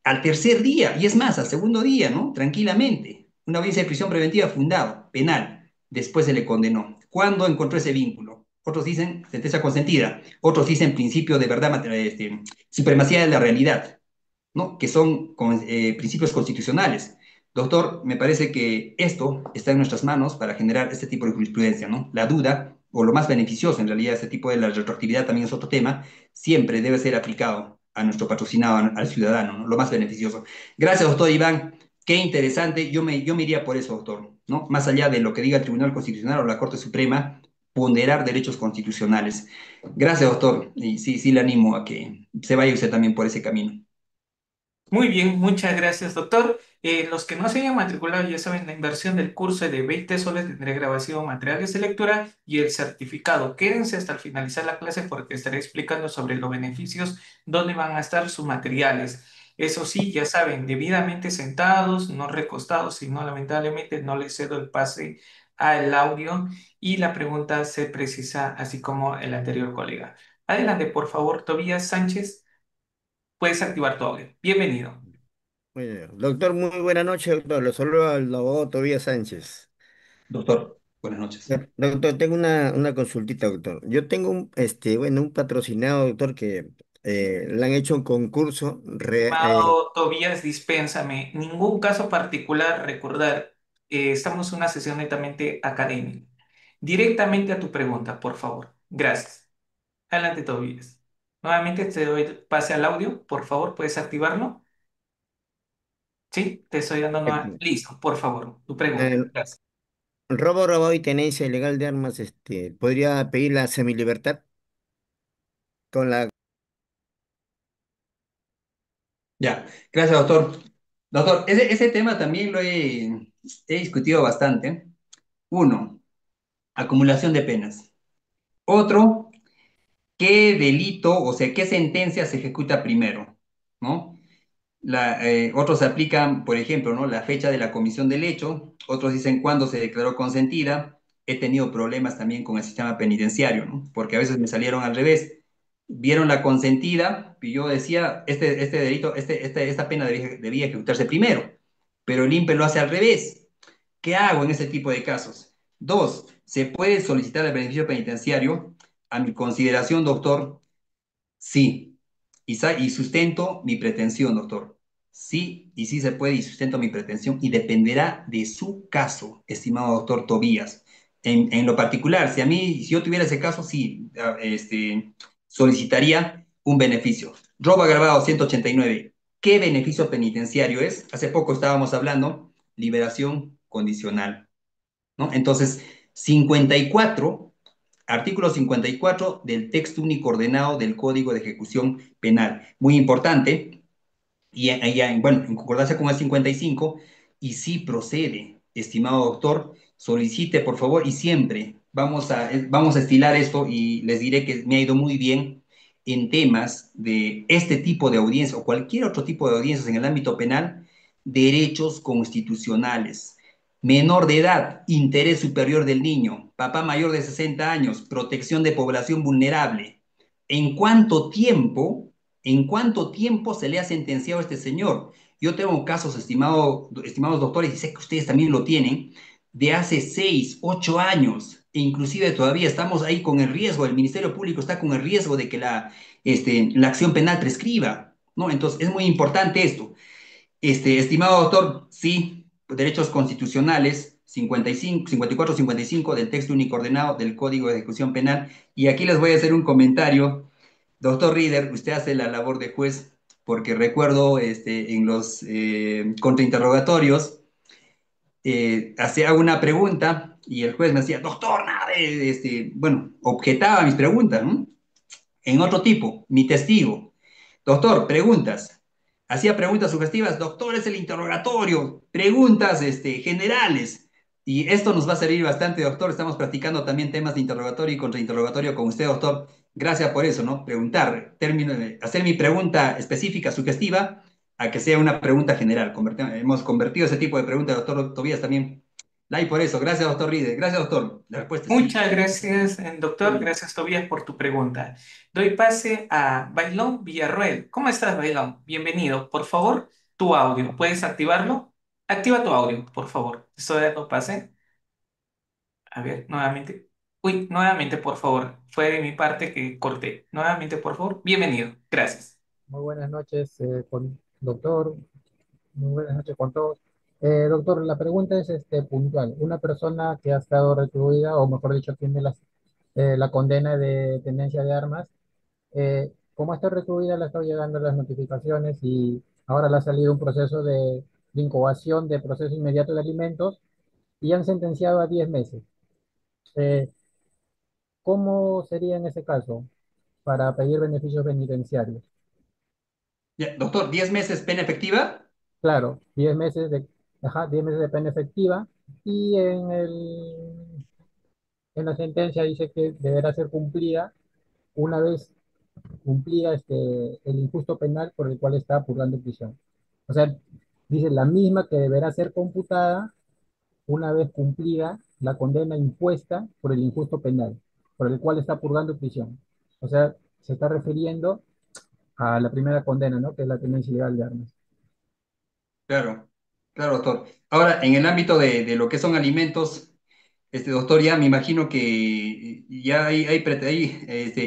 al tercer día, y es más, al segundo día, ¿no? Tranquilamente, una audiencia de prisión preventiva fundado, penal, después se le condenó. ¿Cuándo encontró ese vínculo? Otros dicen sentencia consentida, otros dicen principio de verdad, supremacía de la realidad, ¿no? Que son principios constitucionales. Doctor, me parece que esto está en nuestras manos para generar este tipo de jurisprudencia, ¿no? La duda, o lo más beneficioso en realidad, este tipo de la retroactividad también es otro tema, siempre debe ser aplicado a nuestro patrocinado, al ciudadano, ¿no? Lo más beneficioso. Gracias, doctor Iván. Qué interesante. Yo me iría por eso, doctor, ¿no? Más allá de lo que diga el Tribunal Constitucional o la Corte Suprema, ponderar derechos constitucionales. Gracias, doctor. Y sí, sí le animo a que se vaya usted también por ese camino. Muy bien, muchas gracias, doctor. Los que no se hayan matriculado ya saben, la inversión del curso de 20 soles tendré grabación, materiales de lectura y el certificado. Quédense hasta el finalizar la clase porque estaré explicando sobre los beneficios, dónde van a estar sus materiales. Eso sí, ya saben, debidamente sentados, no recostados, si no, lamentablemente no les cedo el pase al audio y la pregunta se precisa así como el anterior colega. Adelante, por favor, Tobías Sánchez, puedes activar tu audio. Bienvenido. Muy bien. Doctor, muy buena noche, doctor. Lo saludo al abogado Tobías Sánchez. Doctor, buenas noches. Doctor, tengo una consultita, doctor. Yo tengo un patrocinado, doctor, que le han hecho un concurso. Estimado Tobías, dispénsame. Ningún caso particular, recordar, estamos en una sesión netamente académica. Directamente a tu pregunta, por favor. Gracias. Adelante, Tobías. Nuevamente te doy pase al audio, por favor, ¿puedes activarlo? Sí, te estoy dando Listo, por favor, tu pregunta. El Gracias. robo, robado y tenencia ilegal de armas, ¿podría pedir la semilibertad con la... Ya, gracias, doctor. Doctor, ese tema también he discutido bastante. Uno, acumulación de penas. Otro, ¿qué delito, o sea, qué sentencia se ejecuta primero? ¿No? Otros aplican, por ejemplo, ¿no? La fecha de la comisión del hecho, otros dicen cuándo se declaró consentida. He tenido problemas también con el sistema penitenciario, ¿no? Porque a veces me salieron al revés. Vieron la consentida y yo decía, este delito, esta pena debía ejecutarse primero, pero el INPE lo hace al revés. ¿Qué hago en ese tipo de casos? Dos, ¿se puede solicitar el beneficio penitenciario? A mi consideración, doctor, sí, y sustento mi pretensión, doctor. Sí, y sí se puede y sustento mi pretensión y dependerá de su caso, estimado doctor Tobías. En lo particular, si yo tuviera ese caso, sí, solicitaría un beneficio. Robo agravado 189. ¿Qué beneficio penitenciario es? Hace poco estábamos hablando, liberación condicional, ¿no? Entonces, 54 artículo 54 del texto único ordenado del Código de Ejecución Penal. Muy importante, bueno, en concordancia con el 55, y sí procede, estimado doctor, solicite por favor, y siempre vamos a estilar esto, y les diré que me ha ido muy bien en temas de este tipo de audiencias o cualquier otro tipo de audiencias en el ámbito penal, derechos constitucionales. Menor de edad, interés superior del niño, papá mayor de 60 años, protección de población vulnerable. ¿En cuánto tiempo ¿En cuánto tiempo se le ha sentenciado a este señor? Yo tengo casos, estimados doctores, y sé que ustedes también lo tienen, de hace 6, 8 años, e inclusive todavía estamos ahí con el riesgo, el Ministerio Público está con el riesgo de que la acción penal prescriba, ¿no? Entonces, es muy importante esto. Estimado doctor, sí, derechos constitucionales, 55, 54, 55 del texto único ordenado del Código de Ejecución Penal, y aquí les voy a hacer un comentario Doctor Reader, usted hace la labor de juez porque recuerdo en los contrainterrogatorios, hacía una pregunta y el juez me decía, doctor, nada, bueno, objetaba mis preguntas, ¿no? En otro tipo, mi testigo. Doctor, preguntas. Hacía preguntas sugestivas. Doctor, es el interrogatorio. Preguntas generales. Y esto nos va a servir bastante, doctor. Estamos practicando también temas de interrogatorio y contrainterrogatorio con usted, doctor. Gracias por eso, ¿no? Preguntar, hacer mi pregunta específica, sugestiva, a que sea una pregunta general. Hemos convertido ese tipo de preguntas, doctor Tobías, también. Like por eso. Gracias, doctor Ride. Gracias, doctor. La respuesta es sí. Muchas gracias, doctor. Gracias, Tobías, por tu pregunta. Doy pase a Bailón Villarroel. ¿Cómo estás, Bailón? Bienvenido. Por favor, tu audio. ¿Puedes activarlo? Activa tu audio, por favor. Estoy dando pase. A ver, nuevamente. Uy, nuevamente, por favor. Fue de mi parte que corté. Nuevamente, por favor. Bienvenido. Gracias. Muy buenas noches, doctor. Muy buenas noches con todos. Doctor, la pregunta es puntual. Una persona que ha estado recluida, o mejor dicho, tiene la condena de tenencia de armas, como está recluida, le han estado llegando las notificaciones y ahora le ha salido un proceso de incubación de proceso inmediato de alimentos y han sentenciado a 10 meses. Eh, ¿Cómo sería en ese caso para pedir beneficios penitenciarios? Ya, doctor, ¿10 meses pena efectiva? Claro, 10 meses de pena efectiva y en la sentencia dice que deberá ser cumplida una vez cumplida el injusto penal por el cual está purgando prisión. O sea, dice la misma que deberá ser computada una vez cumplida la condena impuesta por el injusto penal por el cual está purgando prisión. O sea, se está refiriendo a la primera condena, ¿no? Que es la tenencia ilegal de armas. Claro, claro, doctor. Ahora, en el ámbito de lo que son alimentos, doctor, ya me imagino que ya hay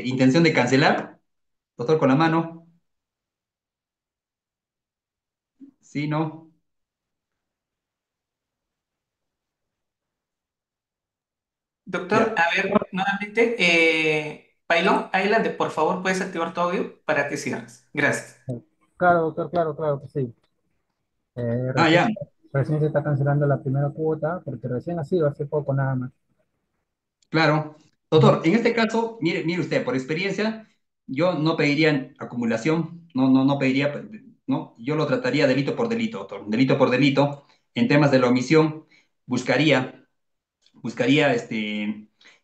intención de cancelar, doctor, con la mano. Sí, no. Doctor, Ya, a ver, nuevamente, Bailón, adelante, por favor, puedes activar tu audio para que cierres. Gracias. Claro, doctor, claro, claro que sí. Eh, ah, recién, ya, recién se está cancelando la primera cuota porque recién ha sido hace poco nada más. claro. Ujú. Doctor, en este caso, mire usted, por experiencia, yo no pediría acumulación, no pediría, no, yo lo trataría delito por delito, doctor. Delito por delito. En temas de la omisión, buscaría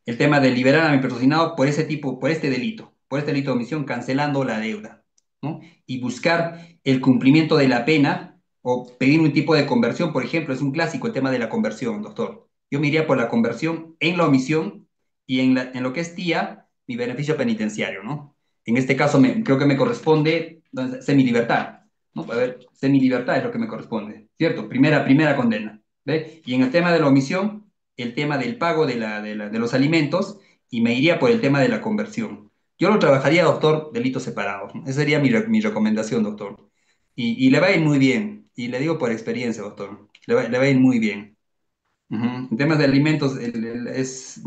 el tema de liberar a mi patrocinado por ese tipo, por este delito de omisión, cancelando la deuda, ¿no? Y buscar el cumplimiento de la pena o pedir un tipo de conversión, por ejemplo, es un clásico el tema de la conversión, doctor. Yo me iría por la conversión en la omisión y en lo que es tía, mi beneficio penitenciario, ¿no? En este caso creo que me corresponde semilibertad, ¿no? A ver, semilibertad es lo que me corresponde, ¿cierto? Primera condena, ¿ve? Y en el tema de la omisión, el tema del pago de los alimentos y me iría por el tema de la conversión. Yo lo trabajaría, doctor, delitos separados, ¿no? Esa sería mi recomendación, doctor. Y le va a ir muy bien. Y le digo por experiencia, doctor. Le va a ir muy bien. Ujú. En temas de alimentos es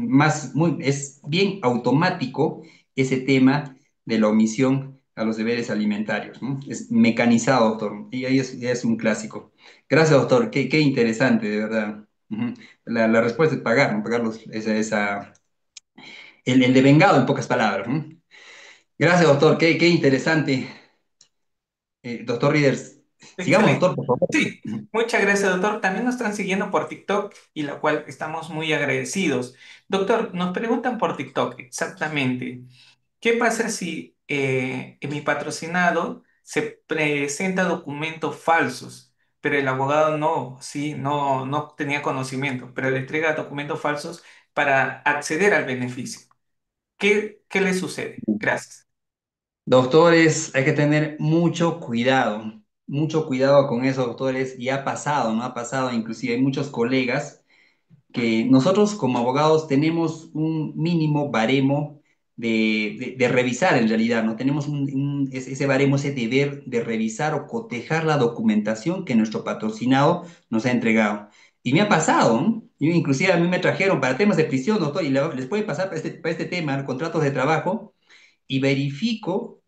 bien automático ese tema de la omisión a los deberes alimentarios, ¿no? Es mecanizado, doctor, y ahí es un clásico. Gracias, doctor, qué interesante, de verdad. Ujú. La respuesta es pagar, ¿no? Pagar el devengado, en pocas palabras, ¿no? Gracias, doctor, qué interesante. Doctor Readers, sigamos, Excelente. doctor, por favor. Sí, Ujú. muchas gracias, doctor. También nos están siguiendo por TikTok y la cual estamos muy agradecidos. Doctor, nos preguntan por TikTok exactamente, ¿qué pasa si en mi patrocinado se presenta documentos falsos, pero el abogado no, sí, no tenía conocimiento, pero le entrega documentos falsos para acceder al beneficio? ¿Qué le sucede? Gracias. Doctores, hay que tener mucho cuidado con eso, doctores, y ha pasado, ¿no? Ha pasado, inclusive hay muchos colegas que nosotros como abogados tenemos un mínimo baremo de revisar en realidad, ¿no? Tenemos ese baremo, ese deber de revisar o cotejar la documentación que nuestro patrocinado nos ha entregado. Y me ha pasado, ¿no? Inclusive a mí me trajeron para temas de prisión, doctor, y les puede pasar para este tema, contratos de trabajo y verifico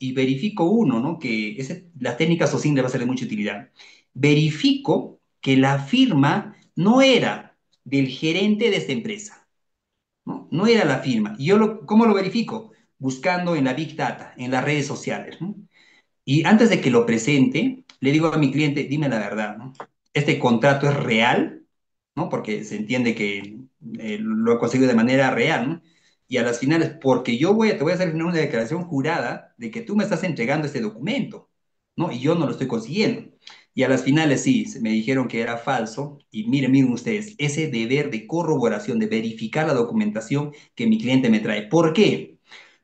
uno, ¿no? Que la técnica SOSIN le va a ser de mucha utilidad. Verifico que la firma no era del gerente de esta empresa, ¿no? No era la firma. Y ¿cómo lo verifico? Buscando en la Big Data, en las redes sociales, ¿no? Y antes de que lo presente, le digo a mi cliente, dime la verdad, ¿no? ¿Este contrato es real? ¿No? Porque se entiende que lo he conseguido de manera real, ¿no? Y a las finales, porque te voy a hacer una declaración jurada de que tú me estás entregando este documento, ¿no? Y yo no lo estoy consiguiendo. Y a las finales sí, me dijeron que era falso. Y miren ustedes, ese deber de corroboración, de verificar la documentación que mi cliente me trae. ¿Por qué?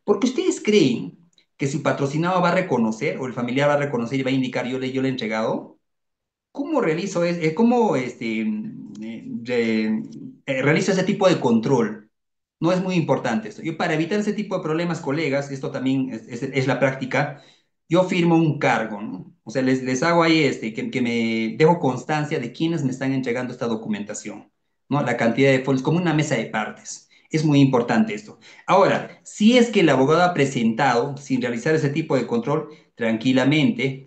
Porque ustedes creen que su patrocinado va a reconocer o el familiar va a reconocer y va a indicar yo le he entregado. ¿Cómo realizo, realizo ese tipo de control? No es muy importante esto. Yo para evitar ese tipo de problemas, colegas, esto también es la práctica, yo firmo un cargo, ¿no? O sea, les hago ahí que me dejo constancia de quiénes me están entregando esta documentación, ¿no? La cantidad de folios, como una mesa de partes. Es muy importante esto. Ahora, si es que el abogado ha presentado sin realizar ese tipo de control, tranquilamente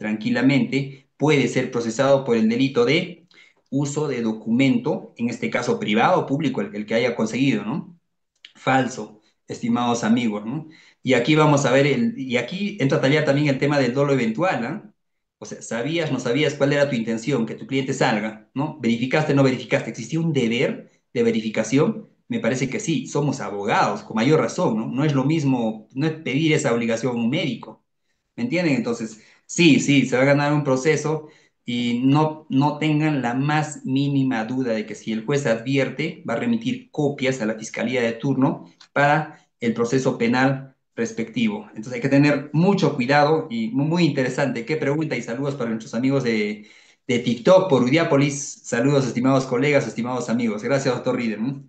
puede ser procesado por el delito de uso de documento, en este caso privado o público, el que haya conseguido, ¿no? Falso, estimados amigos, ¿no? Y aquí vamos a ver, y aquí entra a tallar también el tema del dolo eventual, ¿ah? O sea, ¿sabías, no sabías cuál era tu intención? Que tu cliente salga, ¿no? ¿Verificaste, no verificaste? ¿Existía un deber de verificación? Me parece que sí, somos abogados, con mayor razón, ¿no? No es lo mismo, no es pedir esa obligación a un médico, ¿me entienden? Entonces, sí, se va a ganar un proceso y no tengan la más mínima duda de que si el juez advierte, va a remitir copias a la fiscalía de turno para el proceso penal respectivo. Entonces hay que tener mucho cuidado y muy interesante. Qué pregunta y saludos para nuestros amigos de TikTok por Udiápolis. Saludos, estimados colegas, estimados amigos. Gracias, doctor Rieder, ¿no?